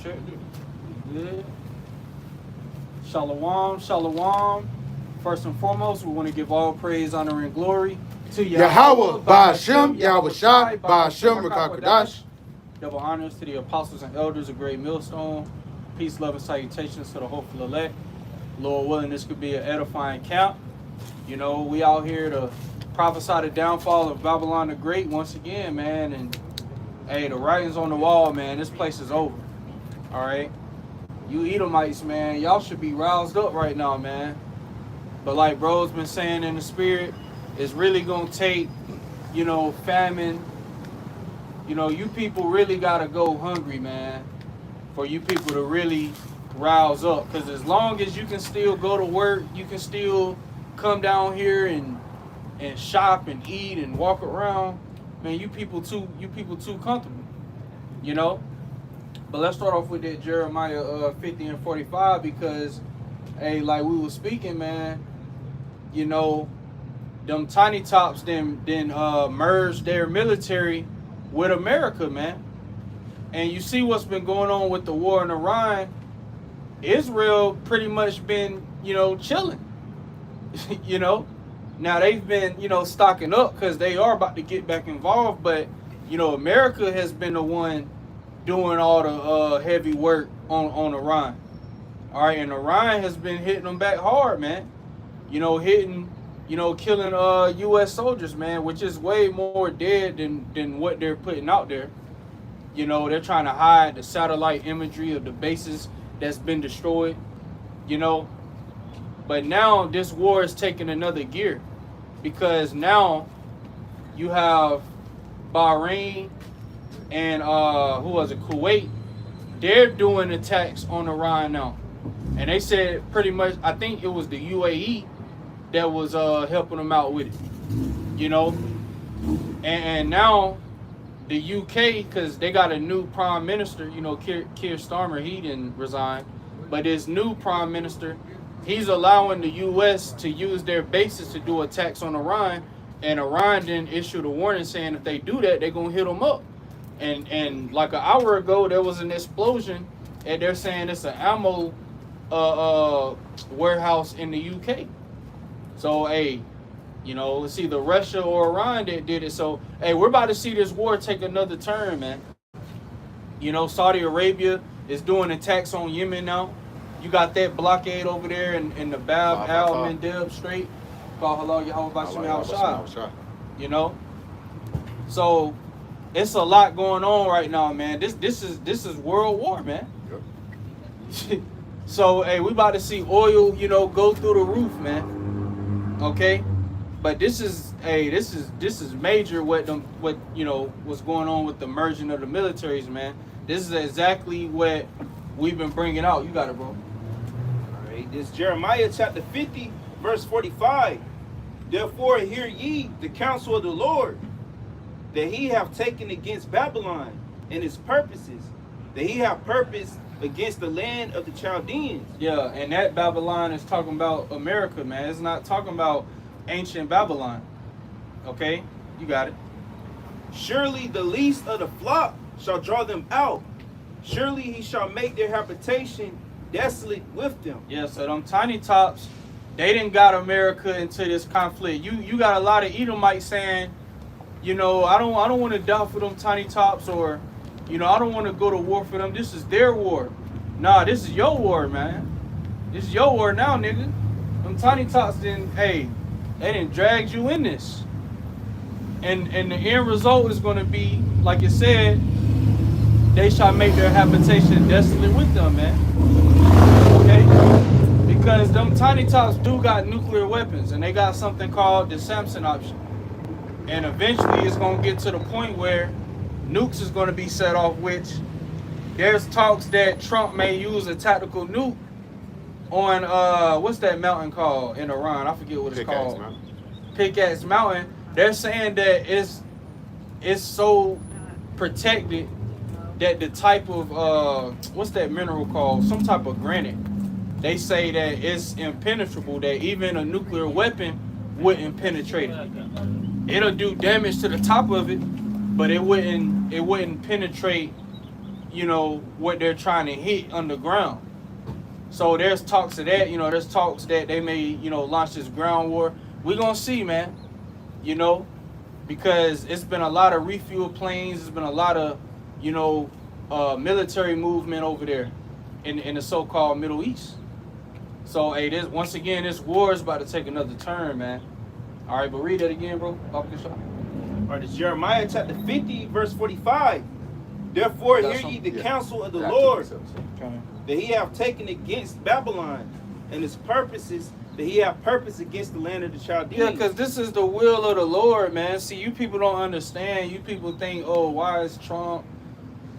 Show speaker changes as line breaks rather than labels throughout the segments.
check. Good. Shalom, shalom. First and foremost, we want to give all praise, honor, and glory to
Yahweh, Ba'ashem, Yahweh Shai, Ba'ashem, Rakakwadash.
Double honors to the apostles and elders of Great Millstone. Peace, love, and salutations to the hopeful elect. Lord willing, this could be an edifying camp. You know, we out here to prophesy the downfall of Babylon the Great once again, man. And hey, the writing's on the wall, man. This place is over. All right. You Edomites, man, y'all should be roused up right now, man. But like bro's been saying in the spirit, it's really gonna take, you know, famine. You know, you people really gotta go hungry, man, for you people to really rouse up. Because as long as you can still go to work, you can still come down here and shop and eat and walk around, man, you people too comfortable, you know. But let's start off with that Jeremiah 50 and 45 because, hey, like we were speaking, man, you know, them tiny tops then merged their military with America, man. And you see what's been going on with the war in Iran. Israel pretty much been, you know, chilling, you know. Now they've been, you know, stocking up because they are about to get back involved. But, you know, America has been the one doing all the heavy work on Iran. All right, and Iran has been hitting them back hard, man. You know, killing U.S. soldiers, man, which is way more dead than what they're putting out there. You know, they're trying to hide the satellite imagery of the bases that's been destroyed, you know. But now this war is taking another gear because now you have Bahrain and Kuwait. They're doing attacks on Iran now. And they said pretty much, I think it was the UAE that was helping them out with it, you know. And now the UK, because they got a new prime minister, you know, Keir Starmer, he didn't resign. But this new prime minister, he's allowing the US to use their bases to do attacks on Iran. And Iran then issued a warning saying if they do that, they're going to hit them up. And like an hour ago, there was an explosion, and they're saying it's an ammo warehouse in the UK. So, hey, you know, it's either Russia or Iran that did it. So, hey, we're about to see this war take another turn, man. You know, Saudi Arabia is doing attacks on Yemen now. You got that blockade over there in the Bab al-Mandeb Strait called Halal Yahweh Bashim al-Shah. You know? So, it's a lot going on right now, man. This is world war, man. Yep. So, hey, we about to see oil, you know, go through the roof, man. Okay? But this is major what you know what's going on with the merging of the militaries, man. This is exactly what we've been bringing out. You got it, bro.
All right. This Jeremiah chapter 50, verse 45. Therefore hear ye the counsel of the Lord, that he have taken against Babylon and his purposes, that he have purposed against the land of the Chaldeans.
Yeah, and that Babylon is talking about America, man. It's not talking about ancient Babylon. Okay? You got it.
Surely the least of the flock shall draw them out. Surely he shall make their habitation desolate with them.
Yeah, so them tiny tops, they didn't got America into this conflict. You got a lot of Edomites saying, you know, I don't want to die for them tiny tops, or, you know, I don't want to go to war for them. This is their war. Nah, this is your war, man. This is your war now, nigga. Them tiny tops didn't, hey, they didn't drag you in this. And the end result is going to be, like it said, they shall make their habitation desolate with them, man. Okay? Because them tiny tops do got nuclear weapons, and they got something called the Samson option. And eventually it's going to get to the point where nukes is going to be set off, which there's talks that Trump may use a tactical nuke on, what's that mountain called in Iran? I forget what it's called. Pickaxe Mountain. They're saying that it's so protected that the type of, what's that mineral called? Some type of granite. They say that it's impenetrable, that even a nuclear weapon wouldn't penetrate it. It'll do damage to the top of it, but it wouldn't penetrate, you know, what they're trying to hit underground. So there's talks of that, you know, there's talks that they may, you know, launch this ground war. We're going to see, man, you know, because it's been a lot of refuel planes. It's been a lot of, you know, military movement over there in the so-called Middle East. So, hey, this once again, this war is about to take another turn, man. All right, but read that again, bro.
All right, it's Jeremiah chapter 50, verse 45. Therefore, hear ye the counsel of the Lord, that he have taken against Babylon, and his purposes, that he have purpose against the land of the Chaldeans.
Yeah, because this is the will of the Lord, man. See, you people don't understand. You people think, oh, why is Trump,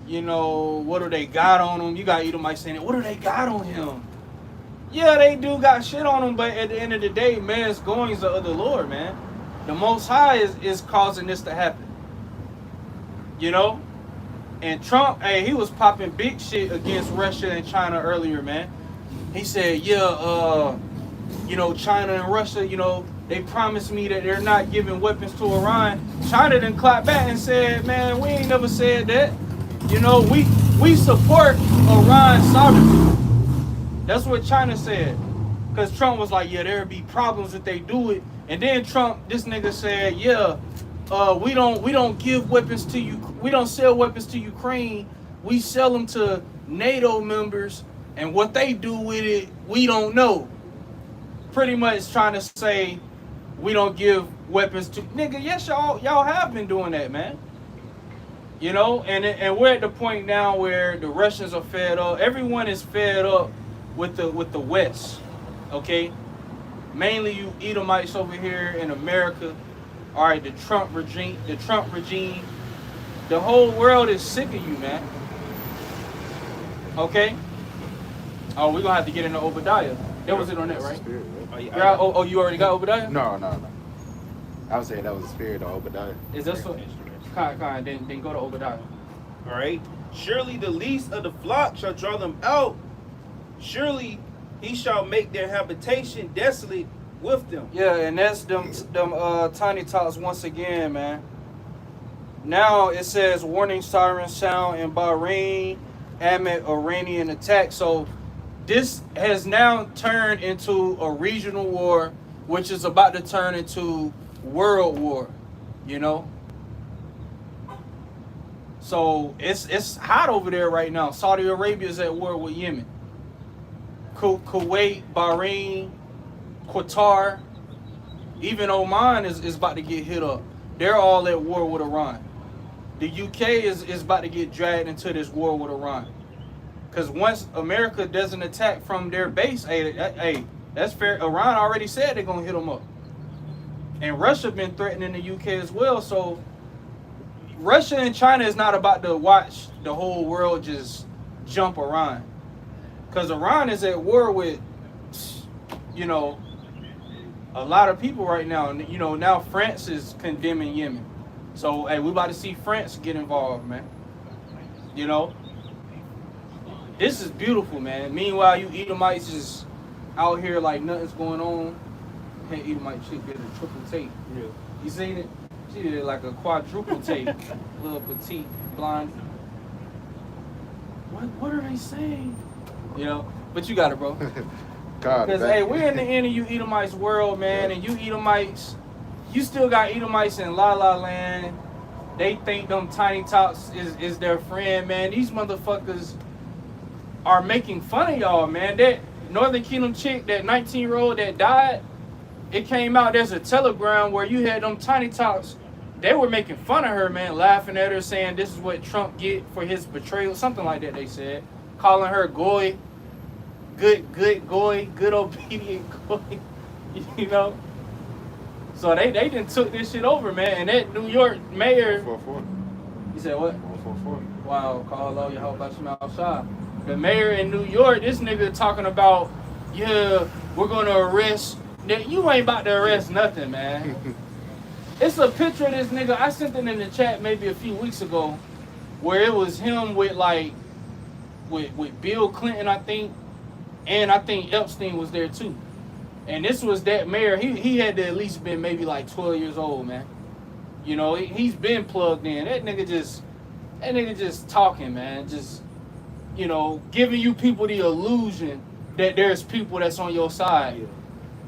you know, what do they got on him? You got Edomites saying, what do they got on him? Yeah, they do got shit on him, but at the end of the day, man's goings are of the Lord, man. The Most High is causing this to happen. You know? And Trump, hey, he was popping big shit against Russia and China earlier, man. He said, yeah, you know, China and Russia, you know, they promised me that they're not giving weapons to Iran. China then clapped back and said, man, we ain't never said that. You know, we support Iran's sovereignty. That's what China said. Because Trump was like, yeah, there'll be problems if they do it. And then Trump, this nigga said, yeah, we don't give weapons to you. We don't sell weapons to Ukraine. We sell them to NATO members, and what they do with it, we don't know. Pretty much trying to say we don't give weapons to nigga. Yes, y'all have been doing that, man. You know, and we're at the point now where the Russians are fed up. Everyone is fed up with the West. Okay, mainly you Edomites over here in America. All right, the Trump regime, the whole world is sick of you, man. Okay. Oh, we're gonna have to get into Obadiah. That was it on that, right?
Spirit, right?
Oh, you already got Obadiah?
No. I would say that was the spirit of Obadiah.
Is that so? Kind. Then go to Obadiah.
All right. Surely the least of the flock shall draw them out. Surely he shall make their habitation desolate with them.
Yeah, and that's them tiny tots once again, man. Now it says warning sirens sound in Bahrain amid Iranian attack. So this has now turned into a regional war, which is about to turn into world war, you know? So it's hot over there right now. Saudi Arabia is at war with Yemen. Kuwait, Bahrain, Qatar, even Oman is about to get hit up. They're all at war with Iran. The UK is about to get dragged into this war with Iran. Because once America doesn't attack from their base, hey, that's fair. Iran already said they're going to hit them up. And Russia been threatening the UK as well. So Russia and China is not about to watch the whole world just jump Iran. Because Iran is at war with, you know, a lot of people right now. And, you know, now France is condemning Yemen. So, hey, we about to see France get involved, man. You know? This is beautiful, man. Meanwhile, you Edomites is out here like nothing's going on. Hey, Edomite chick did a triple tape.
Yeah.
You seen it? She did like a quadruple tape. Little petite, blonde. What are they saying? You know? But you got it, bro. Because, hey, we're in the end of you Edomites world, man. And you Edomites, you still got Edomites in La La Land. They think them tiny tots is their friend, man. These motherfuckers are making fun of y'all, man. That Northern Kingdom chick, that 19-year-old that died, it came out, there's a telegram where you had them tiny tots. They were making fun of her, man, laughing at her, saying this is what Trump get for his betrayal, something like that they said. Calling her goy, good goy, good obedient goy, you know? So they done took this shit over, man. And that New York mayor,
4-4.
you said what?
4-4.
Wow, call Allah, you hope about you outside. The mayor in New York, this nigga talking about, yeah, we're gonna arrest. You ain't about to arrest nothing, man. It's a picture of this nigga. I sent it in the chat maybe a few weeks ago, where it was him with like, with Bill Clinton, I think, and I think Epstein was there too. And this was that mayor. He had to at least been maybe like 12 years old, man. You know, he's been plugged in. That nigga just talking, man. Just you know, giving you people the illusion that there's people that's on your side.
Yeah.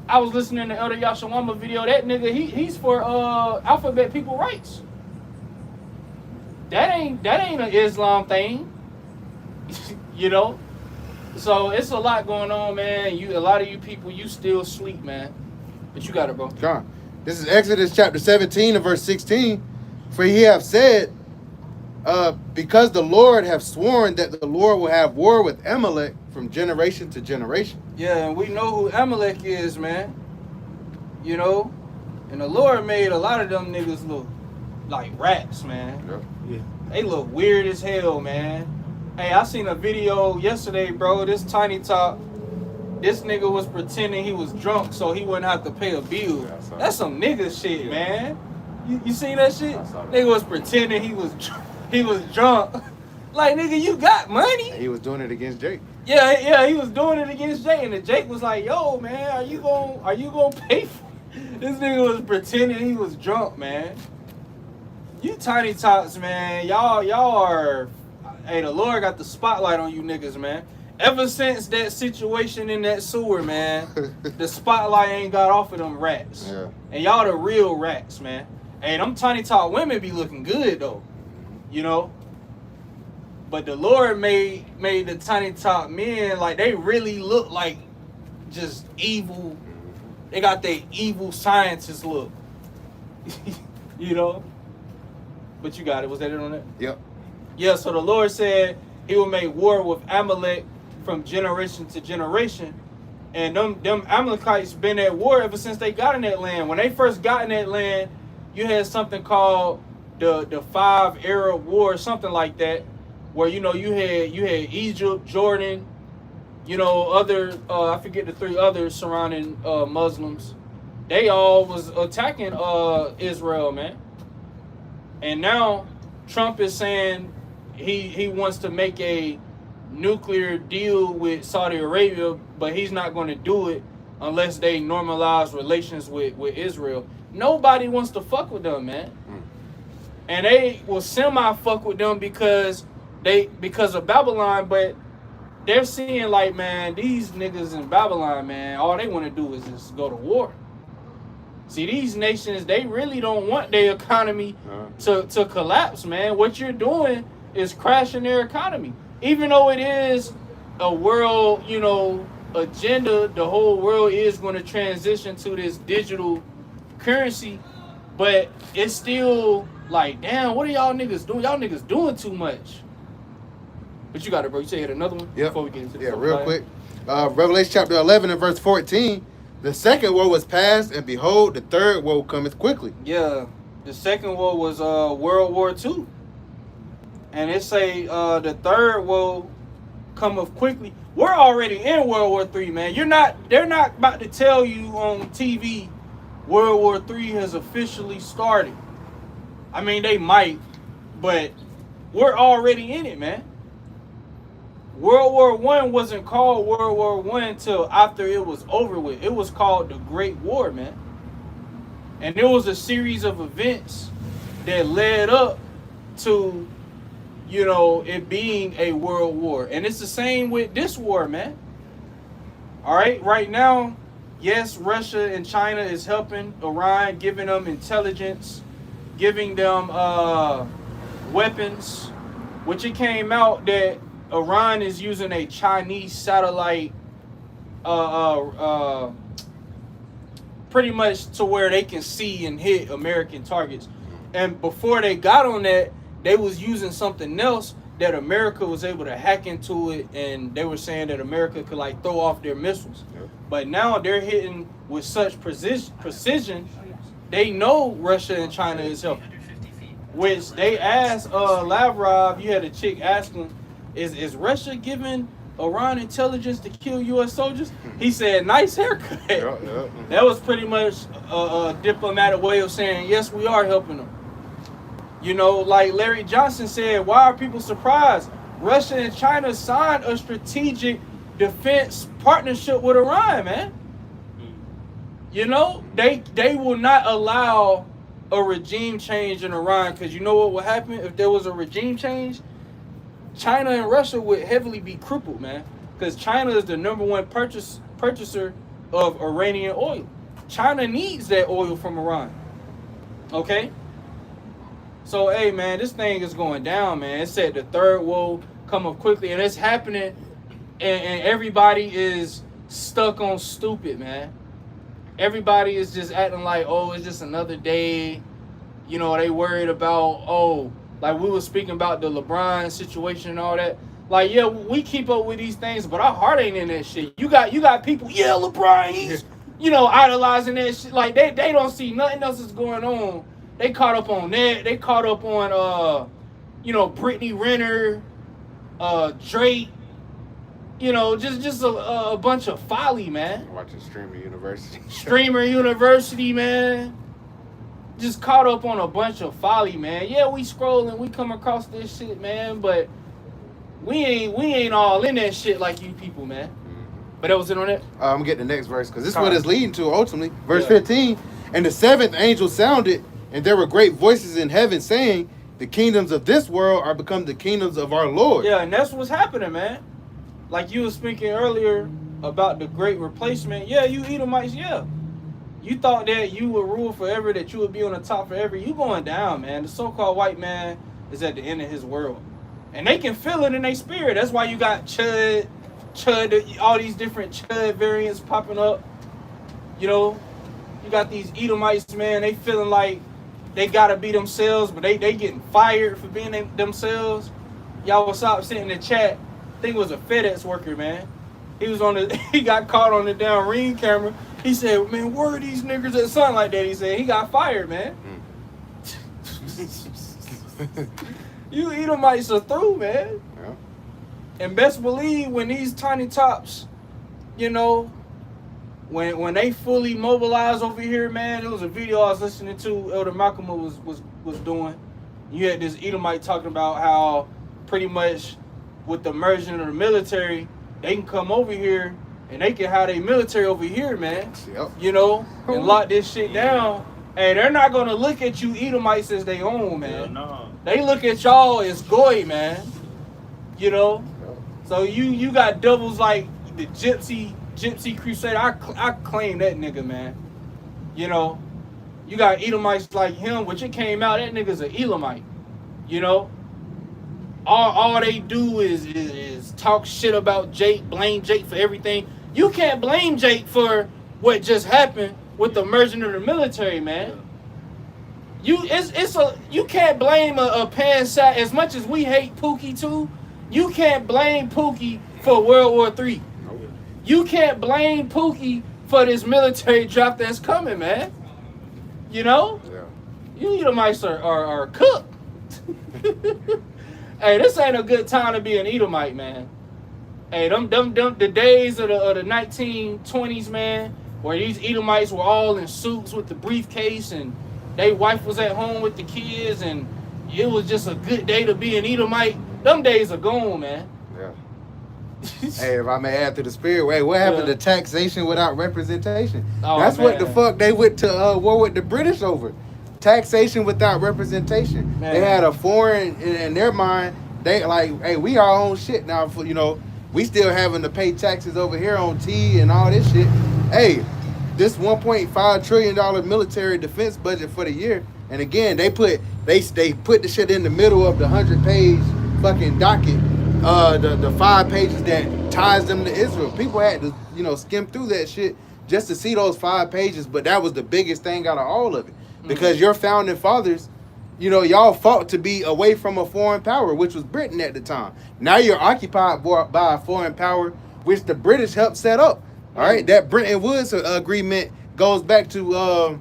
I was listening to Elder Yashawama video. That nigga, he's for alphabet people rights. That ain't an Islam thing. You know? So it's a lot going on, man. A lot of you people, you still sleep, man. But you got it, bro.
God. This is Exodus chapter 17 and verse 16. For he have said, because the Lord have sworn that the Lord will have war with Amalek from generation to generation.
Yeah, and we know who Amalek is, man. You know? And the Lord made a lot of them niggas look like rats, man.
Yeah.
They look weird as hell, man. Hey, I seen a video yesterday, bro. This Tiny Top, this nigga was pretending he was drunk so he wouldn't have to pay a bill.
Yeah, I saw
That's some nigga shit, man. You seen that shit?
I saw that.
Nigga was pretending he was drunk. Like, nigga, you got money.
And he was doing it against Jake.
Yeah, he was doing it against Jake, and the Jake was like, "Yo, man, are you gonna pay for?" This nigga was pretending he was drunk, man. You Tiny Tots, man, y'all are. Hey, the Lord got the spotlight on you niggas, man. Ever since that situation in that sewer, man, the spotlight ain't got off of them rats.
Yeah.
And y'all the real rats, man. Hey, them Tiny Tot women be looking good though, you know. But the Lord made the Tiny Top men like they really look like just evil. They got their evil scientist look, you know. But you got it. Was that it on that?
Yep.
Yeah, so the Lord said he will make war with Amalek from generation to generation. And them Amalekites been at war ever since they got in that land. When they first got in that land, you had something called the 5 Arab War, something like that, where you had Egypt, Jordan, other I forget the 3 others surrounding Muslims. They all was attacking Israel, man. And now Trump is saying he wants to make a nuclear deal with Saudi Arabia, but he's not going to do it unless they normalize relations with Israel. Nobody wants to fuck with them, man. And they will semi-fuck with them because of Babylon, but they're seeing like, man, these niggas in Babylon, man, all they want to do is just go to war. See, these nations, they really don't want their economy to collapse, man. What you're doing is crashing their economy. Even though it is a world, agenda, the whole world is going to transition to this digital currency, but it's still like, damn, what are y'all niggas doing? Y'all niggas doing too much. But you got it, bro. You say you had another one?
Yep.
Before we get into the
real quick. Revelation chapter 11 and verse 14. The second woe was past, and behold, the third woe cometh quickly.
Yeah, the second woe was World War II. And it say the third woe cometh quickly. We're already in World War III, man. They're not about to tell you on TV World War III has officially started. I mean, they might, but we're already in it, man. World War I wasn't called World War I until after it was over with. It was called the Great War, man. And there was a series of events that led up to, it being a world war. And it's the same with this war, man. All right, right now, yes, Russia and China is helping Iran, giving them intelligence, giving them weapons, which it came out that Iran is using a Chinese satellite pretty much to where they can see and hit American targets. And before they got on that, they was using something else that America was able to hack into it, and they were saying that America could like throw off their missiles. Yep. But now they're hitting with such precision, they know Russia and China is helping. Which they asked Lavrov, you had a chick asking, is Russia giving Iran intelligence to kill U.S. soldiers? He said, nice haircut. Yeah. That was pretty much a diplomatic way of saying, yes, we are helping them. Like Larry Johnson said, why are people surprised? Russia and China signed a strategic defense partnership with Iran, man. They will not allow a regime change in Iran, because you know what will happen if there was a regime change? China and Russia would heavily be crippled, man, because China is the #1 purchaser of Iranian oil. China needs that oil from Iran. Okay. So, hey, man, this thing is going down, man. It said the third woe come up quickly, and it's happening, and everybody is stuck on stupid, man. Everybody is just acting like, oh, it's just another day. You know, they worried about, oh, like we were speaking about the LeBron situation and all that. Like, yeah, we keep up with these things, but our heart ain't in that shit. You got people, yeah, LeBron, he's, idolizing that shit. Like, they don't see nothing else is going on. They caught up on that. They caught up on, Brittany Renner, Drake. Just a bunch of folly, man.
I'm watching Streamer University.
Streamer University, man. Just caught up on a bunch of folly, man. Yeah, we scrolling, we come across this shit, man, but we ain't all in that shit like you people, man. But that was it on it.
I'm gonna get the next verse because this is what it's leading to ultimately. Verse 15, and the seventh angel sounded, and there were great voices in heaven saying, "The kingdoms of this world are become the kingdoms of our Lord."
Yeah, and that's what's happening, man. Like you were speaking earlier about the great replacement. Yeah, you Edomites, yeah. You thought that you would rule forever, that you would be on the top forever. You going down, man. The so-called white man is at the end of his world. And they can feel it in their spirit. That's why you got Chud, all these different Chud variants popping up. You got these Edomites, man. They feeling like they got to be themselves, but they getting fired for being themselves. Y'all was up sitting in the chat. I think it was a FedEx worker, man. He got caught on the down ring camera. He said, man, where are these niggas at? Something like that. He said he got fired, man. You Edomites are through, man.
Yeah.
And best believe when these tiny tops, when they fully mobilize over here, man, there was a video I was listening to, Elder Malcolm was doing. You had this Edomite talking about how pretty much with the merging of the military, they can come over here and they can have their military over here, man.
Yep.
And lock this shit down. And they're not gonna look at you Edomites as they own, man.
Hell no.
They look at y'all as goy, man. So you got doubles like the Gypsy Crusader. I claim that nigga, man. You got Edomites like him, which it came out that nigga's an Elamite. All they do is talk shit about Jake, blame Jake for everything. You can't blame Jake for what just happened with the merging of the military, man. You can't blame a Pansat as much as we hate Pookie too. You can't blame Pookie for World War III. You can't blame Pookie for this military drop that's coming, man.
Yeah.
You Edomites are cooked. Hey, this ain't a good time to be an Edomite, man. Hey, the days of the 1920s, man, where these Edomites were all in suits with the briefcase and they wife was at home with the kids and it was just a good day to be an Edomite. Them days are gone, man.
Yeah. Hey, if I may add to the spirit, wait, what happened to taxation without representation?
Oh,
That's
man.
what the fuck they went to war with the British over. Taxation without representation.
Man.
They had a foreign in their mind. They like, hey, we our own shit now. We still having to pay taxes over here on tea and all this shit. Hey, this $1.5 trillion military defense budget for the year, and again, they put the shit in the middle of the 100-page fucking docket, the 5 pages that ties them to Israel. People had to skim through that shit just to see those 5 pages, but that was the biggest thing out of all of it. Because your founding fathers, y'all fought to be away from a foreign power, which was Britain at the time. Now you're occupied by a foreign power, which the British helped set up. All right, that Bretton Woods agreement goes back to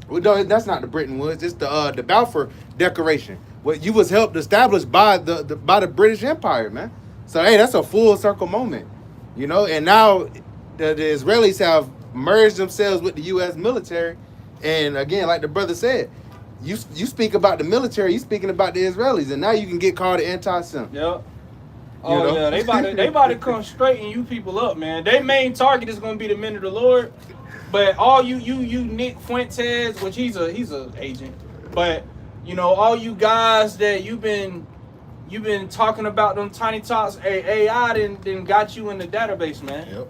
that's not the Bretton Woods, it's the Balfour Declaration. What you was helped established by the British Empire, man. So hey, that's a full circle moment, And now the Israelis have merged themselves with the U.S. military. And again, like the brother said, you speak about the military, you speaking about the Israelis, and now you can get called an anti-Semite.
Yep. Oh yeah, they about to come straighten you people up, man. Their main target is gonna be the men of the Lord. But all you Nick Fuentes, which he's a agent, but all you guys that you've been you've been talking about them tiny tots. Hey, AI didn't got you in the database, man.
Yep.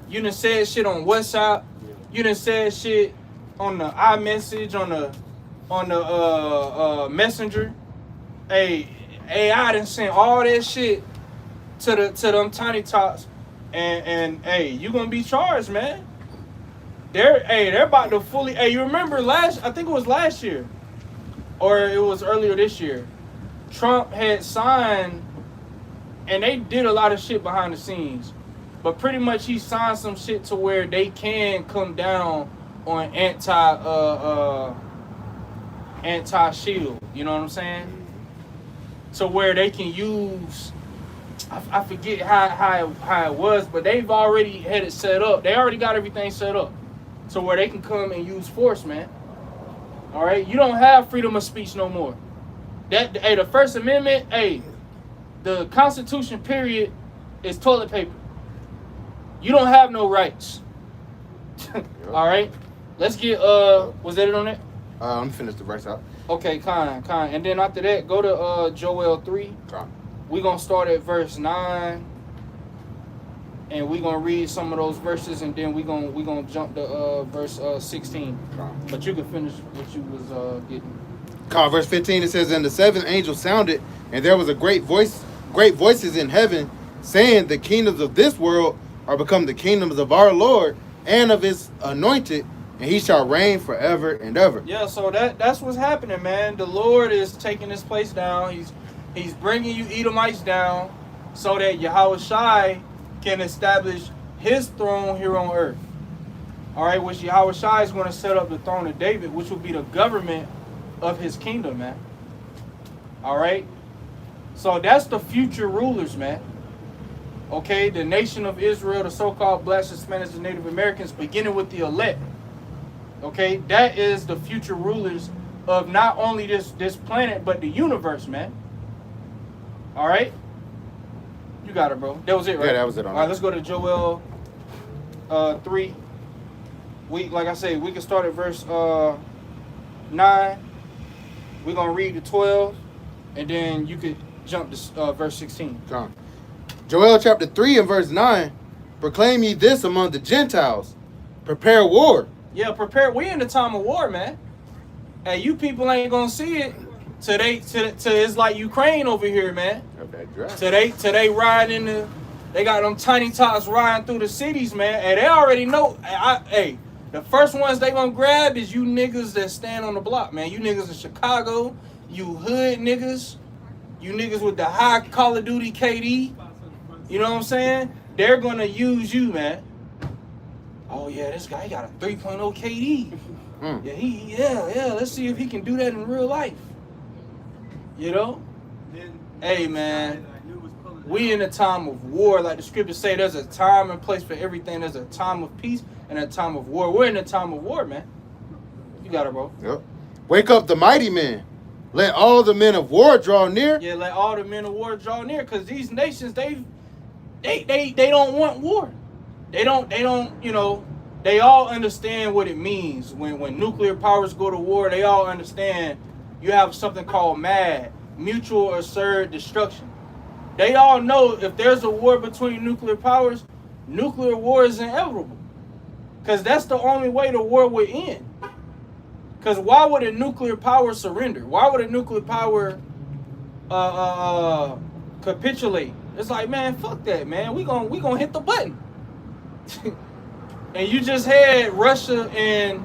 You done said shit on WhatsApp. You done said shit on the iMessage, on the Messenger. Hey, AI done sent all that shit to them tiny tots, and hey, you gonna be charged, man. They're about to fully. Hey, you remember I think it was last year, or it was earlier this year. Trump had signed, and they did a lot of shit behind the scenes, but pretty much he signed some shit to where they can come down on anti-shield. You know what I'm saying? To where they can use. I forget how it was, but they've already had it set up. They already got everything set up, so where they can come and use force, man. All right, you don't have freedom of speech no more. The First Amendment, the Constitution, period, is toilet paper. You don't have no rights. All right, let's get was that it on it?
Let me finish the verse out.
Okay, kind, and then after that, go to Joel 3. We're gonna start at verse 9, and we're gonna read some of those verses, and then we're gonna jump to verse 16. But you can finish what you was getting.
Verse 15, it says, "And the seventh angel sounded, and there was a great voices in heaven, saying, the kingdoms of this world are become the kingdoms of our Lord and of his anointed, and he shall reign forever and ever."
Yeah, so that's what's happening, man. The Lord is taking this place down. He's bringing you Edomites down so that Yahweh Shai can establish his throne here on earth. All right, which Yahweh Shai is going to set up the throne of David, which will be the government of his kingdom, man. All right, so that's the future rulers, man. Okay, the nation of Israel, the so-called blacks, Hispanics, and Native Americans, beginning with the elect. Okay, that is the future rulers of not only this planet but the universe, man. All right, you got it, bro. That was it, right?
Yeah, that was it.
All right, let's go to Joel 3. Like I say, we can start at verse 9. We're gonna read the 12, and then you could jump to verse 16.
Joel chapter 3 and verse 9. "Proclaim ye this among the Gentiles, prepare war."
Yeah, prepare. We in the time of war, man. Hey, you people ain't gonna see it till it's like Ukraine over here, man. Today riding they got them tiny tots riding through the cities, man. And they already know. The first ones they gonna grab is you niggas that stand on the block, man. You niggas in Chicago, you hood niggas, you niggas with the high Call of Duty KD. You know what I'm saying? They're gonna use you, man. Oh yeah, this guy got a 3.0 KD. Yeah. Let's see if he can do that in real life. You know? Hey man, we in a time of war. Like the scriptures say, there's a time and place for everything. There's a time of peace and a time of war. We're in a time of war, man. You got it, bro.
Yep. "Wake up the mighty men. Let all the men of war draw near."
Yeah, let all the men of war draw near, because these nations, they don't want war. They don't, you know, they all understand what it means. When nuclear powers go to war, they all understand you have something called MAD, mutual assured destruction. They all know if there's a war between nuclear powers, nuclear war is inevitable. Because that's the only way the war would end. Because why would a nuclear power surrender? Why would a nuclear power capitulate? It's like, man, fuck that, man. We gonna hit the button. And you just had Russia and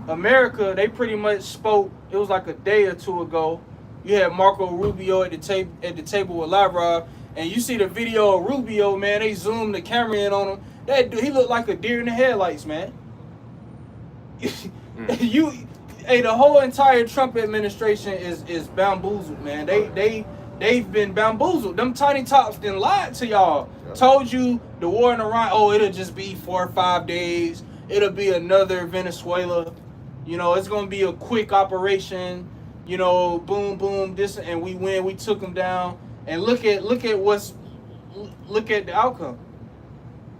America, they pretty much spoke, it was like a day or two ago. You had Marco Rubio at the table with Lavrov, and you see the video of Rubio, man, they zoomed the camera in on him. He looked like a deer in the headlights, man. The whole entire Trump administration is bamboozled, man. They've been bamboozled. Them tiny tops done lied to y'all. Yep. Told you the war in Iran, it'll just be 4 or 5 days. It'll be another Venezuela. You know, it's gonna be a quick operation. You know, boom, boom, this, and we win. We took them down, and look at the outcome.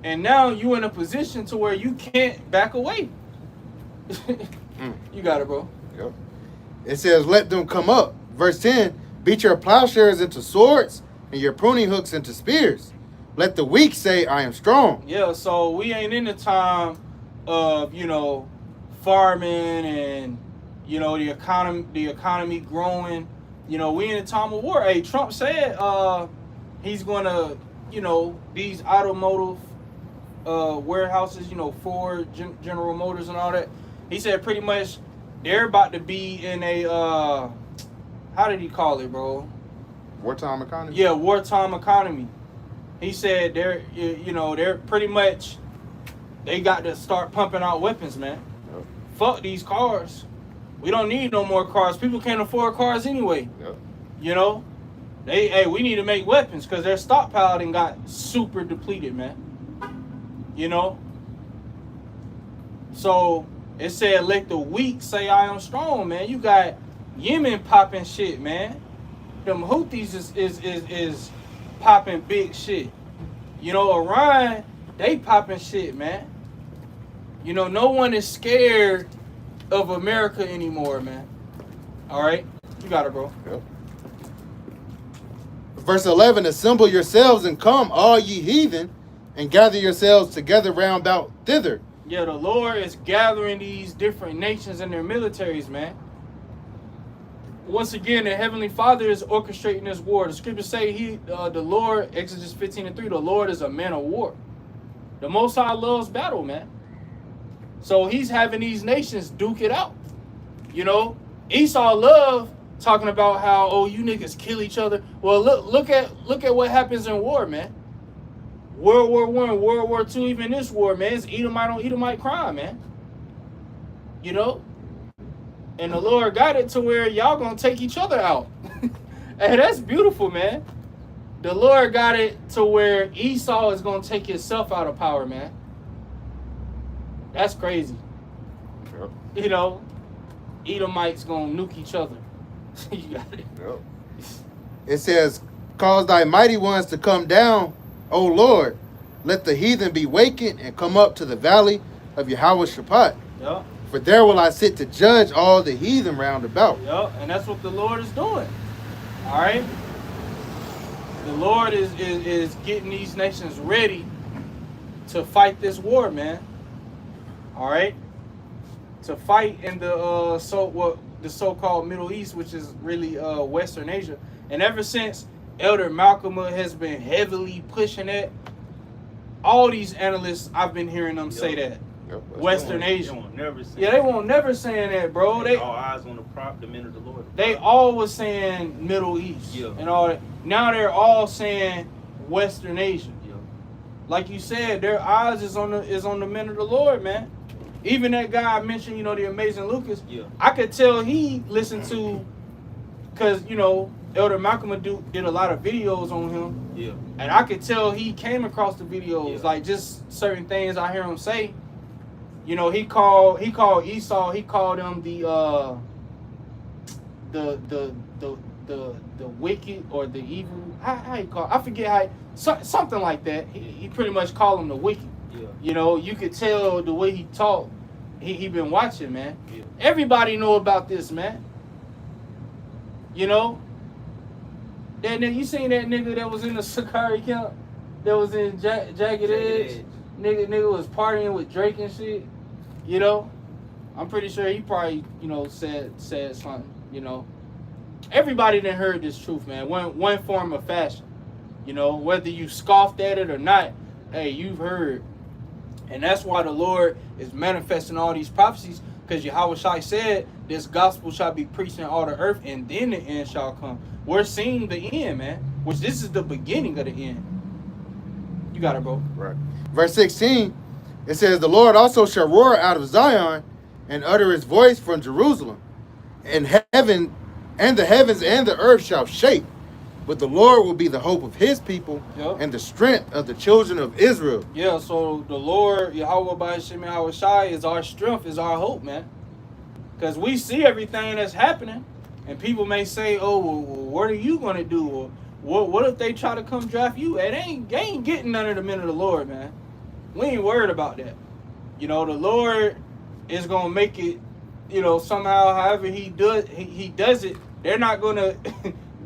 And now you in a position to where you can't back away. You got it, bro.
Yep. It says, "Let them come up." Verse 10. Beat your plowshares into swords and your pruning hooks into spears. Let the weak say, I am strong.
Yeah, so we ain't in the time of, farming and, the economy growing. We in a time of war. Hey, Trump said he's going to, these automotive warehouses, Ford, General Motors and all that. He said pretty much they're about to be in a, how did he call it, bro?
Wartime economy?
Yeah, wartime economy. He said they're pretty much, they got to start pumping out weapons, man.
Yep.
Fuck these cars. We don't need no more cars. People can't afford cars anyway.
Yep.
We need to make weapons because their stockpile and got super depleted, man. So it said, let the weak say I am strong, man. You got Yemen popping shit, man. Them Houthis is popping big shit. Iran, they popping shit, man. No one is scared of America anymore, man. All right? You got it, bro.
Yep. Verse 11, assemble yourselves and come, all ye heathen, and gather yourselves together round about thither.
Yeah, the Lord is gathering these different nations and their militaries, man. Once again, the Heavenly Father is orchestrating this war. The scriptures say the Lord, Exodus 15:3, the Lord is a man of war. The Most High loves battle, man. So he's having these nations duke it out. Esau love talking about how, you niggas kill each other. Well, look at what happens in war, man. World War I, World War II, even this war, man, it's Edomite on Edomite crime, man. And the Lord got it to where y'all gonna take each other out. Hey, that's beautiful, man. The Lord got it to where Esau is gonna take himself out of power, man. That's crazy.
Yep.
Edomites gonna nuke each other. You got it.
Yep. It says, cause thy mighty ones to come down, O Lord. Let the heathen be wakened and come up to the valley of Yahweh Shaphat.
Yep.
For there will I sit to judge all the heathen round about.
Yep. And that's what the Lord is doing. All right. The Lord is getting these nations ready to fight this war, man. All right. To fight in the so-called Middle East, which is really Western Asia. And ever since Elder Malcolm has been heavily pushing that, all these analysts, I've been hearing them say that.
Yep.
Western Asia.
They won't never say
They won't never saying that, bro. They
all eyes on the men of the Lord.
They all was saying Middle East and all that. Now they're all saying Western Asia.
Yeah.
Like you said, their eyes is on the men of the Lord, man. Even that guy I mentioned, the amazing Lucas.
Yeah.
I could tell he listened to, because Elder Malcolm did a lot of videos on him.
Yeah.
And I could tell he came across the videos,
Yeah.
like just certain things I hear him say. He called Esau. He called him the wicked or the evil. How he call? I forget how. Something like that. He pretty much called him the wicked.
Yeah.
You could tell the way he talked. He been watching, man.
Yeah.
Everybody know about this, man. That nigga, you seen that nigga that was in the Sakari camp? That was in Jagged Edge? Nigga was partying with Drake and shit. I'm pretty sure he probably, said something, Everybody done heard this truth, man. One form of fashion. Whether you scoffed at it or not, hey, you've heard. And that's why the Lord is manifesting all these prophecies, because Yahweh Shai said, this gospel shall be preached in all the earth, and then the end shall come. We're seeing the end, man. Which this is the beginning of the end. You got it, bro.
Right. Verse 16, it says, the Lord also shall roar out of Zion and utter his voice from Jerusalem. And heaven and the heavens and the earth shall shake. But the Lord will be the hope of his people and the strength of the children of Israel.
Yeah, so the Lord, Yahweh Ba'ashem Yahweh Shai, is our strength, is our hope, man. Because we see everything that's happening. And people may say, oh, well, what are you going to do? Or what if they try to come draft you? They ain't getting none of the men of the Lord, man. We ain't worried about that. The Lord is going to make it, somehow, however he does it, they're not going to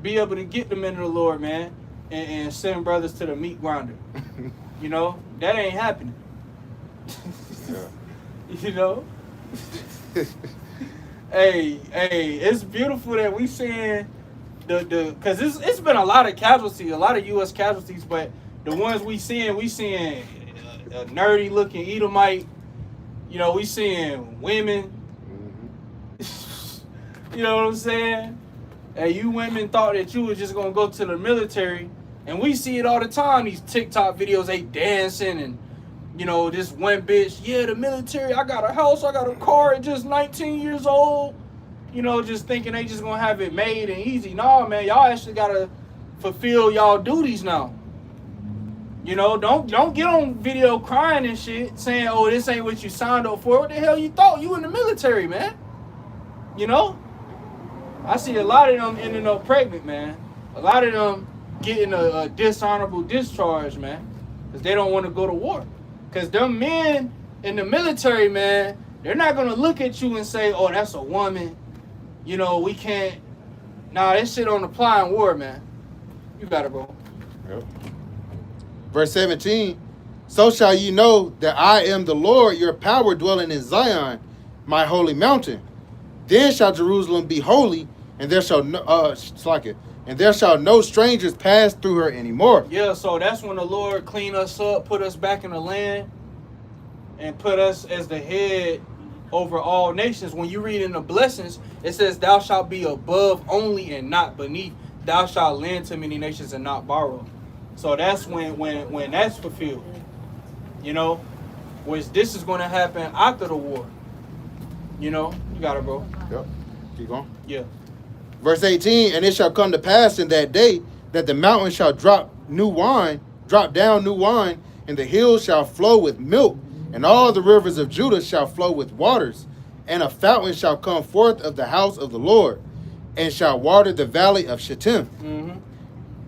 be able to get the men of the Lord, man, and send brothers to the meat grinder. You know, that ain't happening.
Yeah.
You know? hey, it's beautiful that we seeing because it's been a lot of casualties, a lot of U.S. casualties, but the ones we seeing a nerdy looking Edomite. You know, we seeing women. You know what I'm saying? Hey, you women thought that you was just gonna go to the military, and we see it all the time. These TikTok videos, they dancing, and you know, this one bitch, yeah, the military. I got a house, I got a car at just 19 years old. You know, just thinking they just gonna have it made and easy. Nah, man, y'all actually gotta fulfill y'all duties now. You know, don't get on video crying and shit, saying, "Oh, this ain't what you signed up for." What the hell you thought? You in the military, man. You know, I see a lot of them ending up pregnant, man. A lot of them getting a dishonorable discharge, man, because they don't want to go to war. Because them men in the military, man, they're not gonna look at you and say, "Oh, that's a woman." You know, we can't. Nah, that shit don't apply in war, man. You got it, bro.
Yep. Verse 17, so shall you know that I am the Lord, your power dwelling in Zion, my holy mountain. Then shall Jerusalem be holy, and there shall no strangers pass through her anymore.
Yeah, so that's when the Lord clean us up, put us back in the land, and put us as the head over all nations. When you read in the blessings, it says, "Thou shalt be above only and not beneath. Thou shalt lend to many nations and not borrow." So that's when that's fulfilled. You know, which this is going to happen after the war. You know, you got it, bro.
Yep. Keep going.
Yeah.
Verse 18, and it shall come to pass in that day that the mountain shall drop down new wine, and the hills shall flow with milk, and all the rivers of Judah shall flow with waters, and a fountain shall come forth of the house of the Lord, and shall water the valley of Shittim.
Mm-hmm.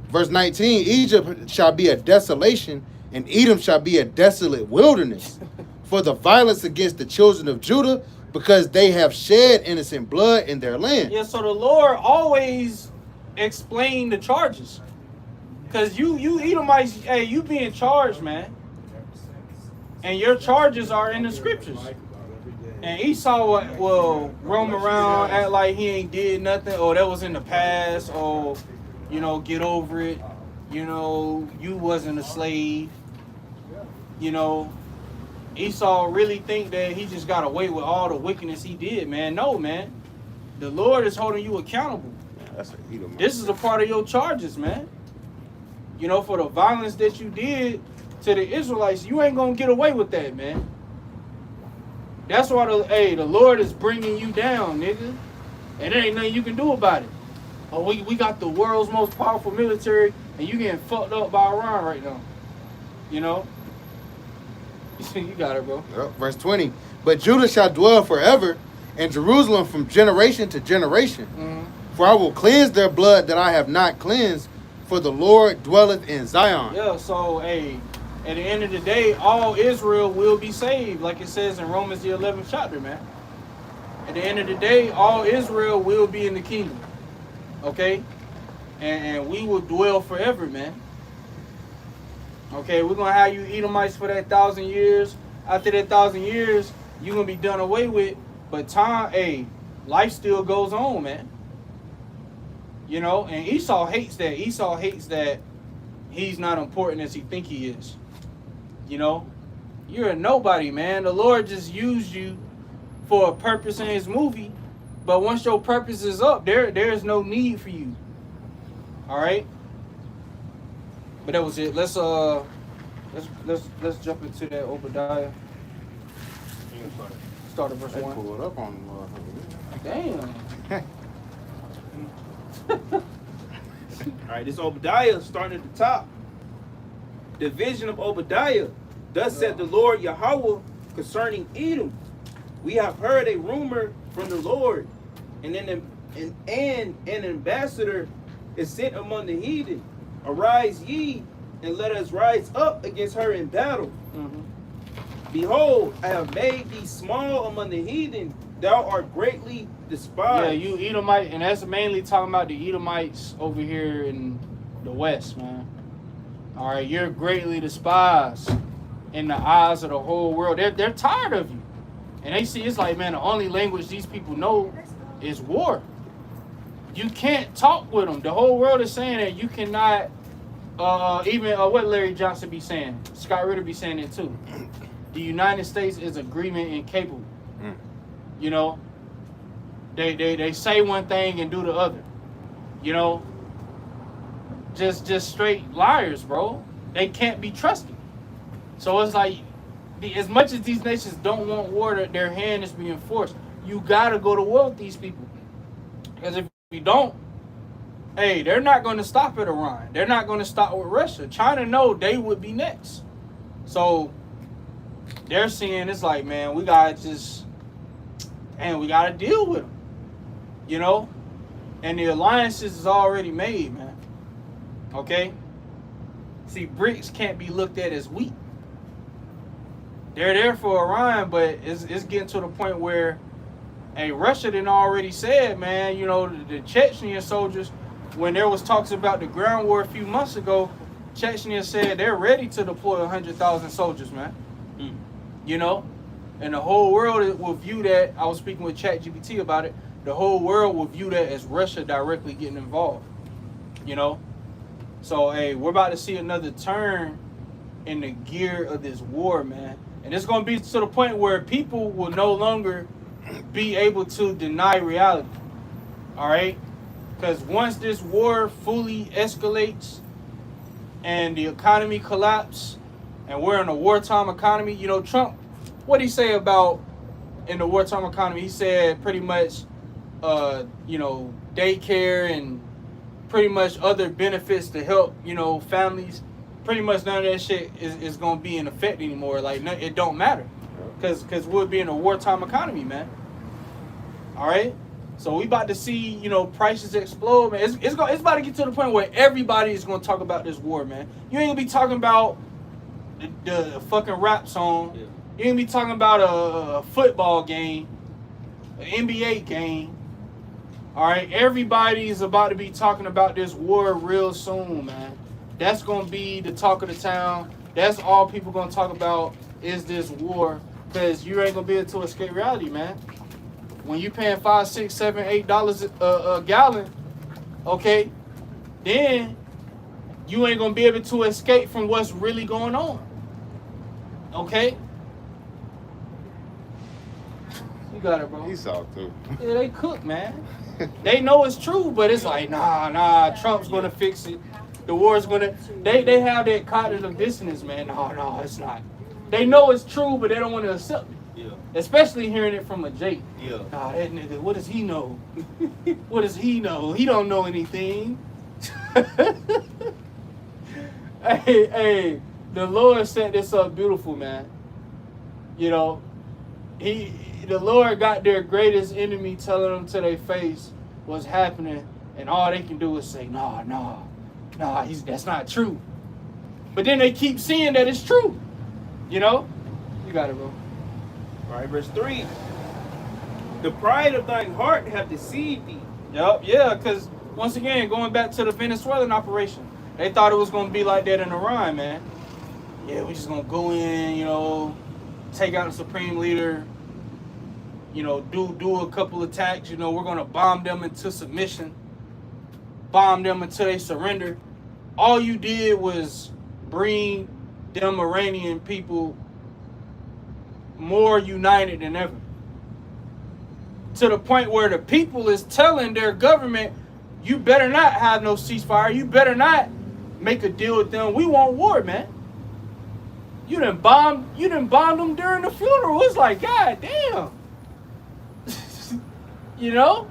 Verse 19, Egypt shall be a desolation, and Edom shall be a desolate wilderness, for the violence against the children of Judah, because they have shed innocent blood in their land.
Yeah, so the Lord always explained the charges. Because you Edomites, hey, you being charged, man. And your charges are in the scriptures. And Esau will roam around, act like he ain't did nothing, or that was in the past, or, you know, get over it. You know, you wasn't a slave. You know, Esau really think that he just got away with all the wickedness he did, man. No, man. The Lord is holding you accountable.
That's an Edom.
This is a part of your charges, man. You know, for the violence that you did to the Israelites, you ain't gonna get away with that, man. That's why the Lord is bringing you down, nigga. And there ain't nothing you can do about it. Oh, we got the world's most powerful military, and you getting fucked up by Iran right now. You know? You got it, bro.
Yep. Verse 20, but Judah shall dwell forever, and Jerusalem from generation to generation.
Mm-hmm.
For I will cleanse their blood that I have not cleansed, for the Lord dwelleth in Zion.
Yeah, so, hey, at the end of the day, all Israel will be saved, like it says in Romans the 11th chapter, man. At the end of the day, all Israel will be in the kingdom, okay? And we will dwell forever, man. Okay, we're going to have you Edomites for that 1,000 years. After that 1,000 years, you're going to be done away with. But time, hey, life still goes on, man. You know, and Esau hates that. Esau hates that he's not important as he think he is. You know, you're a nobody, man. The Lord just used you for a purpose in his movie. But once your purpose is up, there's no need for you. All right? But that was it. Let's jump into that Obadiah. Start at verse 1.
Pull it up on
Damn.
All right, this Obadiah starting at the top. The vision of Obadiah. Thus said the Lord Yahweh concerning Edom. We have heard a rumor from the Lord, and an ambassador is sent among the heathen. Arise ye, and let us rise up against her in battle.
Mm-hmm.
Behold, I have made thee small among the heathen, thou art greatly despised.
Yeah, you Edomite, and that's mainly talking about the Edomites over here in the West, man. All right, you're greatly despised in the eyes of the whole world. They're tired of you, and they see it's like, man, the only language these people know is war. You can't talk with them. The whole world is saying that you cannot. Even what Larry Johnson be saying, Scott Ritter be saying it too. The United States is agreement incapable. You know, they say one thing and do the other. You know, just straight liars, bro. They can't be trusted. So it's like, as much as these nations don't want war, their hand is being forced. You gotta go to war with these people, because if you don't, hey, they're not going to stop at Iran. They're not going to stop with Russia. China know they would be next. So they're seeing it's like, man, we got to deal with them, you know? And the alliances is already made, man. Okay? See, BRICS can't be looked at as weak. They're there for Iran, but it's getting to the point where, hey, Russia done already said, man, you know, the Chechen soldiers, when there was talks about the ground war a few months ago, Chechnya said they're ready to deploy 100,000 soldiers, man. You know? And the whole world will view that. I was speaking with ChatGPT about it. The whole world will view that as Russia directly getting involved. You know? So, hey, we're about to see another turn in the gear of this war, man. And it's going to be to the point where people will no longer be able to deny reality. All right? Because once this war fully escalates and the economy collapses and we're in a wartime economy, you know, Trump, what did he say about in the wartime economy? He said pretty much, you know, daycare and pretty much other benefits to help, you know, families. Pretty much none of that shit is going to be in effect anymore. Like, it don't matter because we'll be in a wartime economy, man. All right? So we about to see, you know, prices explode, man. It's about to get to the point where everybody is going to talk about this war, man. You ain't going to be talking about the fucking rap song. Yeah. You ain't going to be talking about a football game, an NBA game. All right? Everybody is about to be talking about this war real soon, man. That's going to be the talk of the town. That's all people going to talk about is this war, because you ain't going to be able to escape reality, man. When you paying $5, $6, $7, $8 a gallon, okay, then you ain't gonna be able to escape from what's really going on. Okay? You got it, bro.
He saw too.
Yeah, they cook, man. They know it's true, but it's like, nah, Trump's gonna fix it. The war's gonna. They have that cognitive dissonance, man. No, it's not. They know it's true, but they don't want to accept it. Yeah. Especially hearing it from a Jake.
Yeah.
Nah, that nigga, what does he know? What does he know? He don't know anything. Hey, the Lord set this up beautiful, man. You know, the Lord got their greatest enemy telling them to their face what's happening, and all they can do is say, nah, that's not true. But then they keep seeing that it's true. You know? You got it, bro.
All right, verse 3. The pride of thine heart have deceived thee.
Yup, yeah, because once again, going back to the Venezuelan operation, they thought it was going to be like that in Iran, man. Yeah, we just going to go in, you know, take out the supreme leader, you know, do a couple attacks, you know, we're going to bomb them into submission, bomb them until they surrender. All you did was bring them Iranian people more united than ever. To the point where the people is telling their government, you better not have no ceasefire. You better not make a deal with them. We want war, man. You done bombed them during the funeral. It's like, God damn. You know?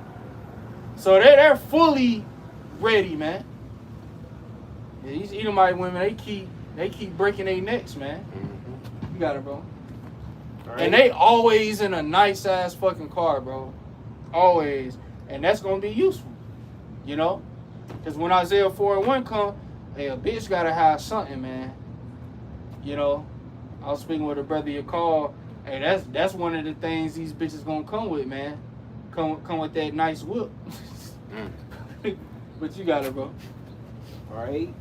So they're fully ready, man. Yeah, these Edomite women, they keep breaking their necks, man. You got it, bro. Right. And they always in a nice ass fucking car, bro. Always. And that's gonna be useful. You know? Because when Isaiah 4:1 come, hey, a bitch gotta have something, man. You know? I was speaking with a brother you call, Hey, that's one of the things these bitches gonna come with, man. Come with that nice whip. But you got it, bro.
All right.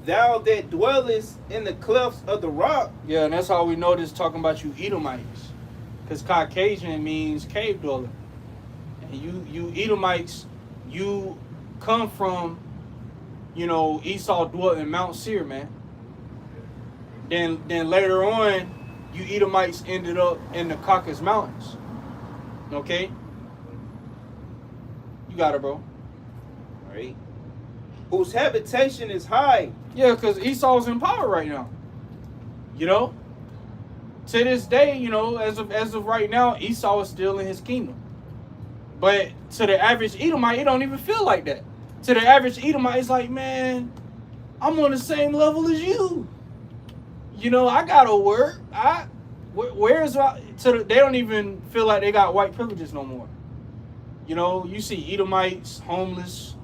Thou that dwellest in the clefts of the rock.
Yeah, and that's how we know this talking about you Edomites. Because Caucasian means cave dweller. And you Edomites, you come from, Esau dwelt in Mount Seir, man. Then later on, you Edomites ended up in the Caucasus Mountains. Okay? You got it, bro.
All right. Whose habitation is high.
Yeah, because Esau's in power right now. To this day, as of right now, Esau is still in his kingdom. But to the average Edomite, it don't even feel like that. To the average Edomite, it's like, man, I'm on the same level as you. I gotta work. They don't even feel like they got white privileges no more. You see Edomites, homeless,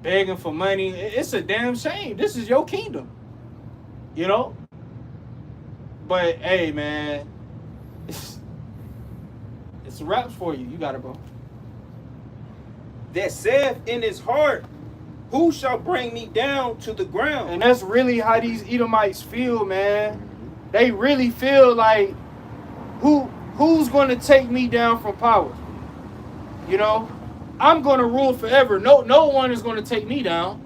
begging for money. It's a damn shame. This is your kingdom. But hey, man, it's raps for you. You got it, bro.
That saith in his heart, who shall bring me down to the ground?
And that's really how these Edomites feel, man. They really feel like, who's going to take me down from power? I'm going to rule forever. No one is going to take me down.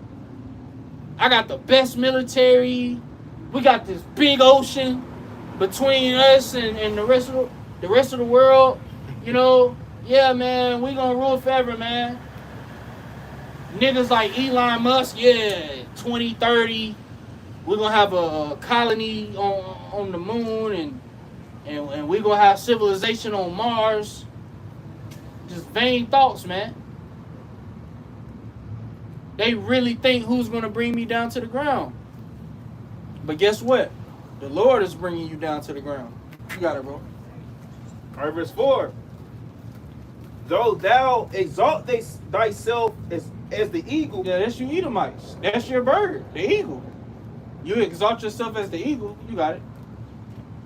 I got the best military. We got this big ocean between us and the rest of the world. Yeah, man, we going to rule forever, man. Niggas like Elon Musk, 2030, we're going to have a colony on the moon and we're going to have civilization on Mars. Just vain thoughts, man. They really think who's going to bring me down to the ground. But guess what? The Lord is bringing you down to the ground. You got it, bro.
All right, verse 4. Though thou exalt thyself as the eagle.
Yeah, that's you Edomites. That's your bird, the eagle. You exalt yourself as the eagle. You got it.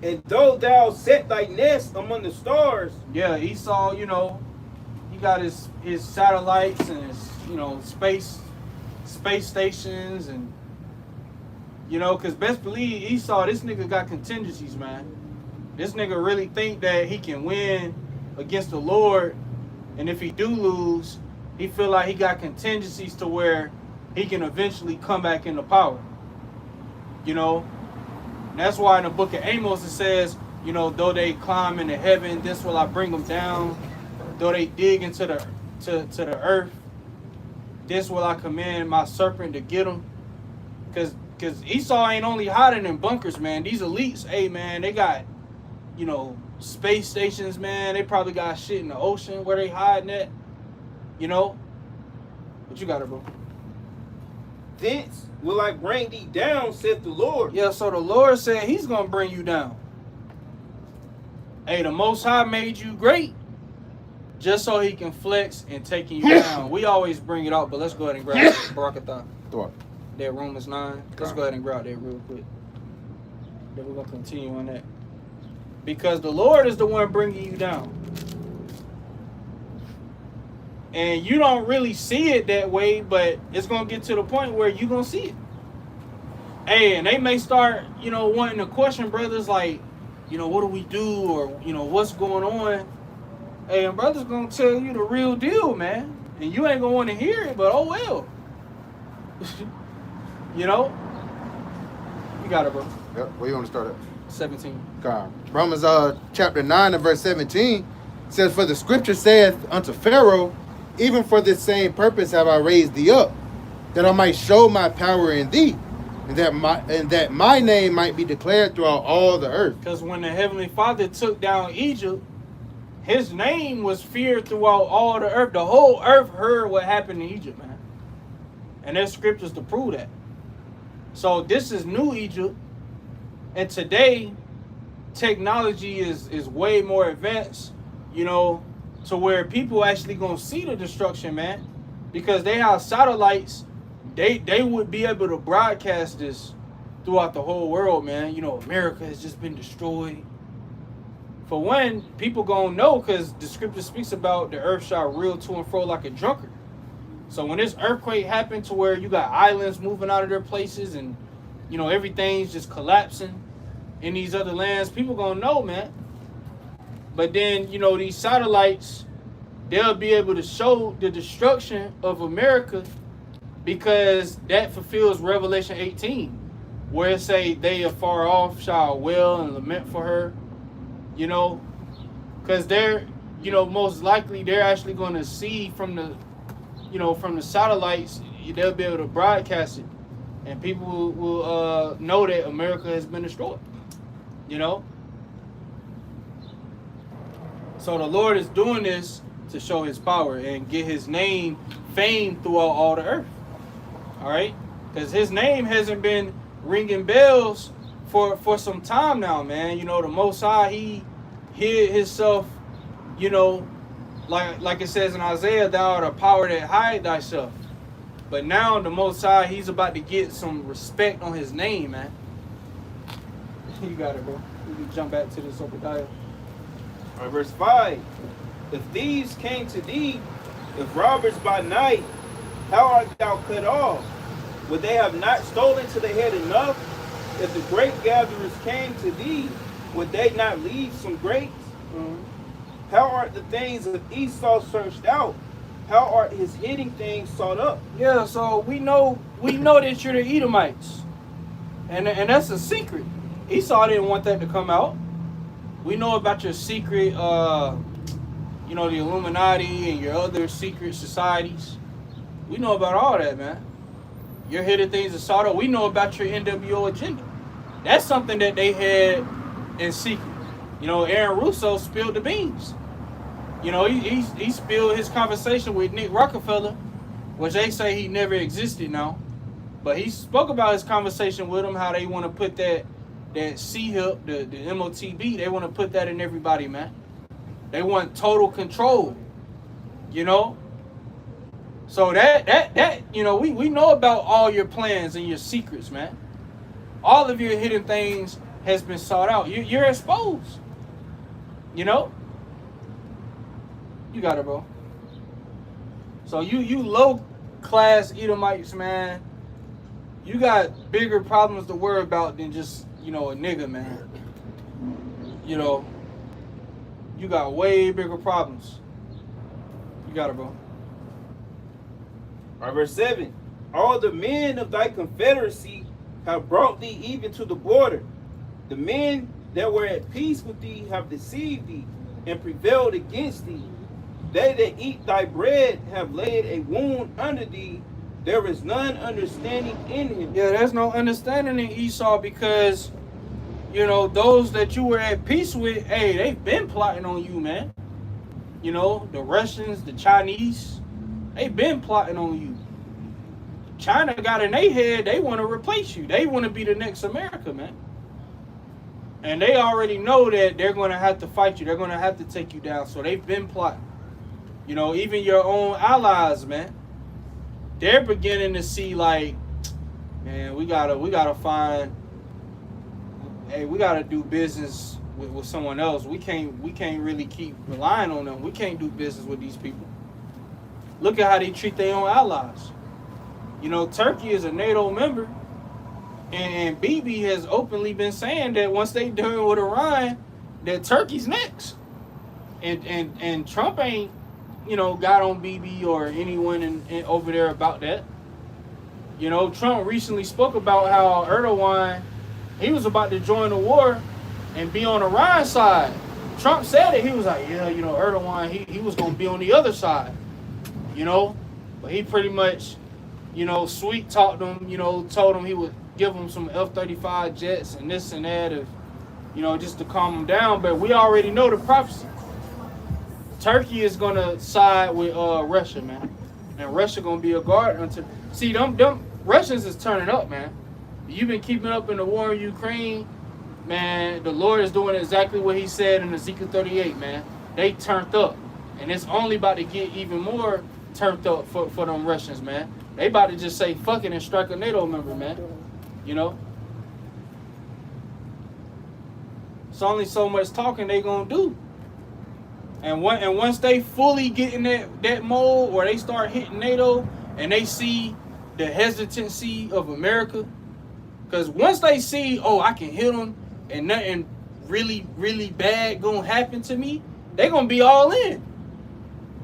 And though thou set thy nest among the stars.
Yeah, Esau, he got his satellites and his, space stations and, because best believe Esau, this nigga got contingencies, man. This nigga really think that he can win against the Lord. And if he do lose, he feel like he got contingencies to where he can eventually come back into power. And that's why in the book of Amos it says, though they climb into heaven, this will I bring them down. Though they dig into the earth, this will I command my serpent to get them. Because Esau ain't only hiding in bunkers, man. These elites, hey, man, they got, space stations, man. They probably got shit in the ocean where they hiding at. But you got it, bro.
Thence will I bring thee down, saith the Lord.
Yeah, so the Lord said he's going to bring you down. Hey, the Most High made you great just so he can flex and taking you down. We always bring it out, but let's go ahead and grab Barakathon. That Romans 9. Let's go ahead and grab that real quick. Then we're going to continue on that. Because the Lord is the one bringing you down. And you don't really see it that way, but it's going to get to the point where you're going to see it. Hey, and they may start, wanting to question brothers like, what do we do? Or, what's going on? Hey, and brother's going to tell you the real deal, man. And you ain't going to want to hear it, but oh well. You got it, bro.
Yep. Where you want to start at?
17.
God. Romans chapter 9 and verse 17 says, for the scripture saith unto Pharaoh, even for this same purpose have I raised thee up, that I might show my power in thee, and that my name might be declared throughout all the earth.
Because when the Heavenly Father took down Egypt, his name was feared throughout all the earth. The whole earth heard what happened in Egypt, man. And there's scriptures to prove that. So this is New Egypt. And today, technology is way more advanced, to where people actually gonna see the destruction, man. Because they have satellites, they would be able to broadcast this throughout the whole world, man. You know, America has just been destroyed. For one, people gonna know because the scripture speaks about the earth shall reel to and fro like a drunkard. So when this earthquake happened to where you got islands moving out of their places and, you know, everything's just collapsing in these other lands, people gonna know, man. But then, you know, these satellites, they'll be able to show the destruction of America because that fulfills Revelation 18, where it say they afar off shall wail and lament for her, you know, because they're, you know, most likely they're actually going to see from the, you know, from the satellites, they'll be able to broadcast it, and people will know that America has been destroyed, you know. So the Lord is doing this to show his power and get his name fame throughout all the earth. All right? Because his name hasn't been ringing bells for some time now, man. You know, the Most High, he hid himself, you know, like it says in Isaiah, thou art a power that hide thyself. But now the Most High, he's about to get some respect on his name, man. You got it, bro. We can jump back to this Obadiah.
All right, verse 5. If thieves came to thee, if robbers by night, how art thou cut off? Would they have not stolen to the head enough? If the grape gatherers came to thee, would they not leave some grapes? How art the things of Esau searched out? How art his hidden things sought up?
Yeah, so we know that you're the Edomites. And that's a secret. Esau didn't want that to come out. We know about your secret, you know, the Illuminati and your other secret societies. We know about all that, man. Your hidden things are sought out. We know about your NWO agenda. That's something that they had in secret. You know, Aaron Russo spilled the beans. You know, he spilled his conversation with Nick Rockefeller, which they say he never existed now. But he spoke about his conversation with him, how they want to put that C-HIP, the MOTB, they want to put that in everybody, man. They want total control, you know? So that you know, we know about all your plans and your secrets, man. All of your hidden things has been sought out. You're exposed, you know? You got it, bro. So you low-class Edomites, man, you got bigger problems to worry about than just, you know, a nigga, man. You know, you got way bigger problems. You got it, bro.
All right, verse 7. All the men of thy confederacy have brought thee even to the border. The men that were at peace with thee have deceived thee and prevailed against thee. They that eat thy bread have laid a wound under thee. There is none understanding in him.
Yeah, there's no understanding in Esau because, you know, those that you were at peace with, hey, they've been plotting on you, man. You know, the Russians, the Chinese, they've been plotting on you. China got in their head, they want to replace you. They want to be the next America, man. And they already know that they're going to have to fight you. They're going to have to take you down. So they've been plotting. You know, even your own allies, man. They're beginning to see like, man, we gotta find, hey, we gotta do business with someone else. We can't really keep relying on them. We can't do business with these people. Look at how they treat their own allies. You know, Turkey is a NATO member, and Bibi has openly been saying that once they done with Iran, that Turkey's next. And Trump ain't, you know, got on Bibi or anyone in over there about that. You know, Trump recently spoke about how Erdogan, he was about to join the war and be on Iran's side. Trump said it. He was like, yeah, you know, Erdogan, he was going to be on the other side, you know. But he pretty much, you know, sweet talked him, you know, told him he would give him some F-35 jets and this and that, if, you know, just to calm him down. But we already know the prophecy. Turkey is going to side with Russia, man. And Russia going to be a guard until... See, them Russians is turning up, man. You've been keeping up in the war in Ukraine, man. The Lord is doing exactly what he said in Ezekiel 38, man. They turned up. And it's only about to get even more turned up for them Russians, man. They about to just say fuck it and strike a NATO member, man. You know? It's only so much talking they gonna do. And once they fully get in that mode, or they start hitting NATO, and they see the hesitancy of America, because once they see, oh, I can hit them and nothing really, really bad gonna happen to me, they gonna be all in.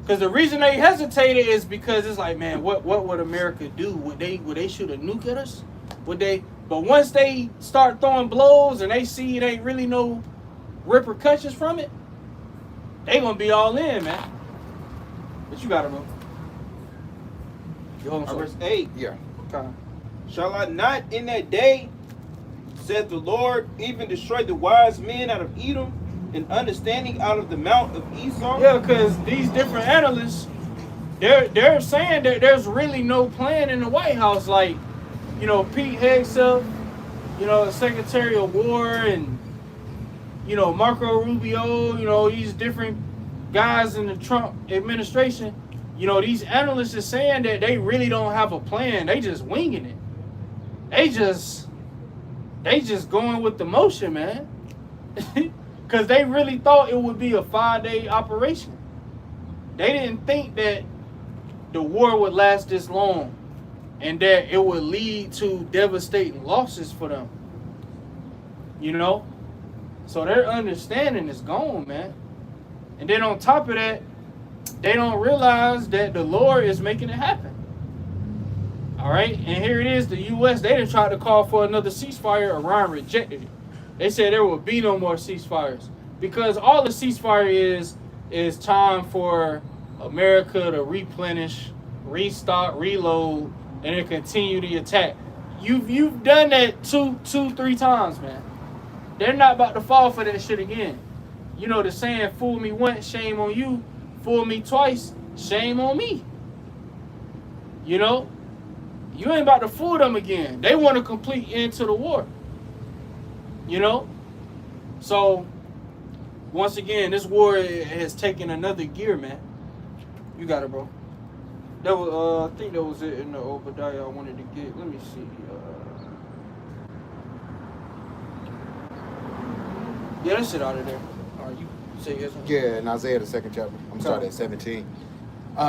Because the reason they hesitated is because it's like, man, what would America do? Would they shoot a nuke at us? Would they? But once they start throwing blows and they see it ain't really no repercussions from it, they gonna be all in, man. But you gotta know. You hold on,
Verse 8.
Yeah.
okay.
Shall I not in that day, said the Lord, even destroy the wise men out of Edom, and understanding out of the mount of Esau?
Yeah, because these different analysts, they're saying that there's really no plan in the White House. Like, you know, Pete Hegseth, you know, Secretary of War, and, you know, Marco Rubio, you know, these different guys in the Trump administration, you know, these analysts are saying that they really don't have a plan. They just winging it. They just going with the motion, man. Because they really thought it would be a 5-day operation. They didn't think that the war would last this long and that it would lead to devastating losses for them. You know? So their understanding is gone, man. And then on top of that, they don't realize that the Lord is making it happen. All right? And here it is, the U.S., they done tried to call for another ceasefire. Iran rejected it. They said there will be no more ceasefires. Because all the ceasefire is time for America to replenish, restock, reload, and then continue the attack. You've done that two, 3 times, man. They're not about to fall for that shit again. You know the saying, fool me once, shame on you. Fool me twice, shame on me. You know? You ain't about to fool them again. They want a complete end to the war. You know? So, once again, this war has taken another gear, man. You got it, bro. That was, I think that was it in the Obadiah I wanted to get. Let me see. Yeah, that's it out of there. All right, you say yes.
Yeah, in Isaiah the 2nd chapter. I'm starting at 17.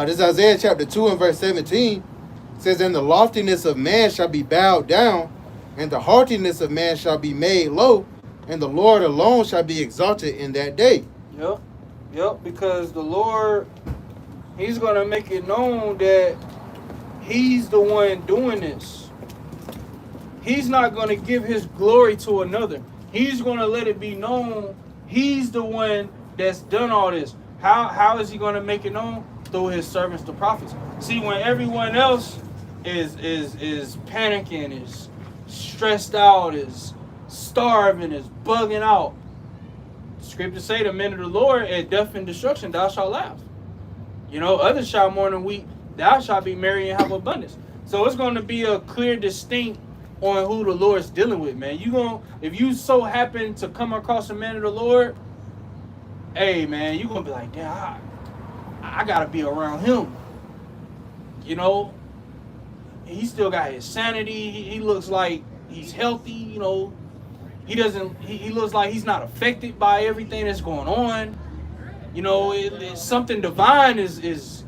This is Isaiah chapter 2 and verse 17. It says, and the loftiness of man shall be bowed down, and the haughtiness of man shall be made low, and the Lord alone shall be exalted in that day.
Yep, because the Lord, he's going to make it known that he's the one doing this. He's not going to give his glory to another. He's going to let it be known he's the one that's done all this. How is he going to make it known? Through his servants, the prophets. See, when everyone else is panicking, is stressed out, is starving, is bugging out, scriptures say the men of the Lord at death and destruction thou shalt laugh. You know, others shall mourn and weep, thou shalt be merry and have abundance. So it's going to be a clear distinct on who the Lord's dealing with, man. If you so happen to come across a man of the Lord, hey man, you're gonna be like, damn, I gotta be around him. You know, he still got his sanity. He looks like he's healthy. You know, he looks like he's not affected by everything that's going on. You know, it's something divine is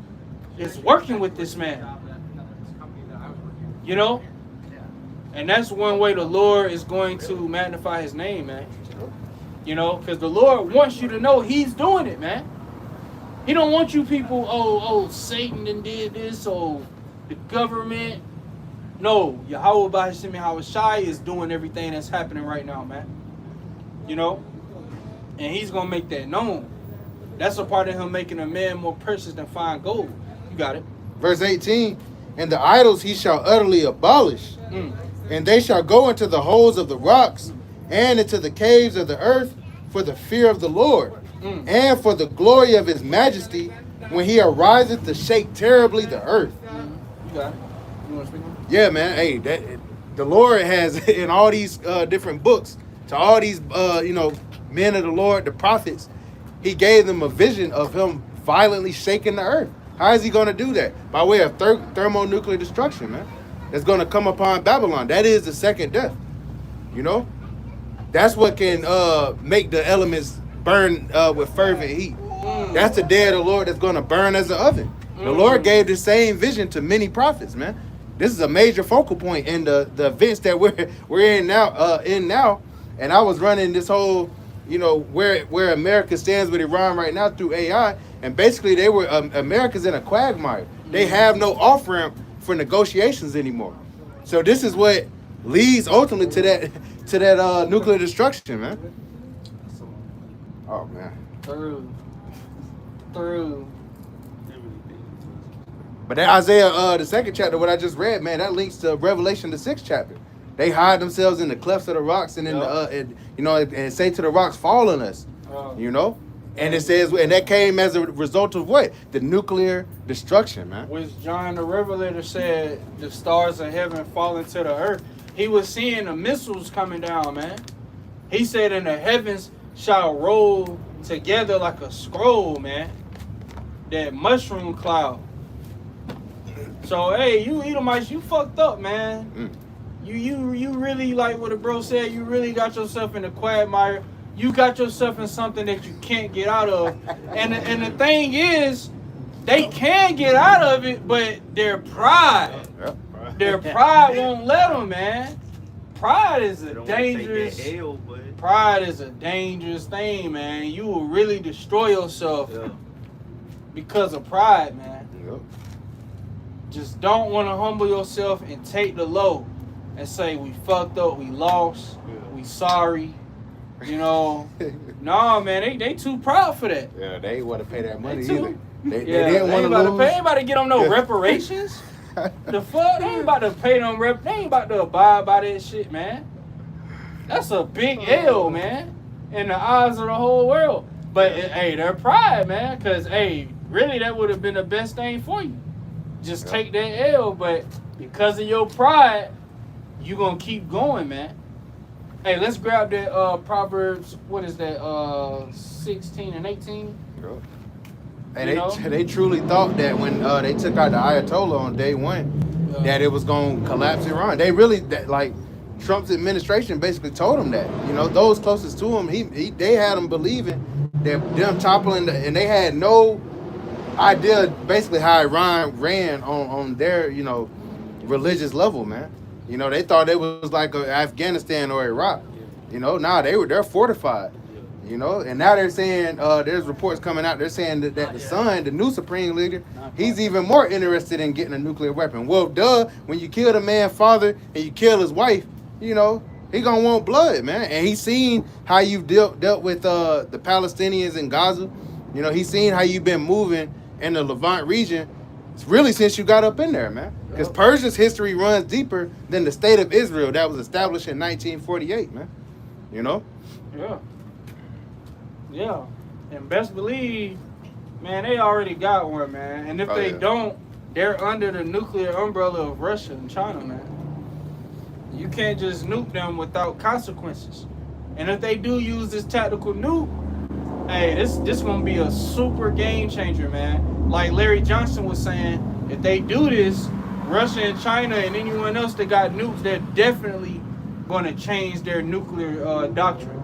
working with this man. You know, and that's one way the Lord is going to magnify his name, man. You know, because the Lord wants you to know he's doing it, man. He don't want you people, oh, Satan did this, or the government. No, Yahweh B'Hashem Yahawashi is doing everything that's happening right now, man. You know? And he's going to make that known. That's a part of him making a man more precious than fine gold. You got it.
Verse 18, and the idols he shall utterly abolish, and they shall go into the holes of the rocks, and into the caves of the earth, for the fear of the Lord, and for the glory of his majesty, when he ariseth to shake terribly the earth.
You got it. You want to speak on it?
Yeah, man. Hey, the Lord has in all these different books, to all these men of the Lord, the prophets, he gave them a vision of him violently shaking the earth. How is he going to do that? By way of thermonuclear destruction, man. That's going to come upon Babylon. That is the second death. You know? That's what can make the elements burn with fervent heat. That's the day of the Lord that's going to burn as an oven. The Lord gave the same vision to many prophets, man. This is a major focal point in the events that we're in now. And I was running this whole, where America stands with Iran right now through AI, and basically they were America's in a quagmire. They have no off ramp for negotiations anymore. So this is what leads ultimately to that nuclear destruction, man. Oh man.
Through.
But that Isaiah, the 2nd chapter, what I just read, man, that links to Revelation, the 6th chapter. They hide themselves in the clefts of the rocks and and say to the rocks, fall on us, And it says, and that came as a result of what? The nuclear destruction, man.
Which John the Revelator said the stars of heaven falling to the earth. He was seeing the missiles coming down, man. He said, and the heavens shall roll together like a scroll, man. That mushroom cloud. So hey, you Edomites, you fucked up, man. You really, like what the bro said, you really got yourself in a quagmire. You got yourself in something that you can't get out of. And the thing is, they can get out of it, but their pride won't let them, man. Pride is a dangerous thing, man. You will really destroy yourself because of pride, man. Just don't want to humble yourself and take the low and say we fucked up, we lost, we sorry. No, man, they too proud for that.
Yeah, they ain't want to pay that money
either.
They didn't want to lose.
They ain't about to get them no reparations. The fuck? They ain't about to pay them They ain't about to abide by that shit, man. That's a big L, man, in the eyes of the whole world. But hey, their pride, man, because hey, really that would have been the best thing for you. Just take that L, but because of your pride, you gonna keep going, man. Hey, let's grab that Proverbs, what is that, 16 and 18?
And they truly thought that when they took out the Ayatollah on day one, that it was going to collapse Iran. They really, Trump's administration basically told them that. Those closest to him, they had them believing that them toppling, and they had no idea basically how Iran ran on their, religious level, man. They thought it was like Afghanistan or Iraq. They're fortified. And now they're saying there's reports coming out. They're saying that the son, the new supreme leader, he's even more interested in getting a nuclear weapon. Well, when you kill the man's father and you kill his wife, he gonna want blood, man. And he's seen how you've dealt with the Palestinians in Gaza. He's seen how you've been moving in the Levant region. It's really since you got up in there, man. Because Persia's history runs deeper than the state of Israel that was established in 1948, man.
Yeah. And best believe, man, they already got one, man. And if they don't, they're under the nuclear umbrella of Russia and China, man. You can't just nuke them without consequences. And if they do use this tactical nuke, hey, this gonna be a super game changer, man. Like Larry Johnson was saying, if they do this, Russia and China and anyone else that got nukes, they're definitely gonna change their nuclear doctrine.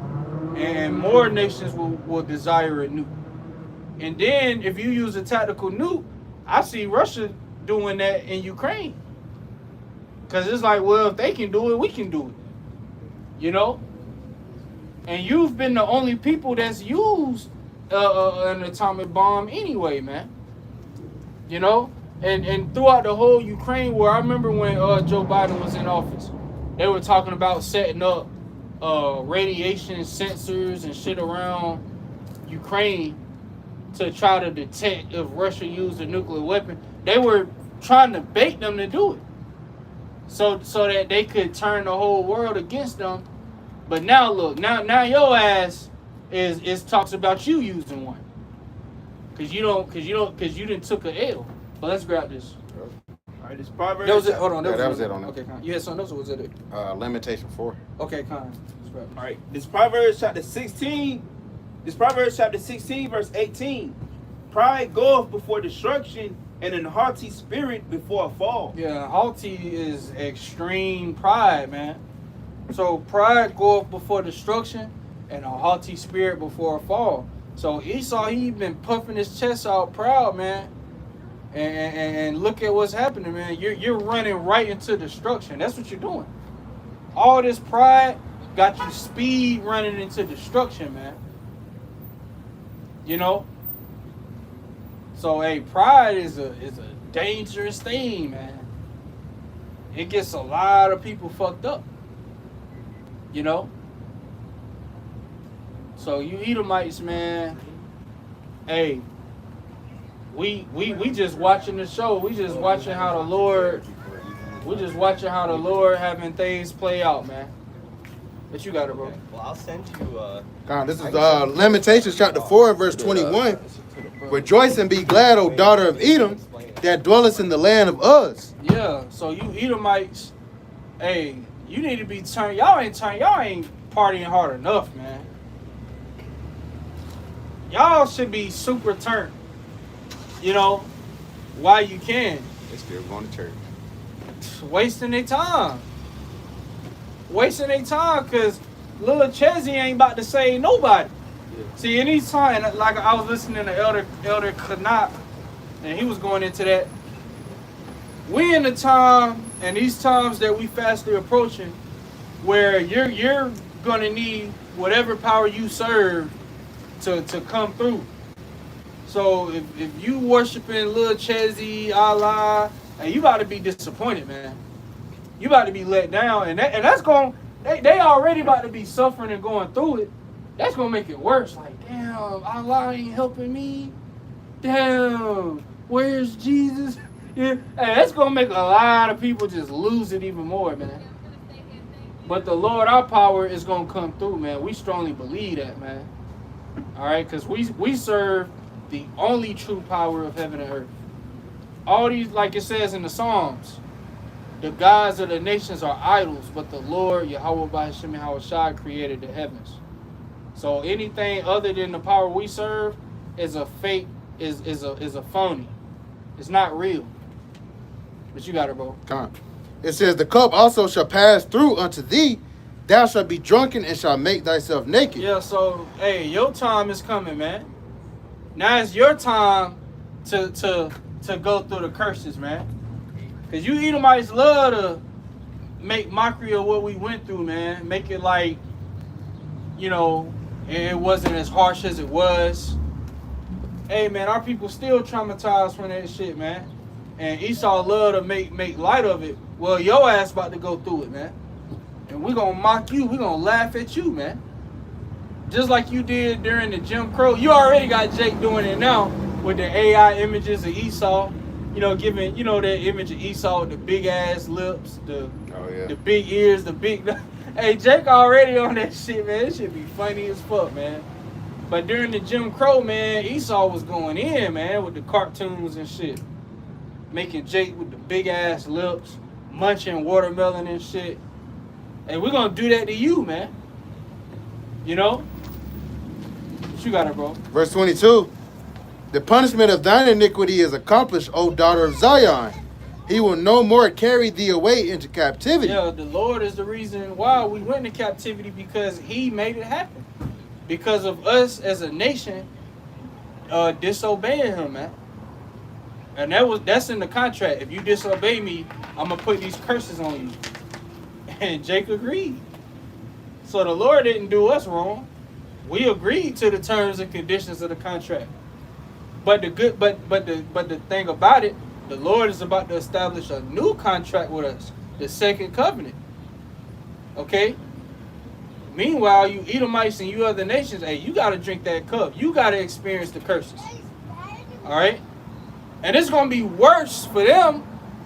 And more nations will desire a nuke. And then if you use a tactical nuke, I see Russia doing that in Ukraine. Because it's like, well, if they can do it, we can do it. And you've been the only people that's used an atomic bomb anyway, man. And throughout the whole Ukraine war, I remember when Joe Biden was in office, they were talking about setting up radiation sensors and shit around Ukraine to try to detect if Russia used a nuclear weapon. They were trying to bait them to do it, so that they could turn the whole world against them. But now look, now your ass is talks about you using one, cause you didn't took a L. But let's grab this.
All right, this Proverbs.
That was it. Hold on.
That was it on it.
Okay, Con. You had something else, or was it?
Limitation 4.
Okay, Con. Let's grab it.
All right, this Proverbs chapter 16. This Proverbs chapter 16, verse 18. Pride goeth before destruction, and an haughty spirit before a fall.
Yeah, haughty is extreme pride, man. So pride goeth before destruction, and a haughty spirit before a fall. So Esau, he been puffing his chest out proud, man. And look at what's happening, man. You're running right into destruction. That's what you're doing. All this pride got you speed running into destruction, man. You know? So hey, pride is a dangerous thing, man. It gets a lot of people fucked up. You know? So you Edomites, man, hey, we just watching the show. We just watching how the Lord having things play out, man. But you got it, bro.
Okay. Well, I'll send you.
God, this is Lamentations chapter 4 and verse 21. Rejoice and be glad, O daughter of Edom, that dwellest in the land of Uz.
Yeah, so you Edomites, hey, you need to be turned. Y'all ain't partying hard enough, man. Y'all should be super turned, you know, while you can.
They still going to church.
Wasting their time. Because Lil Chezzy ain't about to save nobody.
Yeah.
See, anytime, like I was listening to Elder Kanat, and he was going into that. We in the time, and these times that we fastly approaching, where you're gonna need whatever power you serve to come through. So if you worshiping Lil Chezzy, Allah, and you about to be disappointed, man. You about to be let down, and that's going. They already about to be suffering and going through it. That's gonna make it worse. Like, damn, Allah ain't helping me. Damn, where's Jesus? Yeah, hey, that's gonna make a lot of people just lose it even more, man. But the Lord, our power is gonna come through, man. We strongly believe that, man. All right, because we serve the only true power of heaven and earth. All these, like it says in the Psalms, the gods of the nations are idols, but the Lord, Yahweh B'Hashem Yahushua, created the heavens. So anything other than the power we serve is a fake, is a phony. It's not real. But you got it, bro.
Come on. It says, the cup also shall pass through unto thee. Thou shalt be drunken and shalt make thyself naked.
Yeah, so, hey, your time is coming, man. Now it's your time to go through the curses, man. Because you Edomites love to make mockery of what we went through, man. Make it like, you know, it wasn't as harsh as it was. Hey, man, our people still traumatized from that shit, man. And Esau love to make light of it. Well, your ass about to go through it, man. And we gonna mock you. We gonna laugh at you, man. Just like you did during the Jim Crow. You already got Jake doing it now with the AI images of Esau. You know, giving, you know, that image of Esau with the big ass lips, the big ears, the big... Hey, Jake already on that shit, man. It should be funny as fuck, man. But during the Jim Crow, man, Esau was going in, man, with the cartoons and shit. Making Jake with the big ass lips, munching watermelon and shit. Hey, we're gonna do that to you, man. You know? What you got it, bro?
Verse 22. The punishment of thine iniquity is accomplished, O daughter of Zion. He will no more carry thee away into captivity.
Yeah, the Lord is the reason why we went into captivity, because he made it happen. Because of us as a nation disobeying him, man. And that's in the contract. If you disobey me, I'm gonna put these curses on you. And Jake agreed. So the Lord didn't do us wrong. We agreed to the terms and conditions of the contract. But the thing about it, the Lord is about to establish a new contract with us, the second covenant. Okay? Meanwhile, you Edomites and you other nations, hey, you got to drink that cup. You got to experience the curses. All right? And it's going to be worse for them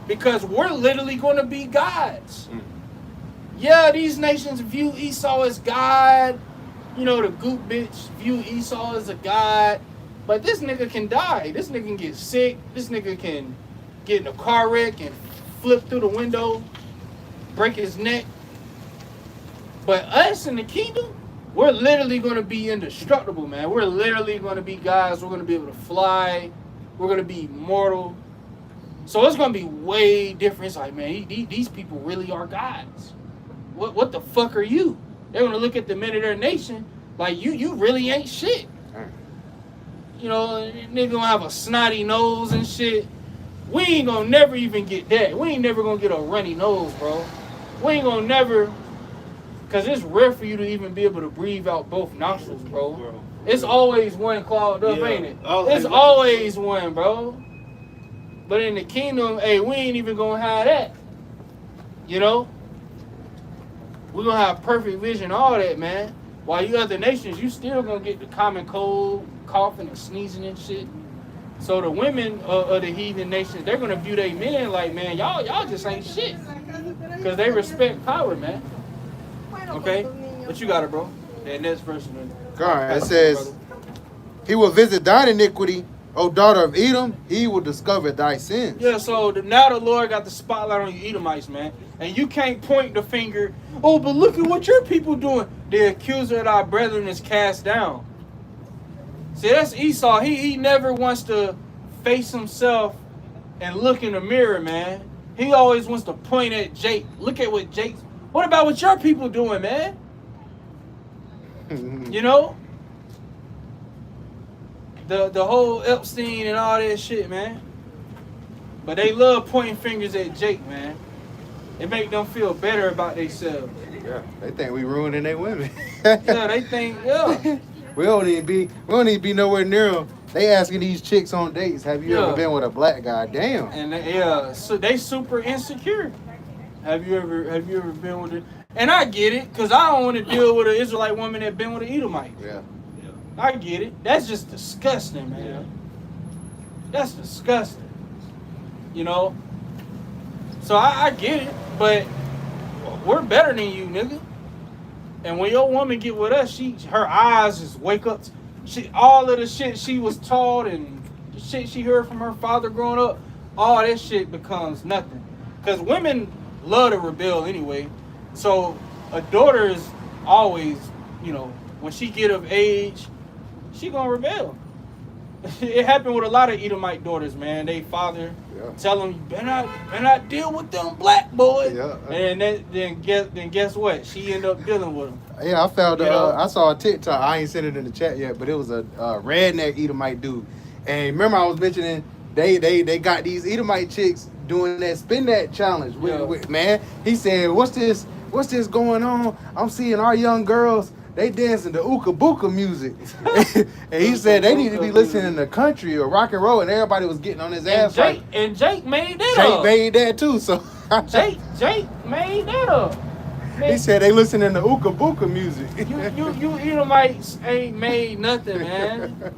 because we're literally going to be gods. Yeah, these nations view Esau as God. You know, the goop bitch view Esau as a god. But this nigga can die. This nigga can get sick. This nigga can get in a car wreck and flip through the window, break his neck. But us in the kingdom, we're literally going to be indestructible, man. We're literally going to be guys. We're going to be able to fly. We're going to be immortal. So it's going to be way different. It's like, man, these people really are gods. what the fuck are you? They're gonna look at the men of their nation like you really ain't shit. You know, nigga gonna have a snotty nose and shit. We ain't gonna never even get that. We ain't never gonna get a runny nose, bro. We ain't gonna never, cause it's rare for you to even be able to breathe out both nostrils, bro. It's always one clogged up, ain't it? It's always one, bro. But in the kingdom, hey, we ain't even gonna have that. You know? We're gonna have perfect vision, all that, man. While you other nations, you still gonna get the common cold, coughing and sneezing and shit. So the women of the heathen nations, they're gonna view their men like, man, y'all just ain't shit. Cause they respect power, man. Okay? What you got it, bro? That next verse.
God, it says, he will visit thine iniquity, O daughter of Edom, he will discover thy sins.
Yeah, so now the Lord got the spotlight on you Edomites, man. And you can't point the finger, oh, but look at what your people doing. The accuser of our brethren is cast down. See, that's Esau. He never wants to face himself and look in the mirror, man. He always wants to point at Jake. Look at what Jake... What about what your people doing, man? You know? The whole Epstein and all that shit, man. But they love pointing fingers at Jake, man. It make them feel better about themselves.
Yeah, they think we ruining their women.
Yeah, they think, yeah.
We don't even be nowhere near them. They asking these chicks on dates, have you ever been with a black guy? Damn.
And so they super insecure. Have you ever been with it? And I get it, cause I don't want to deal with an Israelite woman that been with an Edomite.
Yeah.
I get it. That's just disgusting, man.
Yeah.
That's disgusting. You know? So I get it, but we're better than you, nigga. And when your woman get with us, her eyes just wake up. All of the shit she was taught and the shit she heard from her father growing up, all that shit becomes nothing. Because women love to rebel anyway. So a daughter is always, you know, when she get of age, she gonna rebel. It happened with a lot of Edomite daughters, man. They father tell them, you better not deal with them black boys. Yeah. And then guess what? She end up dealing with them.
Yeah, I found I saw a TikTok. I ain't sent it in the chat yet, but it was a redneck Edomite dude. And remember I was mentioning they got these Edomite chicks doing that spin that challenge with man. He said, what's this going on? I'm seeing our young girls, they dancing to Ooka Booka music. And he said they need to be listening to country or rock and roll, and everybody was getting on his ass.
Jake made that up.
Jake made that too, so
Jake made that up. Man,
he said they listening to Ooka Booka music.
You Edomites ain't made nothing, man.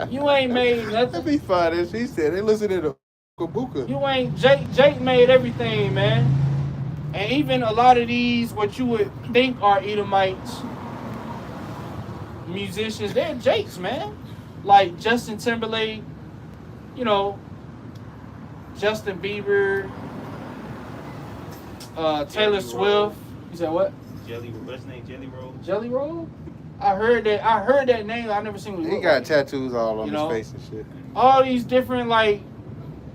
You ain't made nothing.
That'd be fun. She said they listening to Ooka Booka.
You ain't Jake made everything, man. And even a lot of these, what you would think are Edomites musicians, they're Jakes, man. Like Justin Timberlake, you know, Justin Bieber, Taylor Swift. You said what?
What's his name? Jelly Roll.
Jelly Roll? I heard that name. I never seen it.
He got tattoos all on his face and shit.
All these different like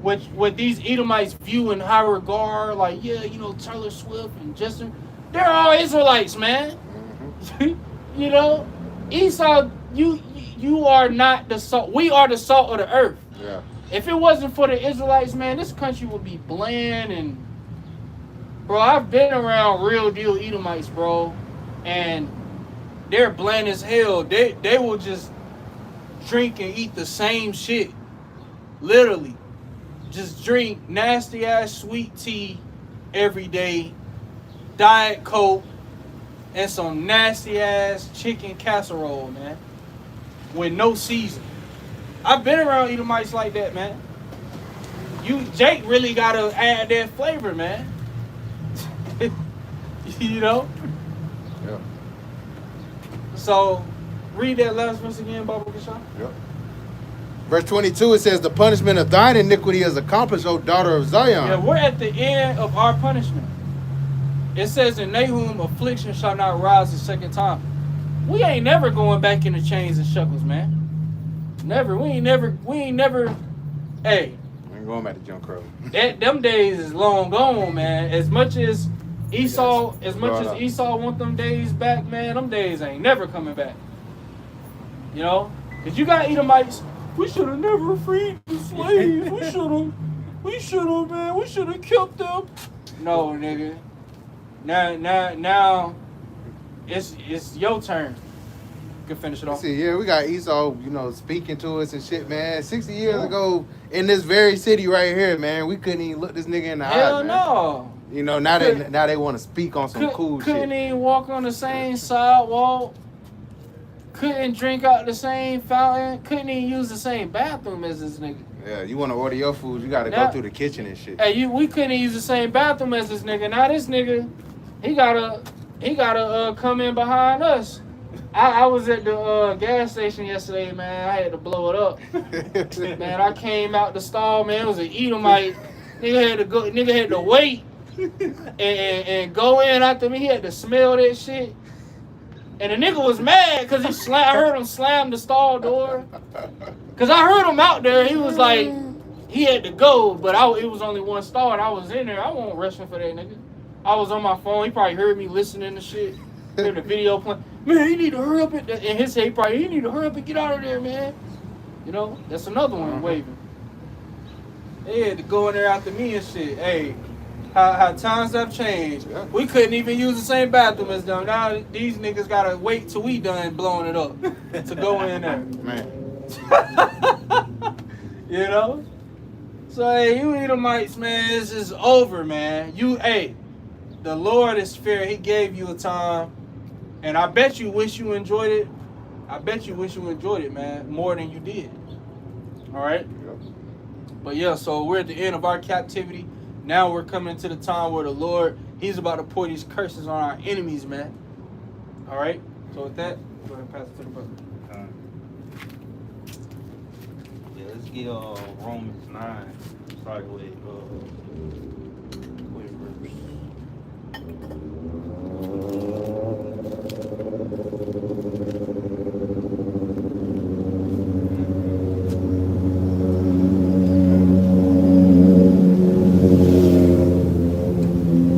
what these Edomites view in high regard, like, yeah, you know, Taylor Swift and Justin, they're all Israelites, man. Mm-hmm. You know, Esau, you are not the salt. We are the salt of the earth.
Yeah.
If it wasn't for the Israelites, man, this country would be bland. And bro, I've been around real deal Edomites, bro, and they're bland as hell. They will just drink and eat the same shit, literally. Just drink nasty ass sweet tea every day, Diet Coke, and some nasty ass chicken casserole, man, with no season. I've been around Edomites like that, man. Jake really gotta add that flavor, man. You know?
Yeah.
So, read that last verse again, Baba Kashan.
Yep. Verse 22, it says, the punishment of thine iniquity is accomplished, O daughter of Zion.
Yeah, we're at the end of our punishment. It says in Nahum, affliction shall not rise the second time. We ain't never going back into chains and shackles, man. Never. We ain't never, hey.
We ain't going back to Jim Crow.
Them days is long gone, man. As much as Esau, as much
Brought
as
up.
Esau want them days back, man, them days ain't never coming back. You know? If you got Edomites, we should have never freed the slaves. We should have, man. We should have kept them. No, nigga. Now, it's your turn. You can finish it off.
See, yeah, we got Esau, speaking to us and shit, man. 60 years ago, in this very city right here, man, we couldn't even look this nigga in the
Hell
eye, man.
no.
Now they want to speak on some cool
Couldn't
shit.
even walk on the same sidewalk. Couldn't drink out the same fountain. Couldn't even use the same bathroom as this nigga.
Yeah, you want to order your food, you got to
Now-
go through the kitchen and shit.
Hey, we couldn't even use the same bathroom as this nigga. Now this nigga, he gotta come in behind us. I was at the gas station yesterday, man. I had to blow it up. Man, I came out the stall, man. It was an Edomite. Nigga had to wait and go in after me. He had to smell that shit. And the nigga was mad because I heard him slam the stall door. Because I heard him out there. He was like, he had to go, but it was only one stall and I was in there. I wasn't rushing for that nigga. I was on my phone. He probably heard me listening to shit. Heard the video playing. Man, you need to hurry up. In his head, probably, you need to hurry up and get out of there, man. You know, that's another one waving. They had to go in there after me and shit. Hey, how times have changed.
Yeah.
We couldn't even use the same bathroom as them. Now these niggas gotta wait till we done blowing it up to go in there.
Man.
You know? So hey, you Edomites, man, this is over, man. The Lord is fair. He gave you a time. And I bet you wish you enjoyed it. I bet you wish you enjoyed it, man, more than you did. All right? But yeah, so we're at the end of our captivity. Now we're coming to the time where the Lord, he's about to pour these curses on our enemies, man. All right? So with that, go ahead and pass it to the brother.
Yeah, let's get Romans 9. Start with verse.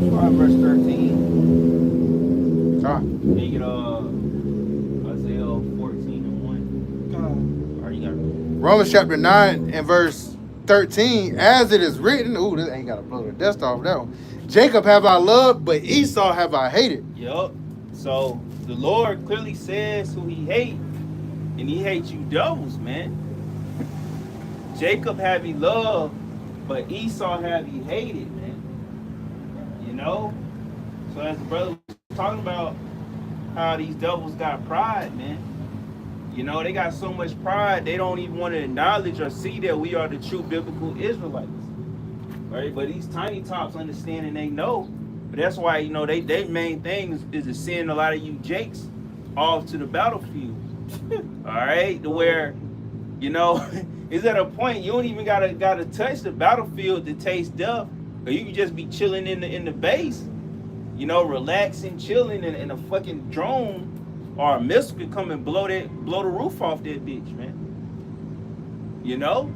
Start verse 13.
Ah,
Then you get Isaiah 14:1. Or you got
Romans chapter 9 and verse 13, as it is written, ooh, this ain't got to blow the dust off that one. Jacob have I loved, but Esau have I hated.
Yup. So the Lord clearly says who he hates, and he hates you doubles, man. Jacob have he loved, but Esau have he hated, man. You know? So as the brother was talking about how these devils got pride, man. You know, they got so much pride, they don't even want to acknowledge or see that we are the true biblical Israelites. Right? But these tiny tops understand and they know. But that's why, you know, their main thing is to send a lot of you jakes off to the battlefield. All right? To where, you know, it's at a point you don't even gotta touch the battlefield to taste death. Or you can just be chilling in the base, you know, relaxing, chilling, and a fucking drone or a missile could come and blow the roof off that bitch, man. You know?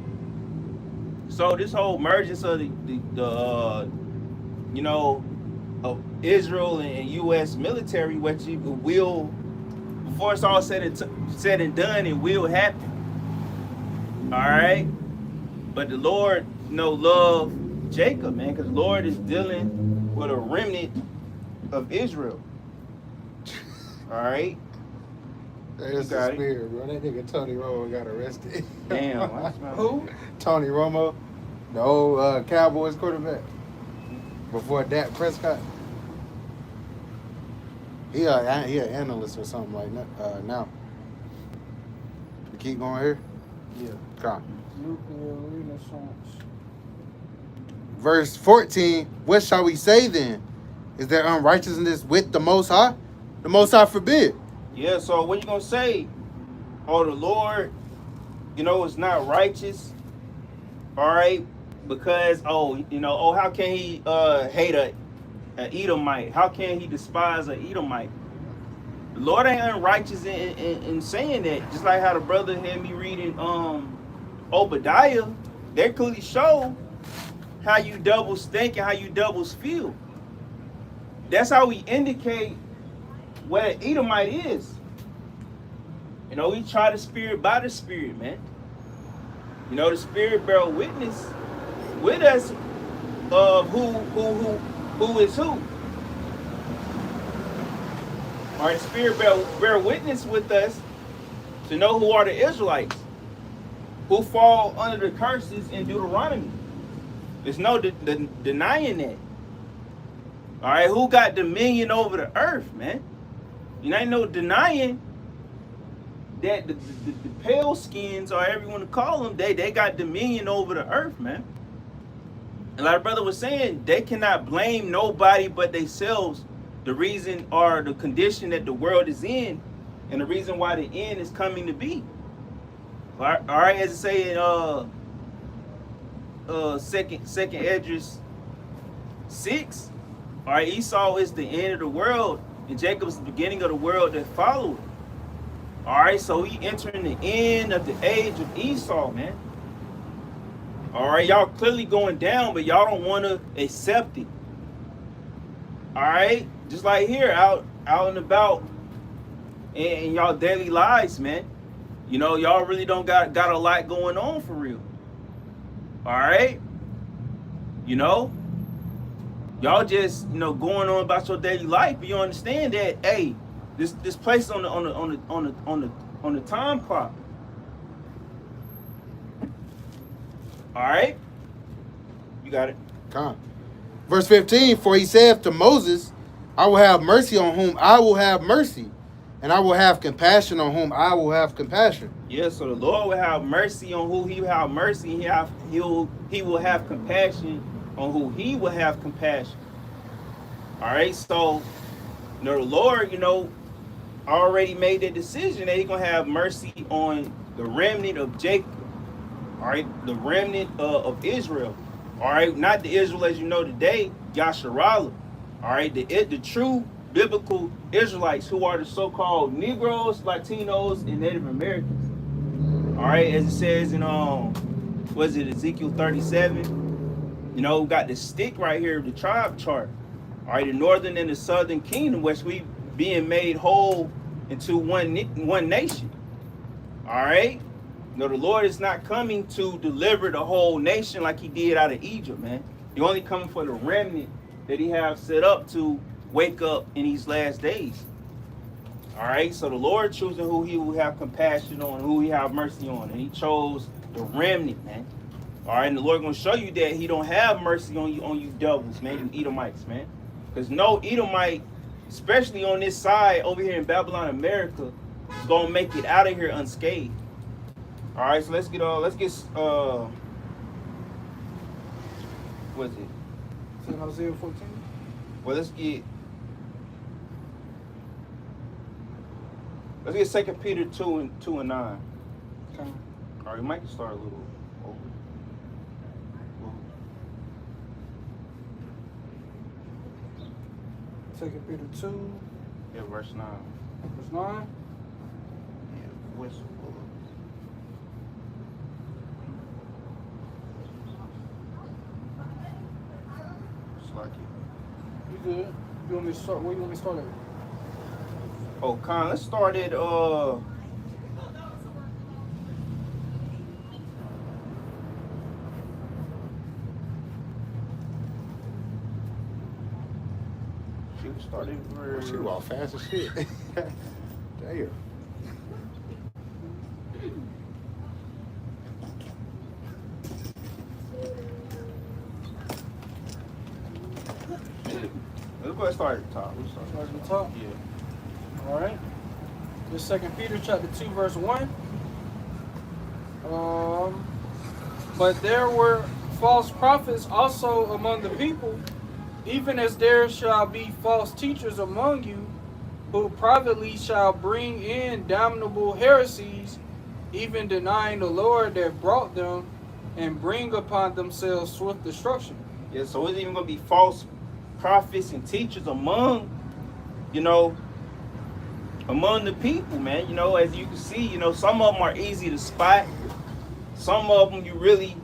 So this whole emergence of the you know, of Israel and U.S. military, what you will, before it's all said and done, it will happen. All right? But the Lord, you know, love Jacob, man, because the Lord is dealing with a remnant of Israel. All right?
That's the
Got it.
spirit, bro. That nigga Tony Romo got arrested.
Damn.
Who?
Tony Romo, the old Cowboys quarterback. Before Dak Prescott. He an analyst or something like that now. We keep going here?
Yeah.
Come.
Nuclear renaissance.
Verse 14, what shall we say then? Is there unrighteousness with the Most High? The Most High forbid.
Yeah, so what you gonna say? Oh, the Lord, you know, is not righteous. All right, because how can he hate an Edomite? How can he despise an Edomite? The Lord ain't unrighteous in saying that. Just like how the brother had me reading Obadiah, they clearly show how you doubles think and how you doubles feel. that's how we indicate what an Edomite is. You know, we try the spirit by the spirit, man. You know, the spirit bear witness with us of who is who. All right, the spirit bear witness with us to know who are the Israelites, who fall under the curses in Deuteronomy. There's no denying that. All right, who got dominion over the earth, man? You ain't no denying that the pale skins, or however you want to call them, they got dominion over the earth, man. And like the brother was saying, they cannot blame nobody but themselves. The reason or the condition that the world is in, and the reason why the end is coming to be. All right, as it say in second Esdras 6. All right, Esau is the end of the world, and Jacob is the beginning of the world that followed. All right, so we entering the end of the age of Esau, man. All right, y'all clearly going down, but y'all don't want to accept it. All right, just like here, out and about in y'all daily lives, man. You know, y'all really don't got a lot going on for real. All right, you know, y'all just going on about your daily life, but you understand that, hey, this place on the time clock. All right, you got it.
Come. Verse 15, for he saith to Moses, I will have mercy on whom I will have mercy, and I will have compassion on whom I will have compassion.
Yeah, so the Lord will have mercy on who he will have mercy, and he will have compassion on who he will have compassion. All right, so the Lord, already made that decision that he's gonna have mercy on the remnant of Jacob. All right, the remnant of Israel. All right, not the Israel as you know today, Yasharallah. All right, the true biblical Israelites, who are the so-called Negroes, Latinos, and Native Americans. All right, as it says in Ezekiel 37. We got the stick right here, the tribe chart. All right, the northern and the southern kingdom, which we being made whole into one nation. All right. The Lord is not coming to deliver the whole nation like he did out of Egypt, man. He only coming for the remnant that he have set up to wake up in these last days. All right, so the Lord choosing who he will have compassion on, who he have mercy on, and he chose the remnant, man. All right, and the Lord gonna show you that he don't have mercy on you devils, man, you Edomites, man. Because no Edomite, especially on this side over here in Babylon, America, is gonna make it out of here unscathed. All right, so let's get what's it?
Is it Isaiah 14?
Well, let's get 2 Peter 2 and 9.
Okay.
All right, we might start a little over.
Second Peter 2,
Yeah, verse 9.
verse 9.
Yeah, what's like it.
You good? You want me to start? Where you want me to start at?
Oh, Con, let's start at shoot, started for
She walk fast as shit. Damn.
Let's go ahead and start at the top. We'll start
Start at the top?
Yeah.
All right. This 2 Peter chapter 2, verse 1. But there were false prophets also among the people, even as there shall be false teachers among you, who privately shall bring in damnable heresies, even denying the Lord that brought them, and bring upon themselves swift destruction.
Yeah, so it's even gonna be false prophets and teachers among among the people, man. As you can see, some of them are easy to spot. Some of them you really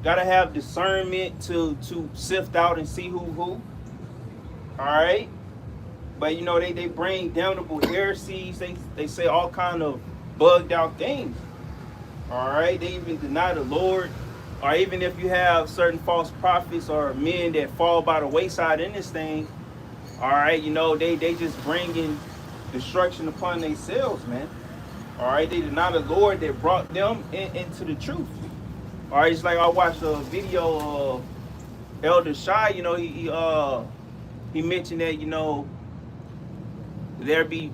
gotta have discernment to sift out and see who. All right. But you know, they bring damnable heresies. They say all kind of bugged out things. All right. They even deny the Lord. Or even if you have certain false prophets or men that fall by the wayside in this thing, all right, you know, they just bring in destruction upon themselves, man. All right, they deny the Lord that brought them into the truth. All right, it's like I watched a video of Elder Shai. You know, he mentioned that, you know, there be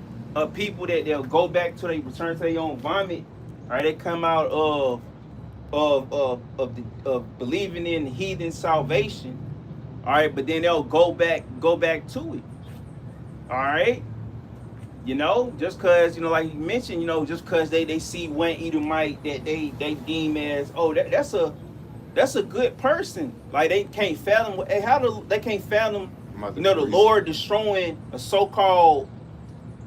people that they'll go back to, they return to their own vomit. All right, they come out of believing in heathen salvation. All right, but then they'll go back to it. All right, you know, just because, you know, like you mentioned, you know, just because they see one Edomite that they deem as, oh, that's a good person. Like they can't fathom. Hey, they can't fathom, you know, the Lord destroying a so-called,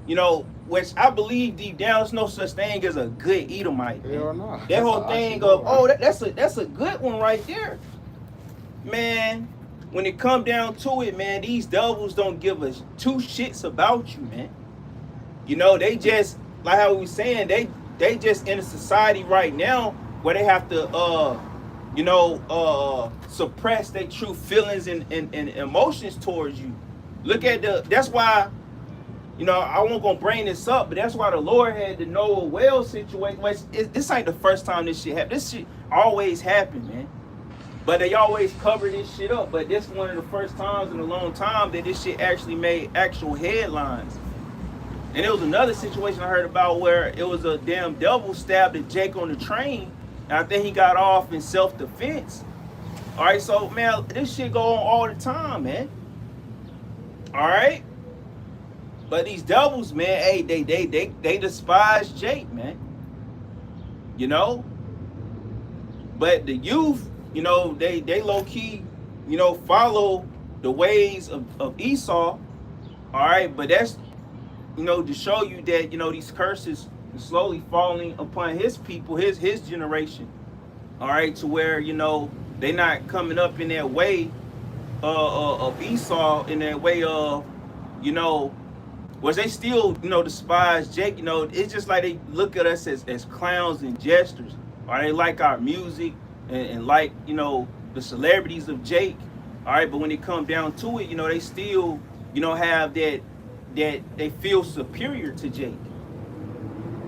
you know, which I believe deep down there's no such thing as a good Edomite.
No.
That whole thing of, oh, that's a good one right there, man. When it come down to it, man, these devils don't give us two shits about you, man. You know, they just, like how we were saying, they just in a society right now where they have to suppress their true feelings and emotions towards you. Look at that's why, you know, I won't gonna bring this up, but that's why the Lord had the Noah well situation. This ain't the first time this shit happened. This shit always happened, man. But they always cover this shit up. But this one of the first times in a long time that this shit actually made actual headlines. And there was another situation I heard about where it was a damn devil stabbed at Jake on the train. And I think he got off in self-defense. All right, so, man, this shit go on all the time, man. All right? But these devils, man, hey, they despise Jake, man. You know? But the youth, you know, they low-key, you know, follow the ways of Esau. All right, but that's, you know, to show you that, you know, these curses are slowly falling upon his people, his generation. All right, to where, you know, they not coming up in that way of Esau, in that way of, you know, was they still, you know, despise Jake. You know, it's just like they look at us as clowns and jesters. Or they like our music and like, you know, the celebrities of Jake. All right, but when it comes down to it, you know, they still, you know, have that they feel superior to Jake.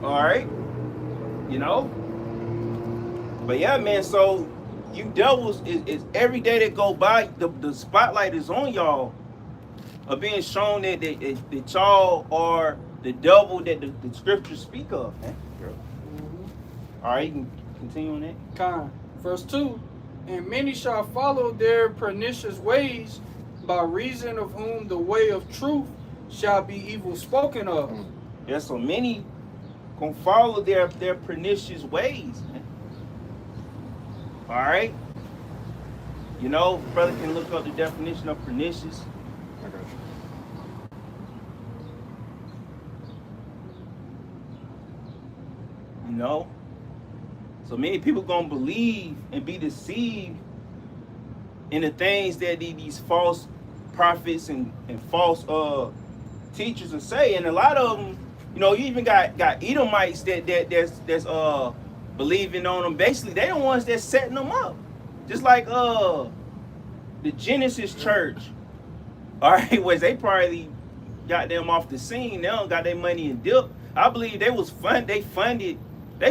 All right, you know. But yeah, man. So you devils is every day that go by, the spotlight is on y'all. Of being shown that y'all are the devil that the scriptures speak of, man. All right, you can continue on that.
Con. Verse 2, and many shall follow their pernicious ways, by reason of whom the way of truth shall be evil spoken of.
Yeah, so many gonna follow their pernicious ways, man. All right. You know, brother can look up the definition of pernicious.
I got you.
You know, so many people gonna believe and be deceived in the things that these false prophets and false teachers will say, and a lot of them, you know, you even got Edomites that's believing on them. Basically, they the ones that's setting them up, just like the Genesis Church. All right, was they probably got them off the scene. They don't got their money in dip. I believe they was They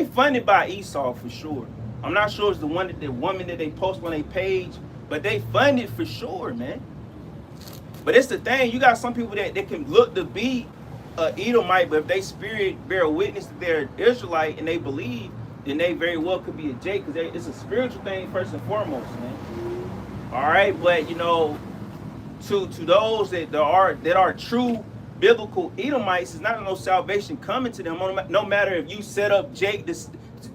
funded by Esau for sure. I'm not sure it's the woman that they post on their page, but they funded for sure, man. But it's the thing, you got some people that can look to be Edomite, but if they spirit bear witness that they're Israelite and they believe, then they very well could be a Jake, because it's a spiritual thing first and foremost, man. All right, but you know, to those that are true biblical Edomites, is not no salvation coming to them. No matter if you set up Jake to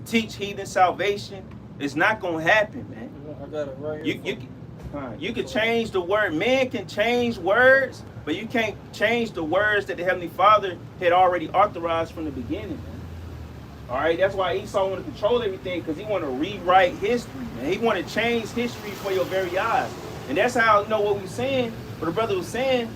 teach heathen salvation, it's not gonna happen, man.
I got it right here.
You can change the word. Man can change words, but you can't change the words that the Heavenly Father had already authorized from the beginning, man. All right, that's why Esau want to control everything, because he want to rewrite history, man. He want to change history for your very eyes. And that's how, you know, what we're saying, what the brother was saying,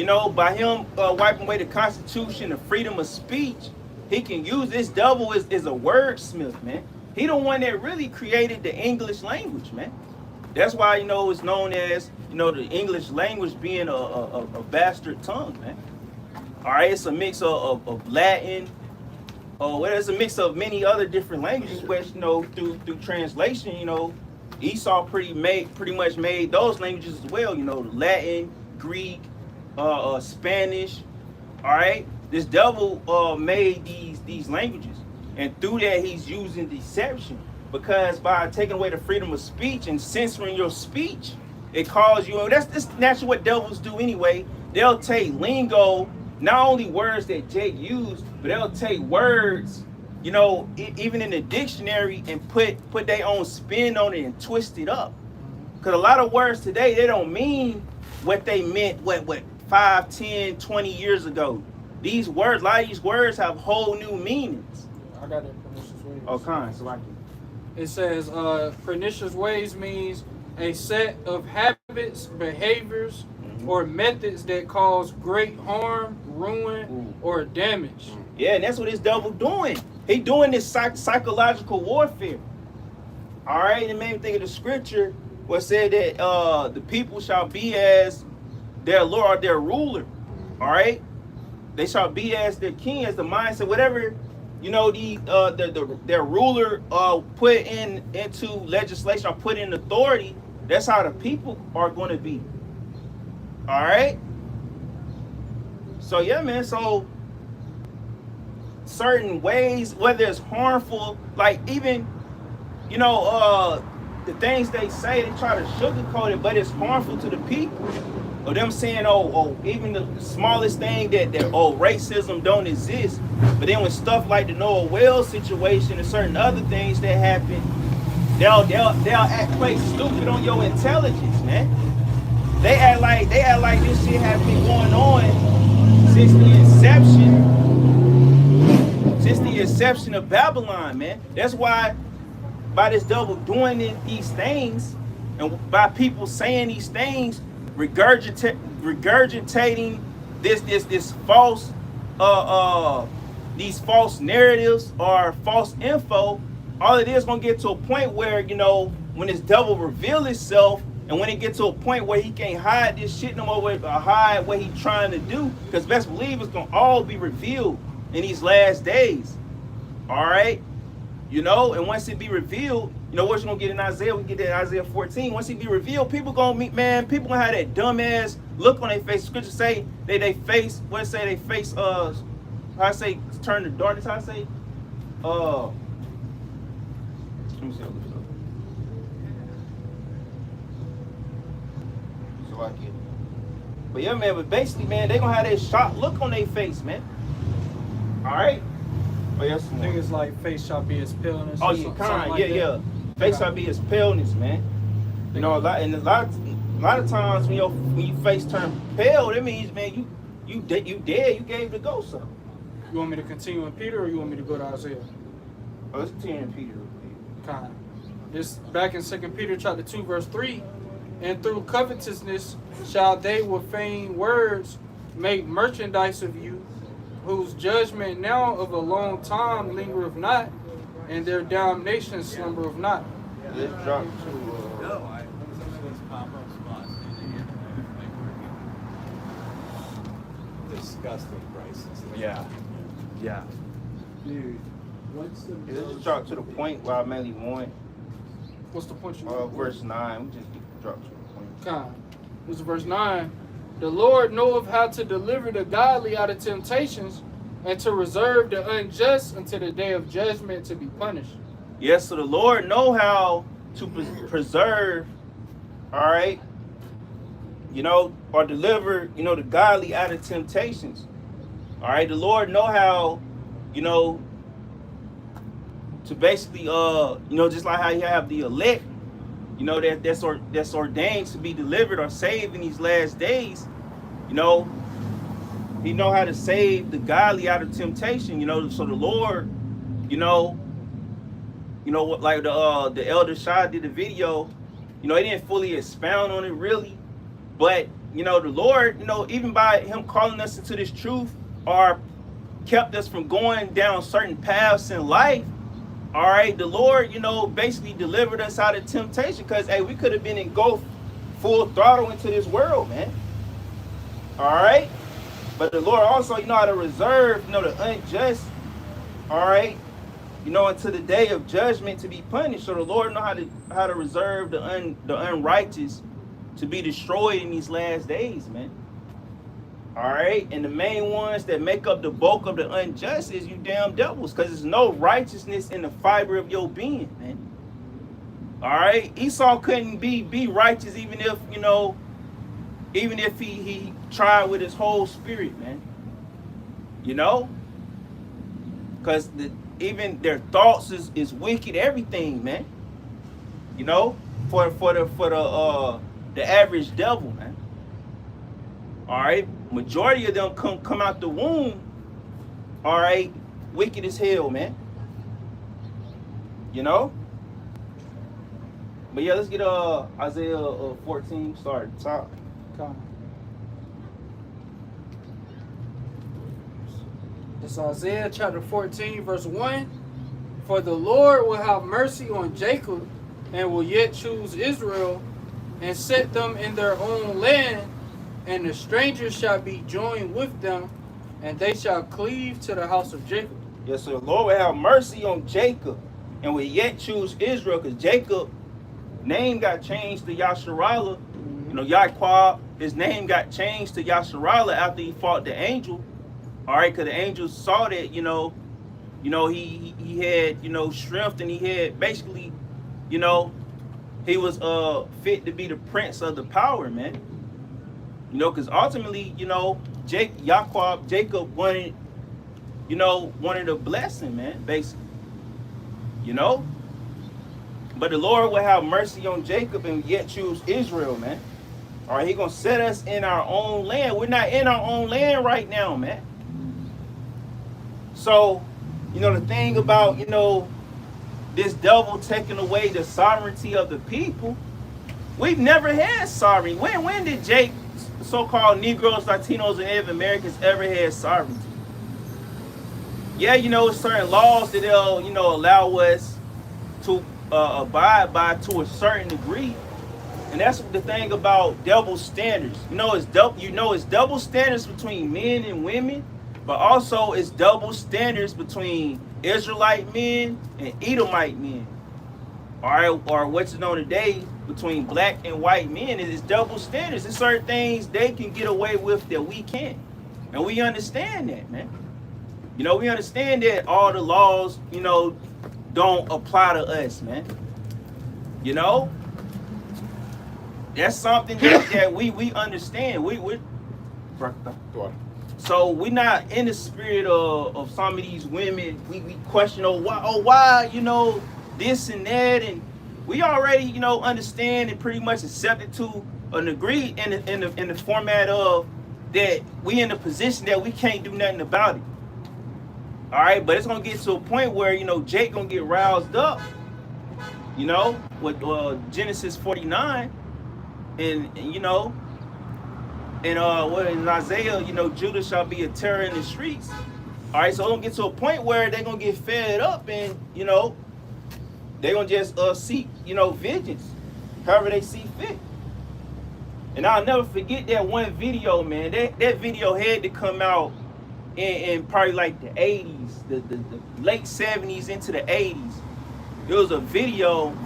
You know, by him wiping away the Constitution, the freedom of speech, he can use this devil is a wordsmith, man. He the one that really created the English language, man. That's why, you know, it's known as, you know, the English language being a bastard tongue, man. All right, it's a mix of Latin, well, it's a mix of many other different languages, which, you know, through translation, you know, Esau pretty much made those languages as well, you know, the Latin, Greek, Spanish. All right, this devil made these languages, and through that he's using deception, because by taking away the freedom of speech and censoring your speech, it calls you. That's naturally what devils do anyway. They'll take lingo, not only words that Jake used, but they'll take words, you know, even in the dictionary, and put their own spin on it and twist it up. Because a lot of words today, they don't mean what they meant what 5, 10, 20 years ago. These words, a lot of these words have whole new meanings.
I got that pernicious ways.
Oh, kind, so I can.
It says pernicious ways means a set of habits, behaviors, or methods that cause great harm, ruin, or damage.
Yeah, and that's what this devil doing. He doing this psychological warfare. All right, it made me think of the scripture where it said that the people shall be as their Lord or their ruler. All right, they shall be as their king, as the mindset, whatever, you know, their ruler put into legislation or put in authority. That's how the people are going to be. All right. So yeah, man. So certain ways, whether it's harmful, like even, you know, the things they say, they try to sugarcoat it, but it's harmful to the people. Or them saying, oh, even the smallest thing that racism don't exist. But then with stuff like the Noah Wells situation and certain other things that happen, they'll play stupid on your intelligence, man. They act like this shit has been going on since the inception of Babylon, man. That's why by this devil doing these things, and by people saying these things, regurgitating this false these false narratives or false info, all it is gonna get to a point where, you know, when this devil reveal itself, and when it gets to a point where he can't hide this shit no more, hide what he's trying to do, because best believe it's gonna all be revealed in these last days. All right, you know, and once it be revealed, you know what you're gonna get in Isaiah. We get that in Isaiah 14. Once it be revealed, people gonna meet, man. People gonna have that dumbass look on their face. Scripture say they face. What say they face? How I say turn to darkness. How I say? Let me see. So I get it. But yeah, man. But basically, man, they gonna have that shocked look on their face, man. All right. Oh yes.
Niggas like face shall be as paleness.
Oh yeah, kind. Like yeah. Face shall be as paleness, man. You know, a lot of times when your face turn pale, that means, man, you dead. You gave the ghost up.
You want me to continue in Peter, or you want me to go to Isaiah?
Oh, let's continue in Peter.
Kind. This back in 2 Peter chapter 2 verse 3, and through covetousness shall they with vain words make merchandise of you, whose judgment now of a long time lingereth not, and their damnation slumbereth not.
Let's drop to
disgusting prices.
Yeah.
Dude, what's the
let's just drop to the point where I mainly want.
What's the point you want?
Verse 9. We just drop to the point.
Kind. This is verse 9. The Lord knoweth how to deliver the godly out of temptations, and to reserve the unjust until the day of judgment to be punished.
Yes, so the Lord know how to preserve, all right, you know, or deliver, you know, the godly out of temptations. All right, the Lord know how, you know, to basically, you know, just like how you have the elect, you know, that's ordained to be delivered or saved in these last days. You know, he know how to save the godly out of temptation. You know, so the Lord, you know what, like the Elder Shah did the video. You know, he didn't fully expound on it really, but you know, the Lord, you know, even by him calling us into this truth, or kept us from going down certain paths in life. All right, the Lord, you know, basically delivered us out of temptation, because hey, we could have been engulfed full throttle into this world, man. All right, but the Lord also, you know, how to reserve, you know, the unjust, all right, you know, until the day of judgment to be punished. So the Lord know how to reserve the unrighteous to be destroyed in these last days, man. All right, and the main ones that make up the bulk of the unjust is you damn devils, because there's no righteousness in the fiber of your being, man. All right, Esau couldn't be righteous, even if, you know, even if he tried with his whole spirit, man. You know, because even their thoughts is wicked, everything, man. You know, for the average devil, man. All right, majority of them come out the womb, all right, wicked as hell, man. You know. But yeah, let's get Isaiah 14 started. Top.
It's Isaiah chapter 14, verse 1. For the Lord will have mercy on Jacob, and will yet choose Israel, and set them in their own land, and the strangers shall be joined with them, and they shall cleave to the house of Jacob.
Yes, so the Lord will have mercy on Jacob, and will yet choose Israel, because Jacob name got changed to Yasharallah. You know, Yahweh, his name got changed to Yasharallah after he fought the angel. All right, because the angel saw that, you know, he had, you know, strength, and he had basically, you know, he was fit to be the prince of the power, man. You know, because ultimately, you know, Jacob wanted, you know, wanted a blessing, man, basically. You know? But the Lord will have mercy on Jacob and yet choose Israel, man. All right, he's going to set us in our own land. We're not in our own land right now, man. So, you know, the thing about, you know, this devil taking away the sovereignty of the people, we've never had sovereignty. When did so-called Negroes, Latinos, and Native Americans ever had sovereignty? Yeah, you know, certain laws that they'll, you know, allow us to abide by to a certain degree. And that's the thing about double standards. It's double standards between men and women, but also it's double standards between Israelite men and Edomite men. All right, or what's known today between black and white men is double standards. There's certain things they can get away with that we can't. And we understand that, man. You know, we understand that all the laws, you know, don't apply to us, man. You know? That's something that we understand. So we're not in the spirit of some of these women. We question, why, you know, this and that, and we already, you know, understand and pretty much accept it to an degree in the format of that we in a position that we can't do nothing about it. All right, but it's gonna get to a point where, you know, Jake gonna get roused up, you know, with Genesis 49, and you know, and in Isaiah, you know, Judah shall be a terror in the streets. All right, so it's gonna get to a point where they're gonna get fed up, and you know, they're gonna just seek, you know, vengeance, however they see fit. And I'll never forget that one video, man. That video had to come out in probably like the 80s, the late 70s into the 80s. It was a video.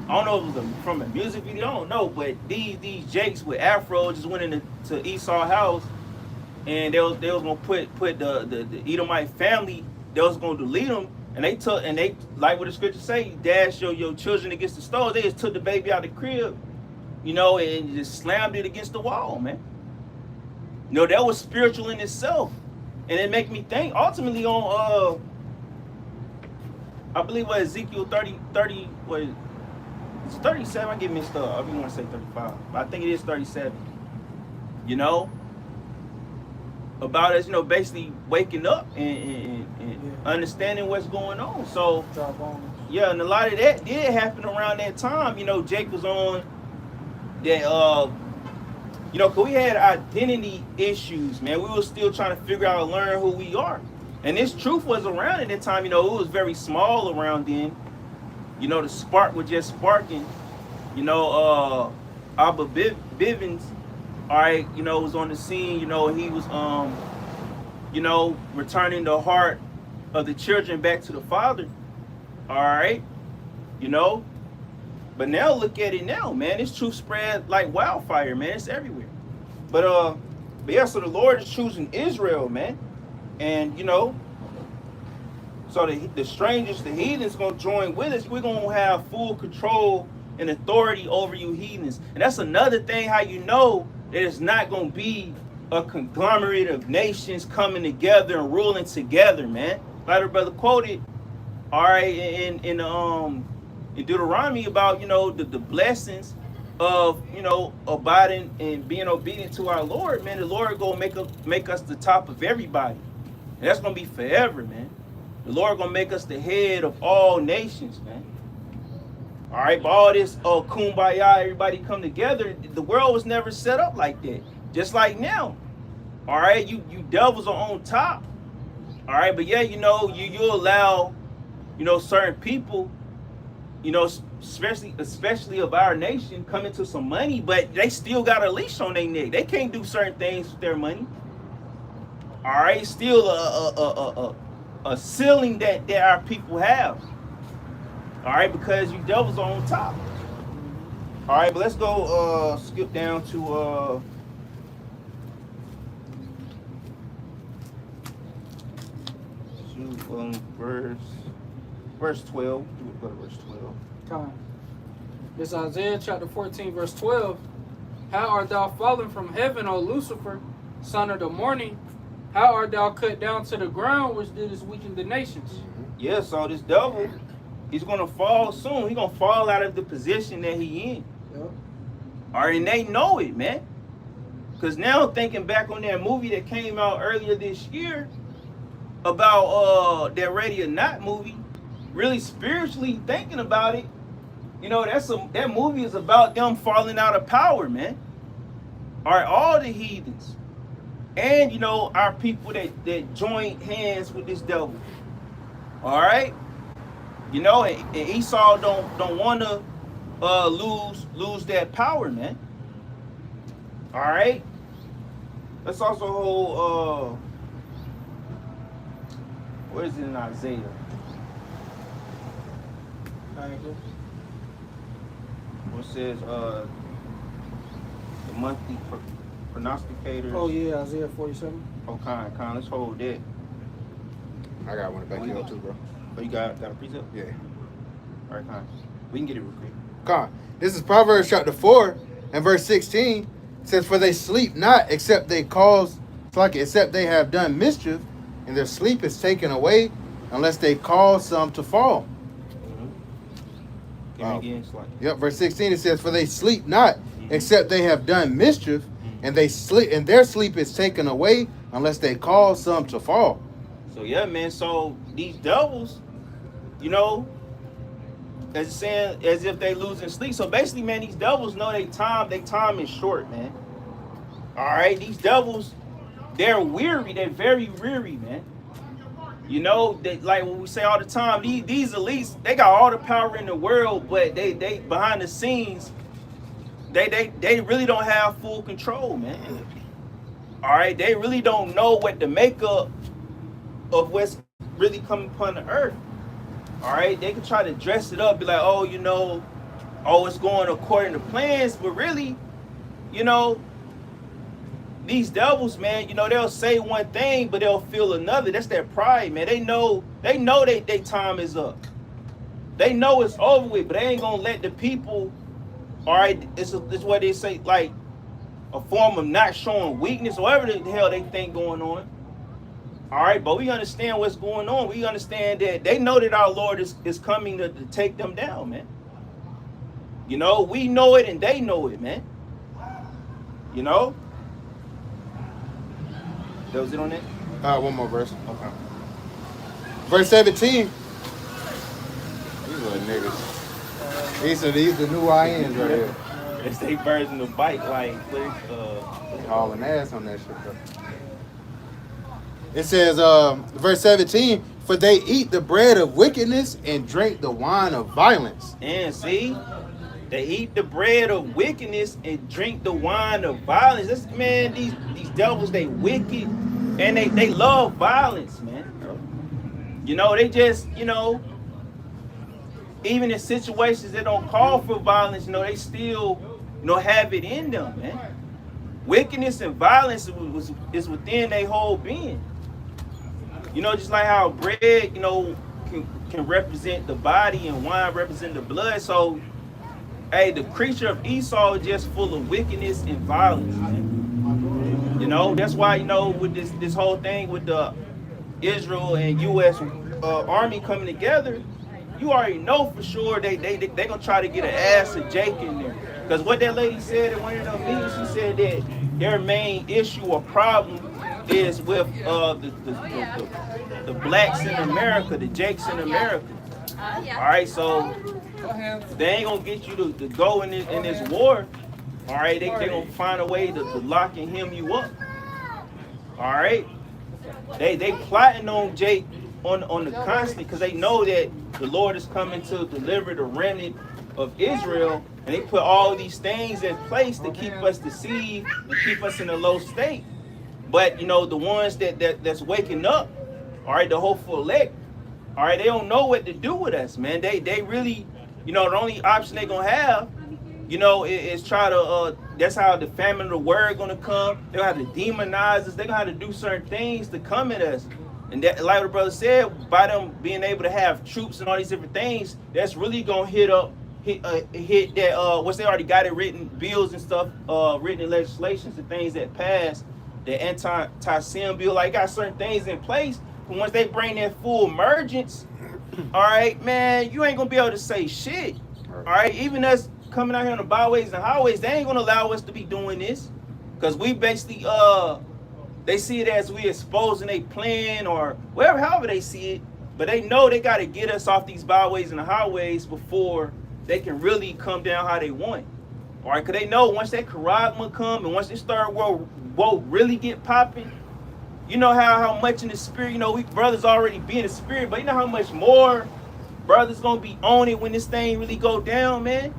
I don't know if it was from a music video. I don't know, but these Jakes with Afro just went into Esau's house, and they was gonna put the Edomite family. They was gonna delete them, and they like what the scripture say, you dash your children against the stove. They just took the baby out of the crib, you know, and just slammed it against the wall, man. You know, that was spiritual in itself. And it make me think ultimately on I believe what Ezekiel 30 what it's 37. I get mixed up. I really want to say 35, but I think it is 37. You know, about us, you know, basically waking up and understanding what's going on. So yeah, and a lot of that did happen around that time. You know, Jake was on that You know, because we had identity issues, man. We were still trying to figure out and learn who we are. And this truth was around at that time. You know, it was very small around then. You know, the spark was just sparking. You know, Abba Bivens, all right, you know, was on the scene. You know, he was, you know, returning the heart of the children back to the Father. All right, you know. But now look at it now, man. This truth spread like wildfire, man. It's everywhere. But yeah, so the Lord is choosing Israel, man. And, you know, so the strangers, the heathens gonna join with us. We're gonna have full control and authority over you heathens. And that's another thing how you know that it's not gonna be a conglomerate of nations coming together and ruling together, man. Like the brother quoted, all right, in Deuteronomy about, you know, the blessings of, you know, abiding and being obedient to our Lord, man. The Lord gonna make us the top of everybody. And that's gonna be forever, man. The Lord gonna make us the head of all nations, man. All right, but all this kumbaya, everybody come together. The world was never set up like that. Just like now. All right, you devils are on top. All right, but yeah, you know, you allow, you know, certain people, you know, especially of our nation, come into some money, but they still got a leash on their neck. They can't do certain things with their money. All right, still a ceiling that our people have. All right, because you devils are on top. All right, but let's go skip down to verse 12. Go to verse 12.
Come. This Isaiah chapter 14, verse 12. How art thou fallen from heaven, O Lucifer, son of the morning? How art thou cut down to the ground, which didst weaken the nations?
Yeah, so this devil, he's gonna fall soon. He's gonna fall out of the position that he in.
Yep.
All right, and they know it, man. Because now thinking back on that movie that came out earlier this year about that Ready or Not movie, really spiritually thinking about it, you know, that movie is about them falling out of power, man. All right, all the heathens. And, you know, our people that join hands with this devil. All right? You know, and Esau don't want to lose that power, man. All right? Let's also hold, what is it in Isaiah? What says, the monthly prognosticators.
Oh, yeah, Isaiah 47.
Oh, Con, let's hold that.
I got one back here too, bro.
Oh, you got a precept?
Yeah.
All right, Con. We can get it real quick.
God. This is Proverbs chapter 4 and verse 16. It says, for they sleep not except they have done mischief, and their sleep is taken away unless they cause some to fall.
Give me again, slide.
Yep, verse 16 it says, for they sleep not except they have done mischief, and their sleep is taken away unless they cause some to fall.
So yeah, man. So these devils, you know, as if they losing sleep. So basically, man, these devils know they time is short, man. All right, these devils, they're weary. They're very weary, man. You know, they, like what we say all the time, these elites, they got all the power in the world, but they behind the scenes, they really don't have full control, man. All right, they really don't know what the makeup of what's really coming upon the earth. All right, they can try to dress it up, be like, oh, you know, oh, it's going according to plans, but really, you know, these devils, man, you know, they'll say one thing, but they'll feel another. That's their pride, man. They know their time is up. They know it's over with, but they ain't gonna let the people. All right, it's what they say, like a form of not showing weakness, or whatever the hell they think going on. All right, but we understand what's going on. We understand that they know that our Lord is coming to take them down, man. You know, we know it and they know it, man. You know? That was it on that?
One more verse.
Okay.
Verse 17. These little niggas. These are the new INs right here.
It's their version of bike, like
Hauling ass on that shit, bro. It says, verse 17, for they eat the bread of wickedness and drink the wine of violence.
and see, they eat the bread of wickedness and drink the wine of violence. This man, these devils, they wicked and they love violence, man. You know, they just, you know, even in situations that don't call for violence, you know, they still, you know, have it in them, man. Wickedness and violence is within their whole being. You know, just like how bread, you know, can represent the body and wine represent the blood. So, hey, the creature of Esau is just full of wickedness and violence, man. You know, that's why, you know, with this whole thing with the Israel and U.S. Army coming together, you already know for sure they gonna try to get an ass of Jake in there. Because what that lady said at one of them meetings, she said that their main issue or problem is with the blacks in America, the Jakes in America. All right, so they ain't gonna get you to go in this war. All right, they gonna find a way to lock and hem you up. All right, they plotting on Jake on the constant because they know that the Lord is coming to deliver the remnant of Israel, and they put all these things in place to keep us deceived and keep us in a low state. But you know, the ones that's waking up, all right, the hopeful elect, all right, they don't know what to do with us, man. They really, you know, the only option they gonna have, you know, is try to. That's how the famine of the word gonna come. They gonna have to demonize us. They gonna have to do certain things to come at us. And that, like the brother said, by them being able to have troops and all these different things, that's really gonna hit that. What's they already got it written, bills and stuff, written in legislations and things that pass. The anti-sin bill, like got certain things in place. But once they bring that full emergence, all right, man, you ain't gonna be able to say shit. All right, even us coming out here on the byways and highways, they ain't gonna allow us to be doing this, cause we basically they see it as we exposing a plan or whatever, however they see it. But they know they gotta get us off these byways and the highways before they can really come down how they want. All right, cause they know once that charagma come and once they start whoa really get popping, you know how much in the spirit, you know, we brothers already be in the spirit, but you know how much more brothers gonna be on it when this thing really go down, man.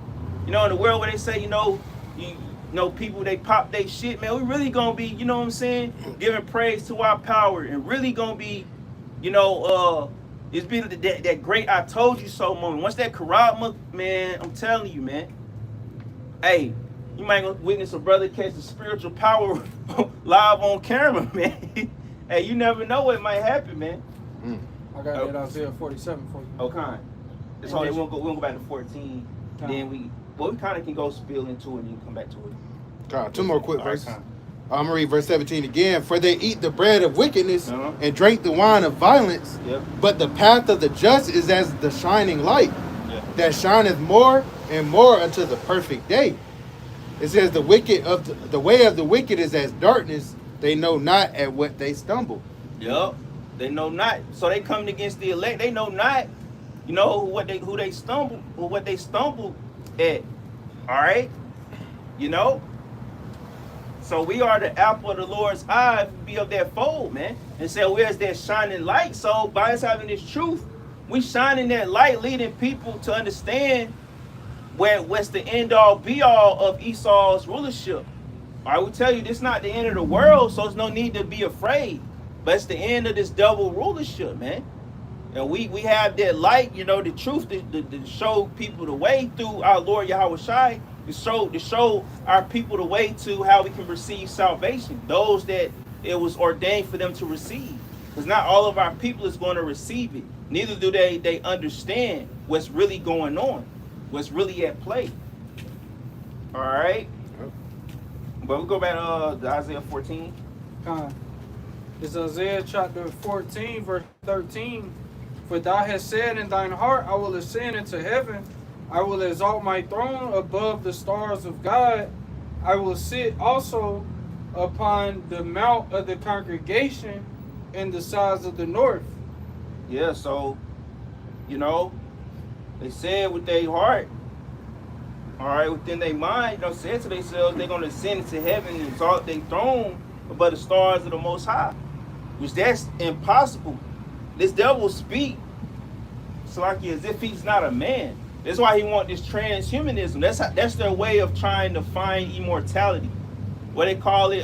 You know, in the world where they say, you know, people they pop they shit, man, we really gonna be, you know what I'm saying, giving praise to our power and really gonna be, you know, it's been that great I told you so moment. Once that charagma, man, I'm telling you, man. Hey, you might witness a brother catch the spiritual power live on camera, man. Hey, you never know what might happen, man.
I got that Isaiah 47 for you.
Okay. That's all. We'll go back to 14. Then we kind of can go spill into it and you can come back to it.
God, two more quick verses. I'm gonna read verse 17 again. For they eat the bread of wickedness and drink the wine of violence.
Yep.
But the path of the just is as the shining light that shineth more and more unto the perfect day. It says the way of the wicked is as darkness. They know not at what they stumble.
Yep. They know not. So they coming against the elect. They know not. You know who they stumble or what they stumbled at. All right. You know. So we are the apple of the Lord's eye. Be of that fold, man. And say, where's that shining light? So by us having this truth, we shining that light, leading people to understand what's the end all be all of Esau's rulership. All right, we tell you this is not the end of the world, so there's no need to be afraid. But it's the end of this double rulership, man. And we have that light, you know, the truth to show people the way through our Lord Yahweh Shai, to show our people the way to how we can receive salvation. Those that it was ordained for them to receive. Because not all of our people is going to receive it. Neither do they understand what's really going on, what's really at play. All right. But we'll go back to Isaiah 14.
It's Isaiah chapter 14, verse 13. For thou hast said in thine heart, I will ascend into heaven. I will exalt my throne above the stars of God. I will sit also upon the mount of the congregation in the sides of the north.
Yeah, so, you know, they said with their heart, all right, within their mind, you know, said to themselves, they're gonna ascend into heaven and exalt their throne above the stars of the Most High, which that's impossible. This devil speak, it's like as if he's not a man. That's why he want this transhumanism. That's their way of trying to find immortality. What they call it,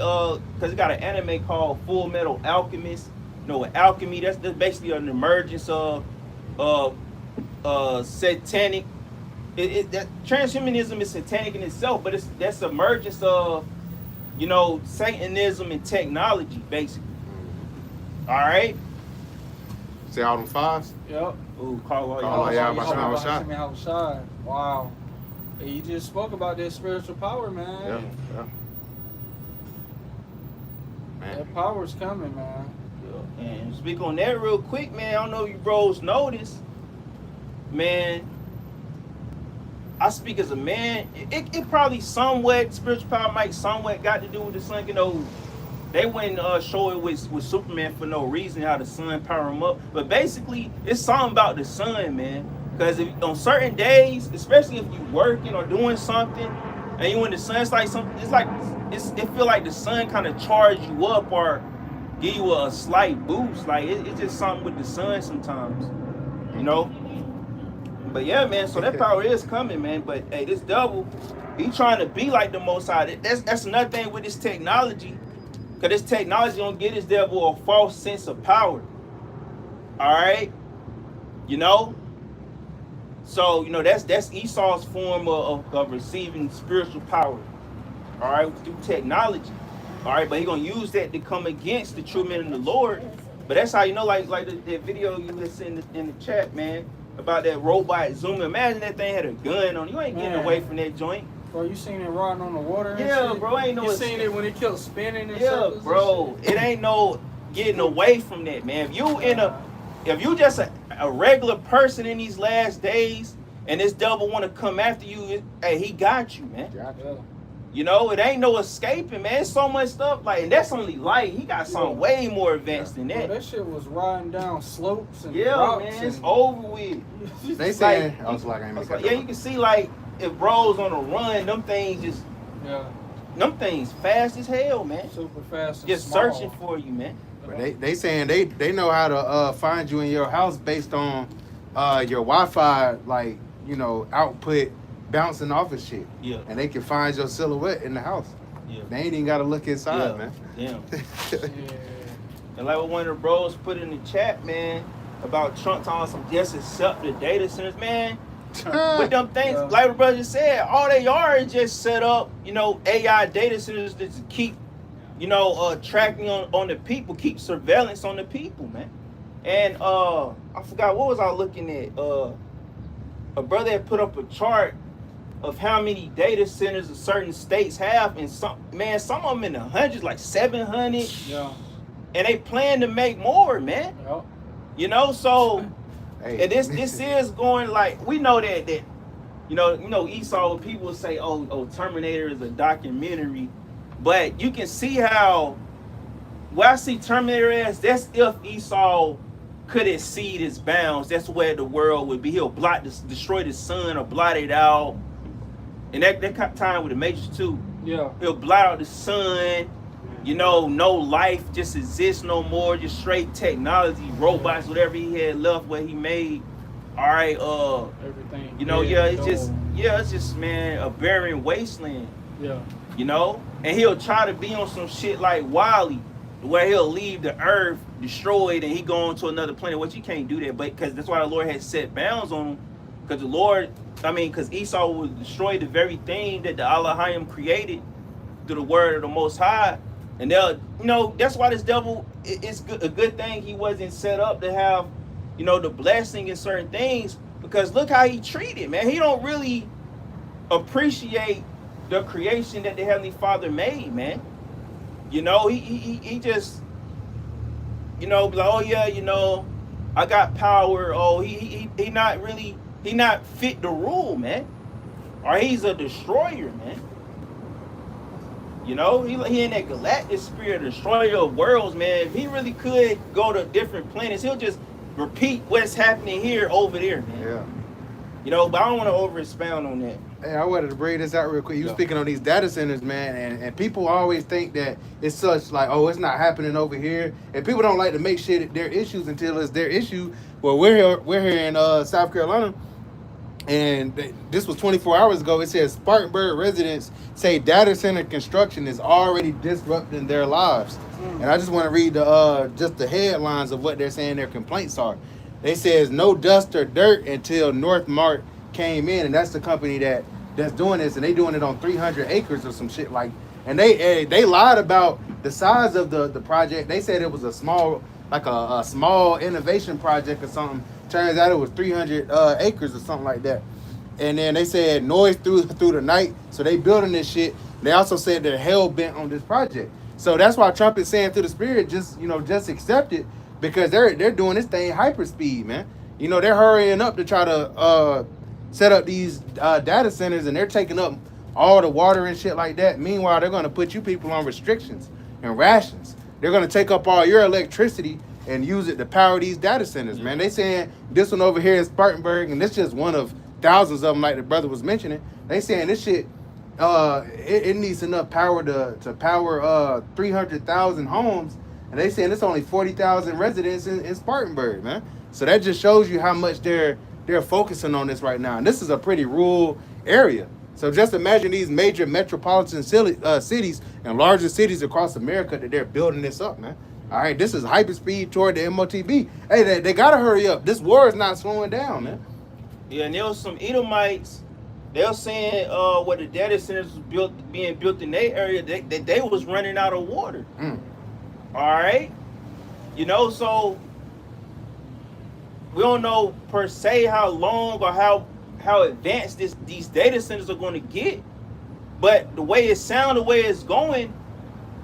because it got an anime called Full Metal Alchemist. You know, with alchemy, that's basically an emergence of satanic. That transhumanism is satanic in itself, but that's emergence of, you know, Satanism and technology, basically. All right.
See all them fives?
Yep.
Ooh, call all
Call all
y'all.
y'all. Bashar.
Bashar. Wow. Hey, you just spoke about that spiritual power, man.
Yeah. Man.
That power's coming, man.
Yeah. And speak on that real quick, man. I don't know if you bros noticed, man. I speak as a man. It probably somewhat, spiritual power might somewhat got to do with the sun. You know, they wouldn't show it with Superman for no reason, how the sun power him up. But basically, it's something about the sun, man. Because on certain days, especially if you working or doing something, and you in the sun, it's like it feel like the sun kind of charge you up or give you a slight boost. Like it's just something with the sun sometimes, you know. But yeah, man, so that power is coming, man. But hey, this devil, he trying to be like the Most High. That's another thing with this technology. Cause this technology gonna get this devil a false sense of power. Alright? You know? So, you know, that's Esau's form of receiving spiritual power. Alright, through technology. Alright, but he gonna use that to come against the true men of the Lord. But that's how you know, like the video you listen in the chat, man. About that robot zooming. Imagine that thing had a gun on. You ain't getting away from that joint.
Bro, you seen it riding on the water and
Yeah,
shit?
bro, ain't no
You seen it when it kept spinning and
yeah,
circles
bro.
and shit?
It ain't no getting away from that, man. If you just a regular person in these last days and this devil want to come after you, hey, he got you, man.
Yeah.
You know, it ain't no escaping, man. It's so much stuff like, and that's only light. He got something way more advanced than
Bro,
that.
that shit was riding down slopes and
Yeah,
rocks
man, it's
and
over with.
They saying, I was like, I ain't
I was
making
like, yeah, you can see like if bros on a run, them things just,
yeah,
them things fast as hell, man.
super fast and
Just
small.
searching for you, man.
But they saying they know how to find you in your house based on your Wi-Fi, like, you know, output bouncing off of shit.
Yeah,
And they can find your silhouette in the house.
yeah.
They ain't even gotta look inside, man.
Damn.
Yeah.
And like what one of the bros put in the chat, man, about Trump talking some just accept the data centers, man. With them things,
Yeah.
like the brother just said, all they are is just set up, you know, AI data centers to keep, you know, tracking on the people, keep surveillance on the people, man. And I forgot what was I looking at. A brother had put up a chart of how many data centers certain states have, and some of them in the hundreds, like 700.
Yeah.
And they plan to make more, man.
Yep.
You know, so
Hey.
and this is going like, we know that you know Esau, people say, oh Terminator is a documentary, but you can see how where I see Terminator as, that's if Esau could exceed his bounds, that's where the world would be. He'll destroy the sun or blot it out. And that time with the Matrix too.
Yeah.
He'll blot out the sun. You know, no life just exists no more. Just straight technology, robots, whatever he had left, what he made. All right,
Everything.
you know, yeah, it's just man, a barren wasteland.
Yeah.
You know, and he'll try to be on some shit like Wall-E, where he'll leave the earth destroyed and he go on to another planet. Which you can't do that, but because that's why the Lord had set bounds on him. Because Esau would destroy the very thing that the Elohim created through the word of the Most High. And they'll, you know, that's why this devil, it's a good thing he wasn't set up to have, you know, the blessing in certain things, because look how he treated, man. He don't really appreciate the creation that the Heavenly Father made, man. You know, he just, you know, like, oh yeah, you know, I got power. Oh, he not fit the rule, man. Or he's a destroyer, man. You know, he in that galactic spirit, destroyer of worlds, man. If he really could go to different planets, he'll just repeat what's happening here over there, man.
Yeah.
You know, but I don't want to over expound on that.
Hey, I wanted to bring this out real quick. You
Yeah.
speaking on these data centers, man, and people always think that it's such like, oh, it's not happening over here, and people don't like to make shit their issues until it's their issue. Well, we're here in South Carolina, and this was 24 hours ago. It says Spartanburg residents say data center construction is already disrupting their lives. And I just want to read the just the headlines of what they're saying their complaints are. They says no dust or dirt until Northmart came in, and that's the company that's doing this, and they doing it on 300 acres or some shit like. And they lied about the size of the project. They said it was a small, like a small innovation project or something. Turns out it was 300 acres or something like that. And then they said noise through the night. So they building this shit. They also said they're hell bent on this project. So that's why Trump is saying through the spirit, just accept it, because they're doing this thing hyper speed, man. You know, they're hurrying up to try to set up these data centers, and they're taking up all the water and shit like that. Meanwhile, they're going to put you people on restrictions and rations. They're going to take up all your electricity and use it to power these data centers, man. They saying this one over here in Spartanburg, and this just one of thousands of them, like the brother was mentioning. They saying this shit, it needs enough power to power 300,000 homes, and they saying it's only 40,000 residents in Spartanburg, man. So that just shows you how much they're focusing on this right now. And this is a pretty rural area. So just imagine these major metropolitan cities and larger cities across America that they're building this up, man. All right, this is hyperspeed toward the MOTB. Hey, they got to hurry up. This war is not slowing down, man.
Yeah, and there was some Edomites. They were saying where the data centers was being built in their area, that they was running out of water. All right, you know, so we don't know per se how long or how advanced these data centers are going to get, but the way it sounds, the way it's going,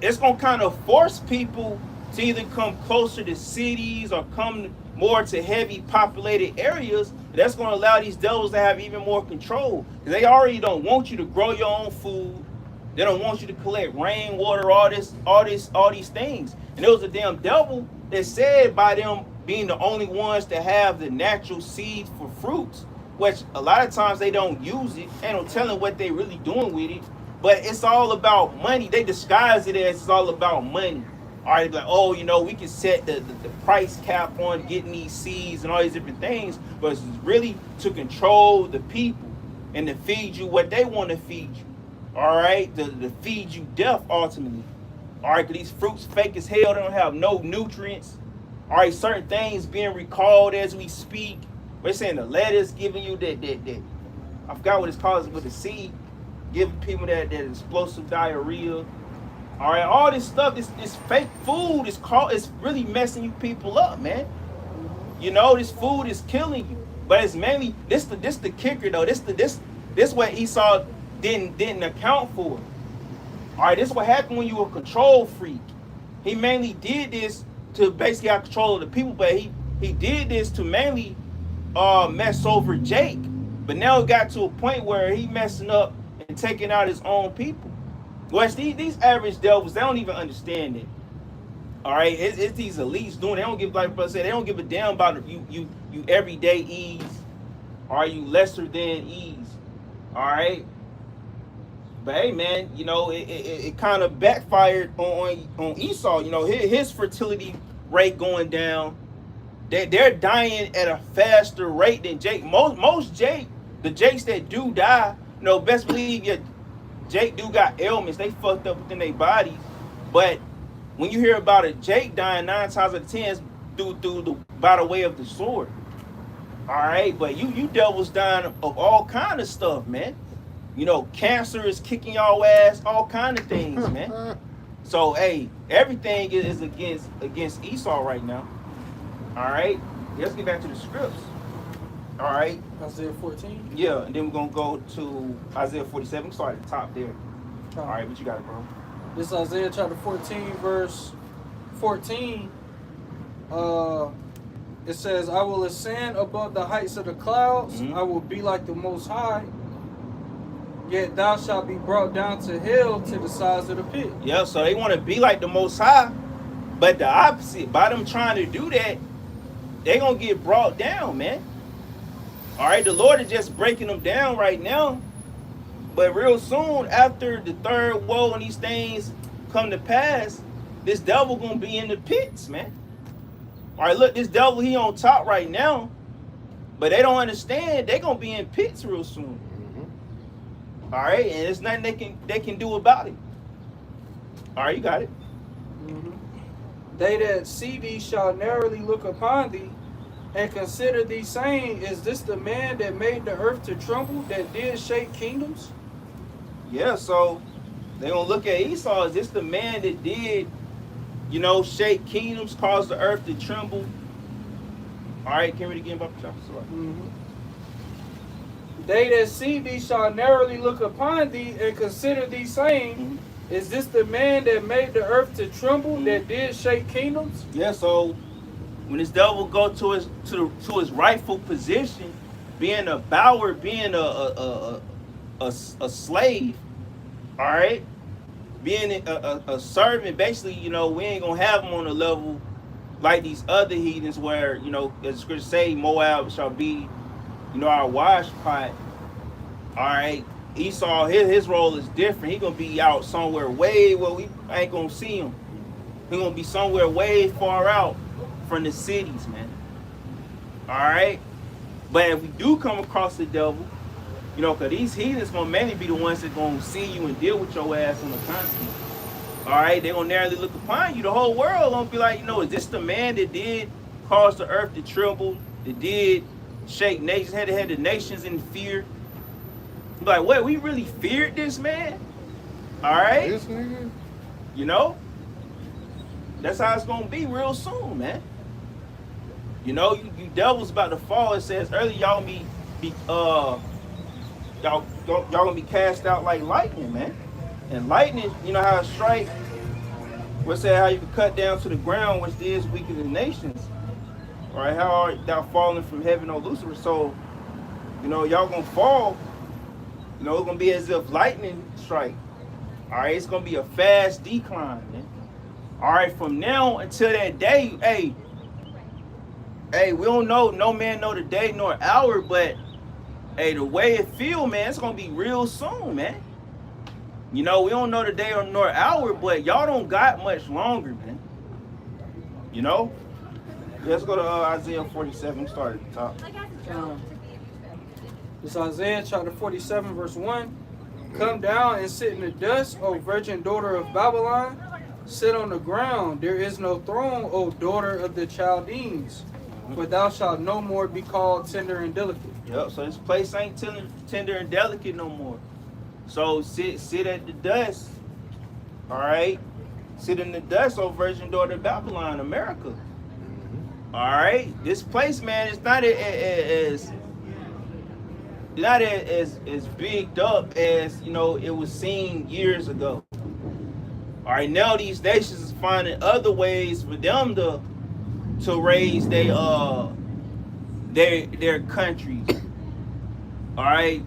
it's going to kind of force people to either come closer to cities or come more to heavy populated areas. That's going to allow these devils to have even more control, because they already don't want you to grow your own food. They don't want you to collect rainwater, all these things. And it was a damn devil that said, by them being the only ones to have the natural seeds for fruits, which a lot of times they don't use it, and don't tell them what they really doing with it. But it's all about money. They disguise it as it's all about money. All right, like, oh, you know, we can set the price cap on getting these seeds and all these different things, but it's really to control the people and to feed you what they want to feed you. All right, to feed you death ultimately. All right, because these fruits fake as hell. They don't have no nutrients. All right, certain things being recalled as we speak. We're saying the lettuce giving you that I forgot what it's called with the seed, giving people that explosive diarrhea. All right, all this stuff, this fake food it's really messing you people up, man. You know, this food is killing you. But it's mainly this the kicker though. This what Esau didn't account for. All right, this is what happened when you were a control freak. He mainly did this to basically have control of the people, but he did this to mainly mess over Jake. But now it got to a point where he messing up and taking out his own people. Well, these average devils, they don't even understand it. All right, it's these elites doing. They don't give, like I said, they don't give a damn about you everyday ease. Or you lesser than ease. All right. But hey, man, you know, it kind of backfired on Esau. You know, his fertility rate going down. They're dying at a faster rate than Jake. Most Jake, the Jakes that do die, you know, best believe your Jake do got ailments. They fucked up within their bodies. But when you hear about a Jake dying 9 times out of 10, it's by the way of the sword. All right, but you devils dying of all kind of stuff, man. You know, cancer is kicking y'all ass, all kind of things, man. So hey, everything is against Esau right now. All right, let's get back to the scripts. All right,
Isaiah 14.
yeah, and then we're gonna go to Isaiah 47. Start at the top there. All right, what you got, bro?
This is Isaiah chapter 14, verse 14. It says, I will ascend above the heights of the clouds. I will be like the Most High. Yet thou shalt be brought down to hell, to the sides of the pit.
Yeah, so they want to be like the Most High, but the opposite. By them trying to do that, they gonna get brought down, man. All right, the Lord is just breaking them down right now. But real soon, after the third woe and these things come to pass, this devil gonna be in the pits, man. All right, look, this devil, he on top right now, but they don't understand they gonna be in pits real soon. All right, and there's nothing they can do about it. All right, you got it.
They that see thee shall narrowly look upon thee, and consider thee, saying, Is this the man that made the earth to tremble, that did shake kingdoms?
Yeah, so they gonna look at Esau. Is this the man that did, shake kingdoms, cause the earth to tremble? All right, can we read again about the chapter?
They that see thee shall narrowly look upon thee, and consider thee, saying, Is this the man that made the earth to tremble, that did shake kingdoms?
Yeah, so when this devil go to his rightful position, being a bower, being a slave, all right, being a servant, basically, we ain't gonna have him on a level like these other heathens where, as the scriptures say, Moab shall be, our wash pot. All right, Esau, his role is different. He gonna be out somewhere way where we ain't gonna see him. He gonna be somewhere way far out from the cities, man. All right, but if we do come across the devil, because these heathens gonna mainly be the ones that gonna see you and deal with your ass on the constant. All right, they gonna narrowly look upon you. The whole world gonna be like, is this the man that did cause the earth to tremble, that did shake nations, had the nations in fear? Like, what? We really feared this man? All right,
This nigga?
That's how it's gonna be real soon, man. You devils about to fall. It says earlier, y'all gonna be cast out like lightning, man. And lightning, how it strike. What's that? How you can cut down to the ground, which is weaker than nations. All right, how art thou falling from heaven, O Lucifer? So, y'all gonna fall. It's gonna be as if lightning strike. All right, it's gonna be a fast decline, man. All right, from now until that day, hey, we don't know, no man know the day nor hour, but hey, the way it feel, man, it's gonna be real soon, man. We don't know the day or nor hour, but y'all don't got much longer, man. Let's go to Isaiah 47. Start at the top.
It's Isaiah chapter 47, verse 1. Come down and sit in the dust, O virgin daughter of Babylon. Sit on the ground. There is no throne, O daughter of the Chaldeans. For thou shalt no more be called tender and delicate.
Yep, so this place ain't tender and delicate no more. So sit at the dust. All right? Sit in the dust, O virgin daughter of Babylon, America. All right? This place, man, it's not as bigged up as, it was seen years ago. All right, now these nations is finding other ways for them to raise their countries. All right,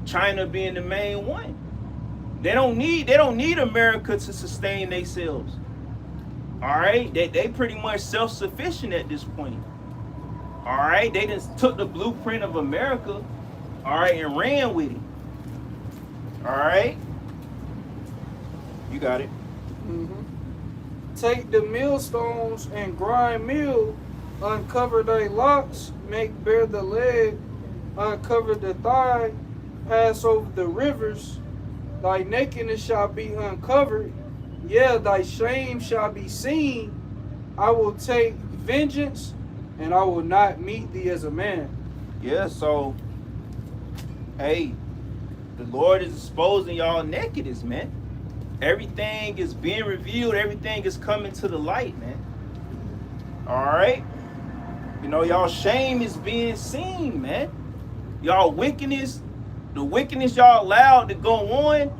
China being the main one. They don't need America to sustain themselves. All right, they pretty much self-sufficient at this point. All right, they just took the blueprint of America, all right, and ran with it. All right, you got it.
Take the millstones and grind meal, uncover thy locks, make bare the leg, uncover the thigh, pass over the rivers. Thy nakedness shall be uncovered, yeah, thy shame shall be seen. I will take vengeance, and I will not meet thee as a man.
Yeah, so, hey, the Lord is exposing y'all nakedness, man. Everything is being revealed. Everything is coming to the light, man. All right? Y'all shame is being seen, man. Y'all wickedness, the wickedness y'all allowed to go on,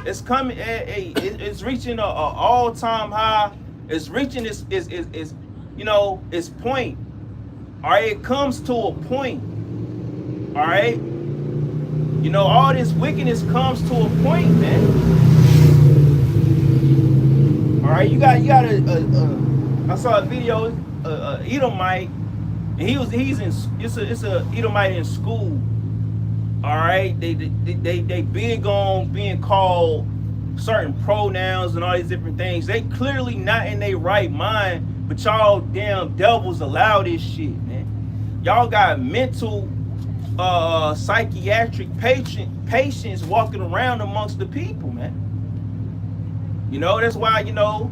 it's coming, it's reaching an all-time high. It's reaching its point. All right? It comes to a point. All right? All this wickedness comes to a point, man. All right, you got I saw a video, Edomite, And he's in, it's a Edomite in school. All right, they big on being called certain pronouns and all these different things. They clearly not in their right mind, but y'all damn devils allow this shit, man. Y'all got mental psychiatric patients walking around amongst the people, man. You know, that's why, you know,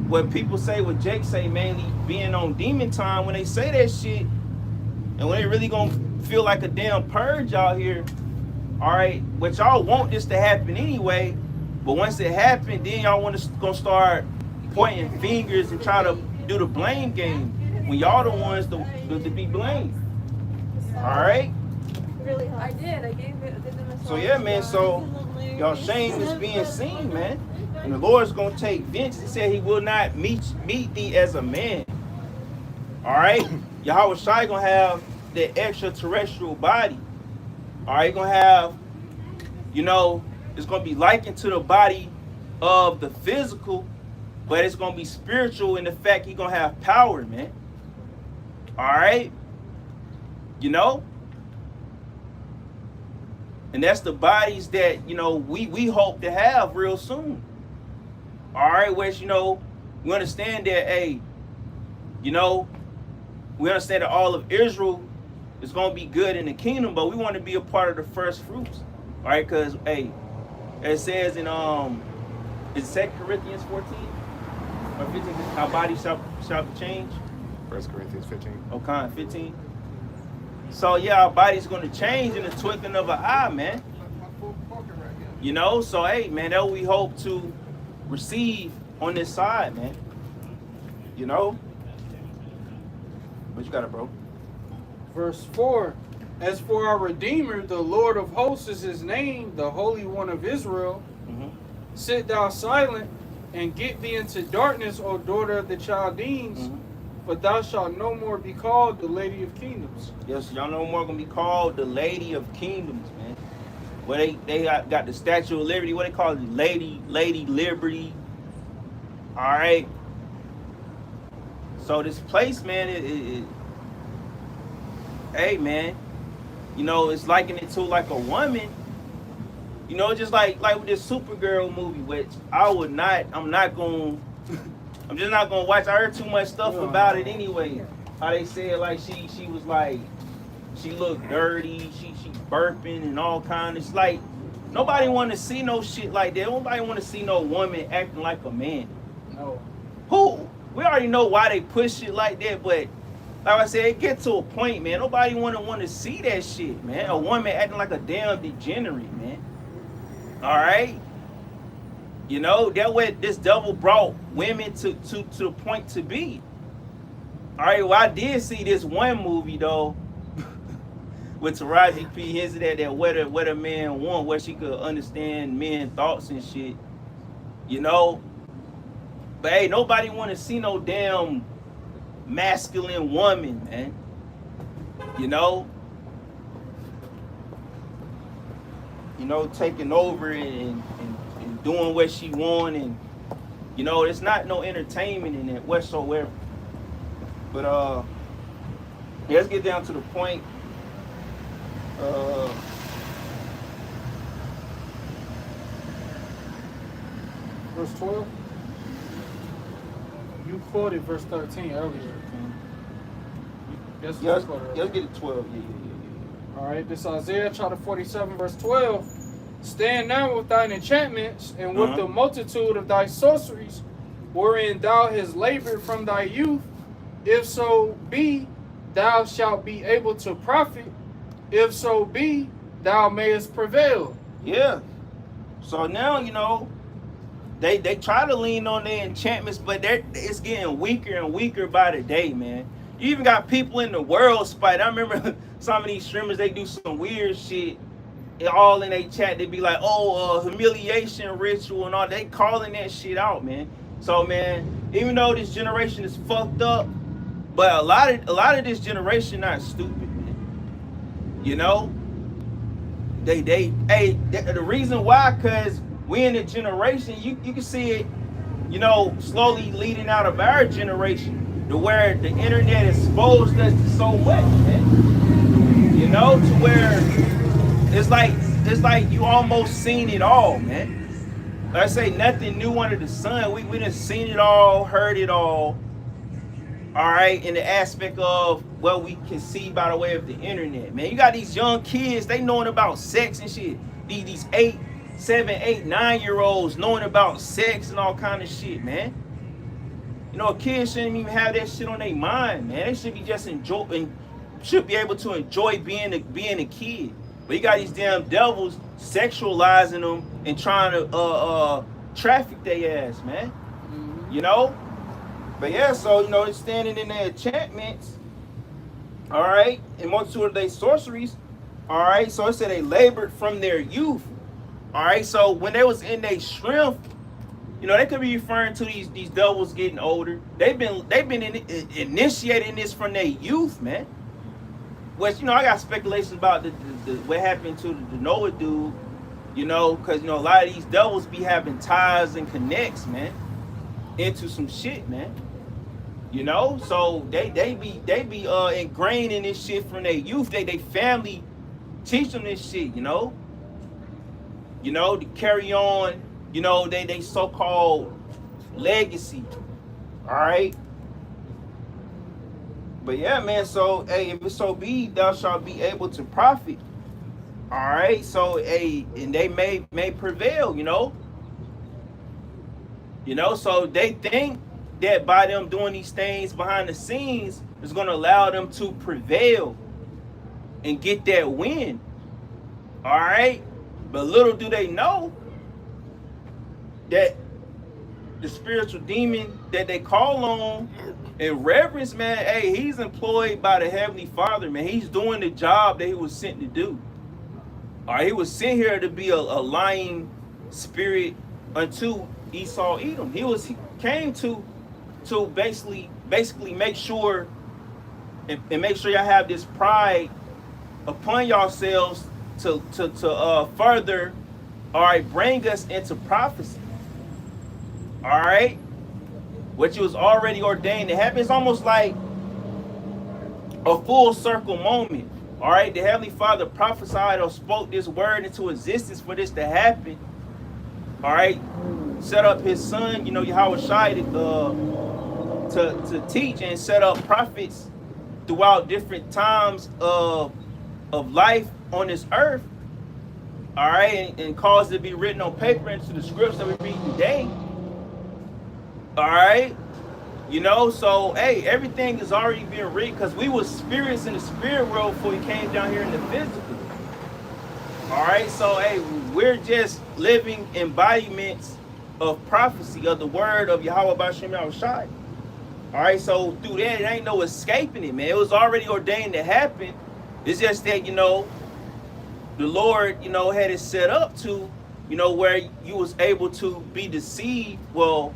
what people say, what Jake say, mainly being on demon time, when they say that shit, and when they really gonna feel like a damn purge out here, all right, but y'all want this to happen anyway, but once it happened, then y'all want to gonna start pointing fingers and try to do the blame game, when y'all the ones to be blamed. All right?
Really hard. I did. I gave it.
So yeah, man, so y'all shame is being seen, man. And the Lord's gonna take vengeance. He said he will not meet thee as a man. All right? Yahweh Shai gonna have the extraterrestrial body. All right, gonna have, you know, it's gonna be likened to the body of the physical, but it's gonna be spiritual in the fact he's gonna have power, man. All right? You know? And that's the bodies that, you know, we hope to have real soon. All right, which, you know, we understand that, hey, you know, we understand that all of Israel is going to be good in the kingdom, but we want to be a part of the first fruits. All right, because, hey, it says in, is 2 Corinthians 14 or 15, our body shall be changed?
1 Corinthians 15.
Okay, 15. So, yeah, our body's going to change in the twinkling of an eye, man. You know, so, hey, man, that we hope to receive on this side, man. You know? What you got it, bro?
Verse 4. As for our Redeemer, the Lord of hosts is his name, the Holy One of Israel.
Mm-hmm.
Sit thou silent and get thee into darkness, O daughter of the Chaldeans,
Mm-hmm.
for thou shalt no more be called the Lady of Kingdoms.
Yes, y'all no more gonna be called the Lady of Kingdoms, man. Where they got the Statue of Liberty, what they call it, Lady Liberty. All right. So this place, man, hey, man, you know, it's liking it to like a woman. You know, just like with this Supergirl movie, which I'm just not gonna watch. I heard too much stuff about it anyway. How they said like she was like, she looked dirty, she burping and all kind. It's like nobody want to see no shit like that. Nobody want to see no woman acting like a man.
No.
Who? We already know why they push shit like that, but like I said, it get to a point, man. Nobody want to see that shit, man. A woman acting like a damn degenerate, man. All right. You know, that way this devil brought women to the point to be. All right, well, I did see this one movie, though, with Taraji P. Henson, that what a man want, where she could understand men's thoughts and shit, you know? But, hey, nobody want to see no damn masculine woman, man. You know? You know, taking over and doing what she want, and you know, there's not no entertainment in it whatsoever. But let's get down to the point.
Verse 12. You quoted verse 13 earlier. Guess
Yeah,
what quoted
let's
earlier?
get to 12. Yeah.
All right, this Isaiah chapter 47, verse 12. Stand now with thine enchantments and with the multitude of thy sorceries, wherein thou hast labored from thy youth. If so be, thou shalt be able to profit. If so be, thou mayest prevail.
Yeah. So now, you know, they try to lean on their enchantments, but it's getting weaker and weaker by the day, man. You even got people in the world spite. I remember some of these streamers, they do some weird shit. All in their chat, they be like, humiliation ritual and all. They calling that shit out, man. So, man, even though this generation is fucked up, but a lot of this generation not stupid, man. You know, the reason why, cause we in a generation, you can see it, you know, slowly leading out of our generation. to where the internet exposed us to so much, man. You know, to where it's like you almost seen it all, man. Like I say, nothing new under the sun. We done seen it all, heard it all. All right, in the aspect of what we can see by the way of the internet, man. You got these young kids, they knowing about sex and shit. These 8, 7, 8, 9-year-olds knowing about sex and all kind of shit, man. You know, kids shouldn't even have that shit on their mind, man. They should be just should be able to enjoy being a kid. But you got these damn devils sexualizing them and trying to traffic their ass, man. You know? But yeah, so, you know, it's standing in their enchantments, all right, and multitude of their sorceries, all right. So it said they labored from their youth, all right. So when they was in their strength, you know, they could be referring to these devils getting older. They've been initiating this from their youth, man. Which, you know, I got speculations about what happened to the Noah dude, you know, because, you know, a lot of these devils be having ties and connects, man, into some shit, man. You know, so they be ingrained in this shit from their youth. They family teach them this shit, you know, to carry on, you know, they so-called legacy. All right. But yeah, man, so hey, if it so be, thou shalt be able to profit. All right, so hey, and they may prevail, you know. You know, so they think that by them doing these things behind the scenes is going to allow them to prevail and get that win. All right, but little do they know that the spiritual demon that they call on in reverence, man, hey, he's employed by the Heavenly Father, man. He's doing the job that he was sent to do. All right, he was sent here to be a lying spirit unto Esau Edom. He came to basically make sure and make sure y'all have this pride upon yourselves to further, all right, bring us into prophecy. All right, which was already ordained to happen. It's almost like a full circle moment. All right, the Heavenly Father prophesied or spoke this word into existence for this to happen. All right, set up his son, you know, Yahweh Shai, to teach and set up prophets throughout different times of life on this earth. All right, and cause it to be written on paper into the scripts that we read today. All right, you know, so hey, everything is already being written because we were spirits in the spirit world before we came down here in the physical. All right, so hey, we're just living embodiments of prophecy of the word of Yahweh B'Shem Yahushai. All right, so through that, it ain't no escaping it, man. It was already ordained to happen. It's just that, you know, the Lord, you know, had it set up to, you know, where you was able to be deceived, well,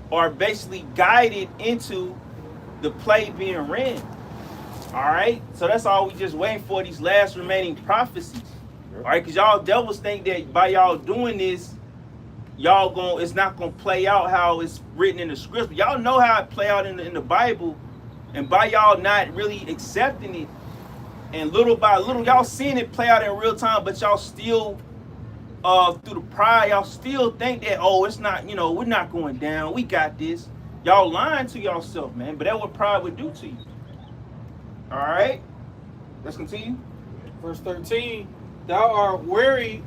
or basically guided into the play being ran. All right, so that's all we just waiting for, these last remaining prophecies. All right, because y'all devils think that by y'all doing this, it's not gonna play out how it's written in the scripts. But y'all know how it play out in the Bible, and by y'all not really accepting it, and little by little, y'all seeing it play out in real time, but y'all still through the pride, y'all still think that, oh, it's not, you know, we're not going down, we got this. Y'all lying to yourself, man. But that's what pride would do to you. All right, let's continue.
Verse 13, thou art weary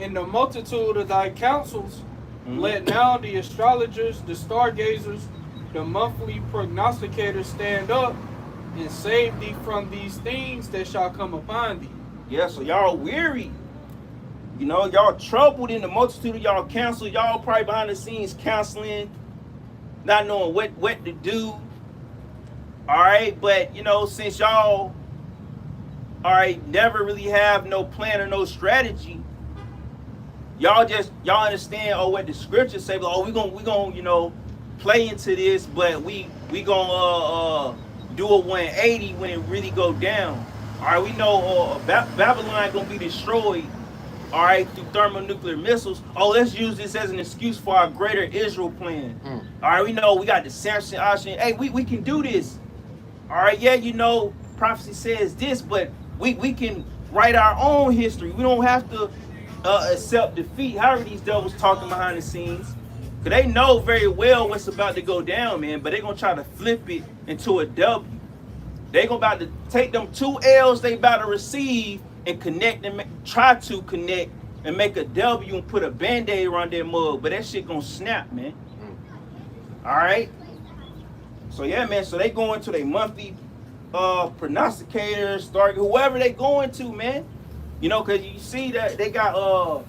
in the multitude of thy counsels. Let now the astrologers, the stargazers, the monthly prognosticators stand up and save thee from these things that shall come upon thee.
Yeah, so y'all weary. You know, y'all troubled in the multitude of y'all counsel. Y'all probably behind the scenes counseling, not knowing what to do. All right, but you know, since y'all, all right, never really have no plan or no strategy, y'all understand, oh, what the scriptures say, oh, we gonna, you know, play into this, but we gonna do a 180 when it really go down. All right, we know Babylon gonna be destroyed all right, through thermonuclear missiles. Oh, let's use this as an excuse for our greater Israel plan. All right, we know we got the Samson option. Hey, we can do this. All right, yeah, you know, prophecy says this, but we can write our own history. We don't have to accept defeat. However, these devils talking behind the scenes, because they know very well what's about to go down, man, but they're going to try to flip it into a W. They're about to take them 2 L's they about to receive and connect and try to connect and make a W and put a Band-Aid around their mug, but that shit gonna snap, man. All right. So yeah, man. So they go into their monthly prognosticators, start whoever they going to, man. You know, cause you see that they got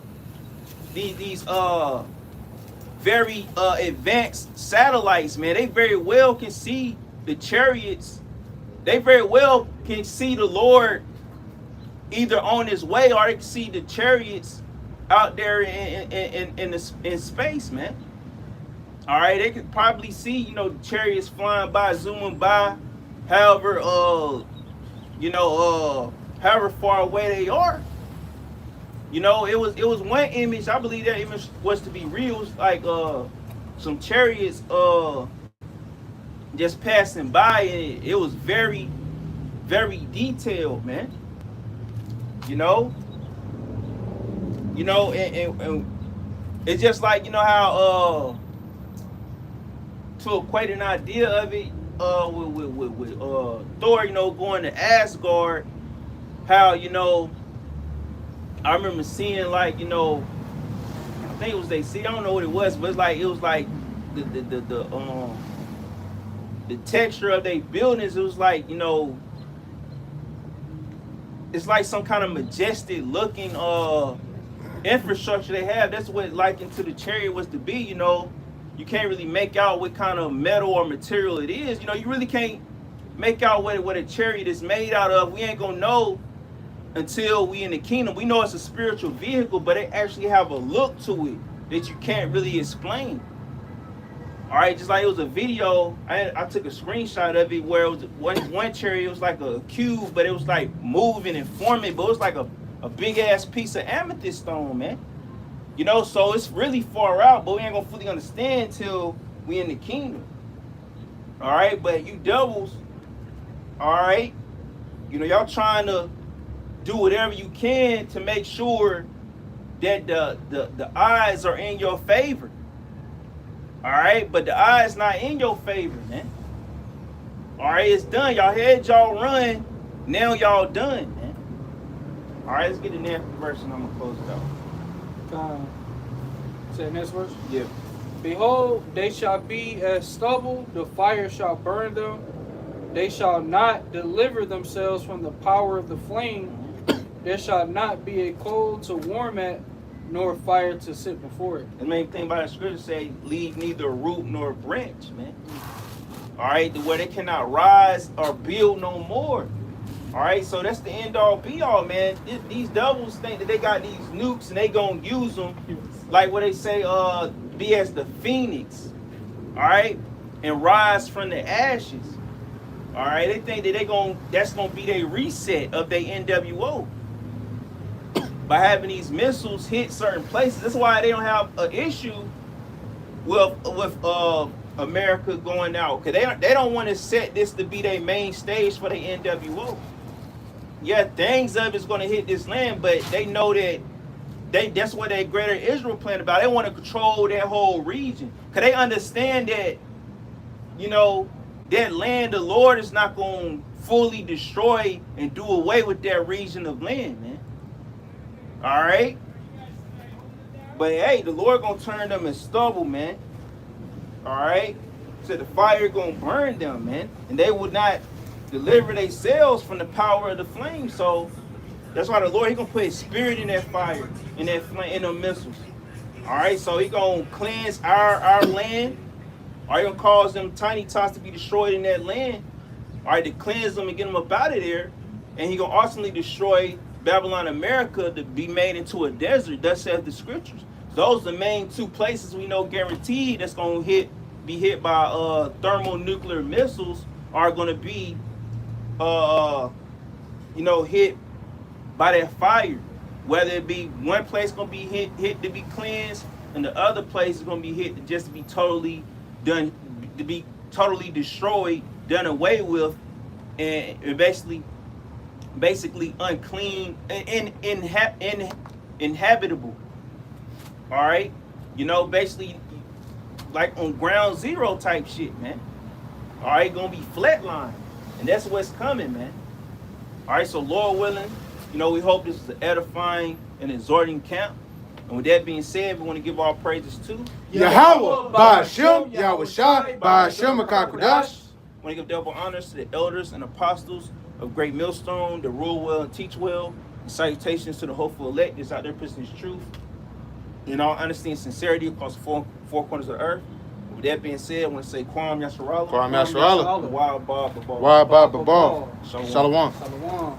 these very advanced satellites, man. They very well can see the chariots. They very well can see the Lord either on his way, or they can see the chariots out there in space, man. All right, they could probably see, you know, the chariots flying by, zooming by, however, however far away they are. You know, it was one image. I believe that image was to be real. It was like some chariots just passing by, and it was very, very detailed, man. You know, and it's just like, you know how to equate an idea of it with Thor, you know, going to Asgard, how, you know, I remember seeing, like, you know, I think it was I don't know what it was, but it was like the texture of their buildings. It was like, you know, it's like some kind of majestic looking infrastructure they have. That's what likened to the chariot was to be, you know. You can't really make out what kind of metal or material it is. You know, you really can't make out what a chariot is made out of. We ain't gonna know until we in the kingdom. We know it's a spiritual vehicle, but it actually have a look to it that you can't really explain. All right, just like it was a video, I took a screenshot of it where it was one chariot, it was like a cube, but it was like moving and forming, but it was like a big ass piece of amethyst stone, man. You know, so it's really far out, but we ain't gonna fully understand till we in the kingdom. All right, but you devils, all right, you know, y'all trying to do whatever you can to make sure that the odds are in your favor. All right, but the odds not in your favor, man. All right, it's done. Y'all had y'all run. Now y'all done, man. All right, let's get the next verse and I'm gonna close it out.
Say the next verse.
Yeah.
Behold, they shall be as stubble, the fire shall burn them. They shall not deliver themselves from the power of the flame. There shall not be a coal to warm at, nor fire to sit before it.
The main thing about the scripture say, leave neither root nor branch, man. All right, where they cannot rise or build no more. All right, so that's the end all be all, man. These devils think that they got these nukes and they gonna use them like what they say, be as the phoenix, all right, and rise from the ashes. All right, they think that that's gonna be their reset of their NWO by having these missiles hit certain places. That's why they don't have an issue with America going out, because they don't want to set this to be their main stage for the NWO. Yeah, things of it's going to hit this land, but they know that that's what their greater Israel plan about. They want to control that whole region, because they understand that, you know, that land the Lord is not going to fully destroy and do away with that region of land, man. All right? But hey, the Lord going to turn them in stubble, man. All right? So the fire going to burn them, man. And they would not deliver themselves from the power of the flame. So that's why the Lord, he going to put his spirit in that fire, in that flame, in the missiles. All right? So he going to cleanse our land. Or he going to cause them tiny tots to be destroyed in that land. All right? To cleanse them and get them up out of there. And he going to ultimately destroy Babylon, America, to be made into a desert. Thus says the scriptures. Those are the main two places we know guaranteed that's going to be hit by thermonuclear missiles, are going to be, hit by that fire. Whether it be one place gonna be hit to be cleansed, and the other place is gonna be hit to just be totally done, to be totally destroyed, done away with, and basically unclean and inhabitable. All right, you know, basically like on ground zero type shit, man. All right, gonna be flatline, and that's what's coming, man. All right, so Lord willing, you know, we hope this is an edifying and exhorting camp. And with that being said, we want to give all praises to
Yahweh, Ba'ashem, Yahweh Shai, Ba'ashem, Akakudash.
I want to give double honors to the elders and apostles of Great Millstone, that rule well and teach well. And salutations to the hopeful elect that's out there preaching his truth in all honesty and sincerity across the four corners of the earth. With that being said, I want to say Kwam Yasharallah.
Kwam Yasharallah.
Wild Bob.
Why Bob Babal.
Shalom.
Shalom.
Shalom.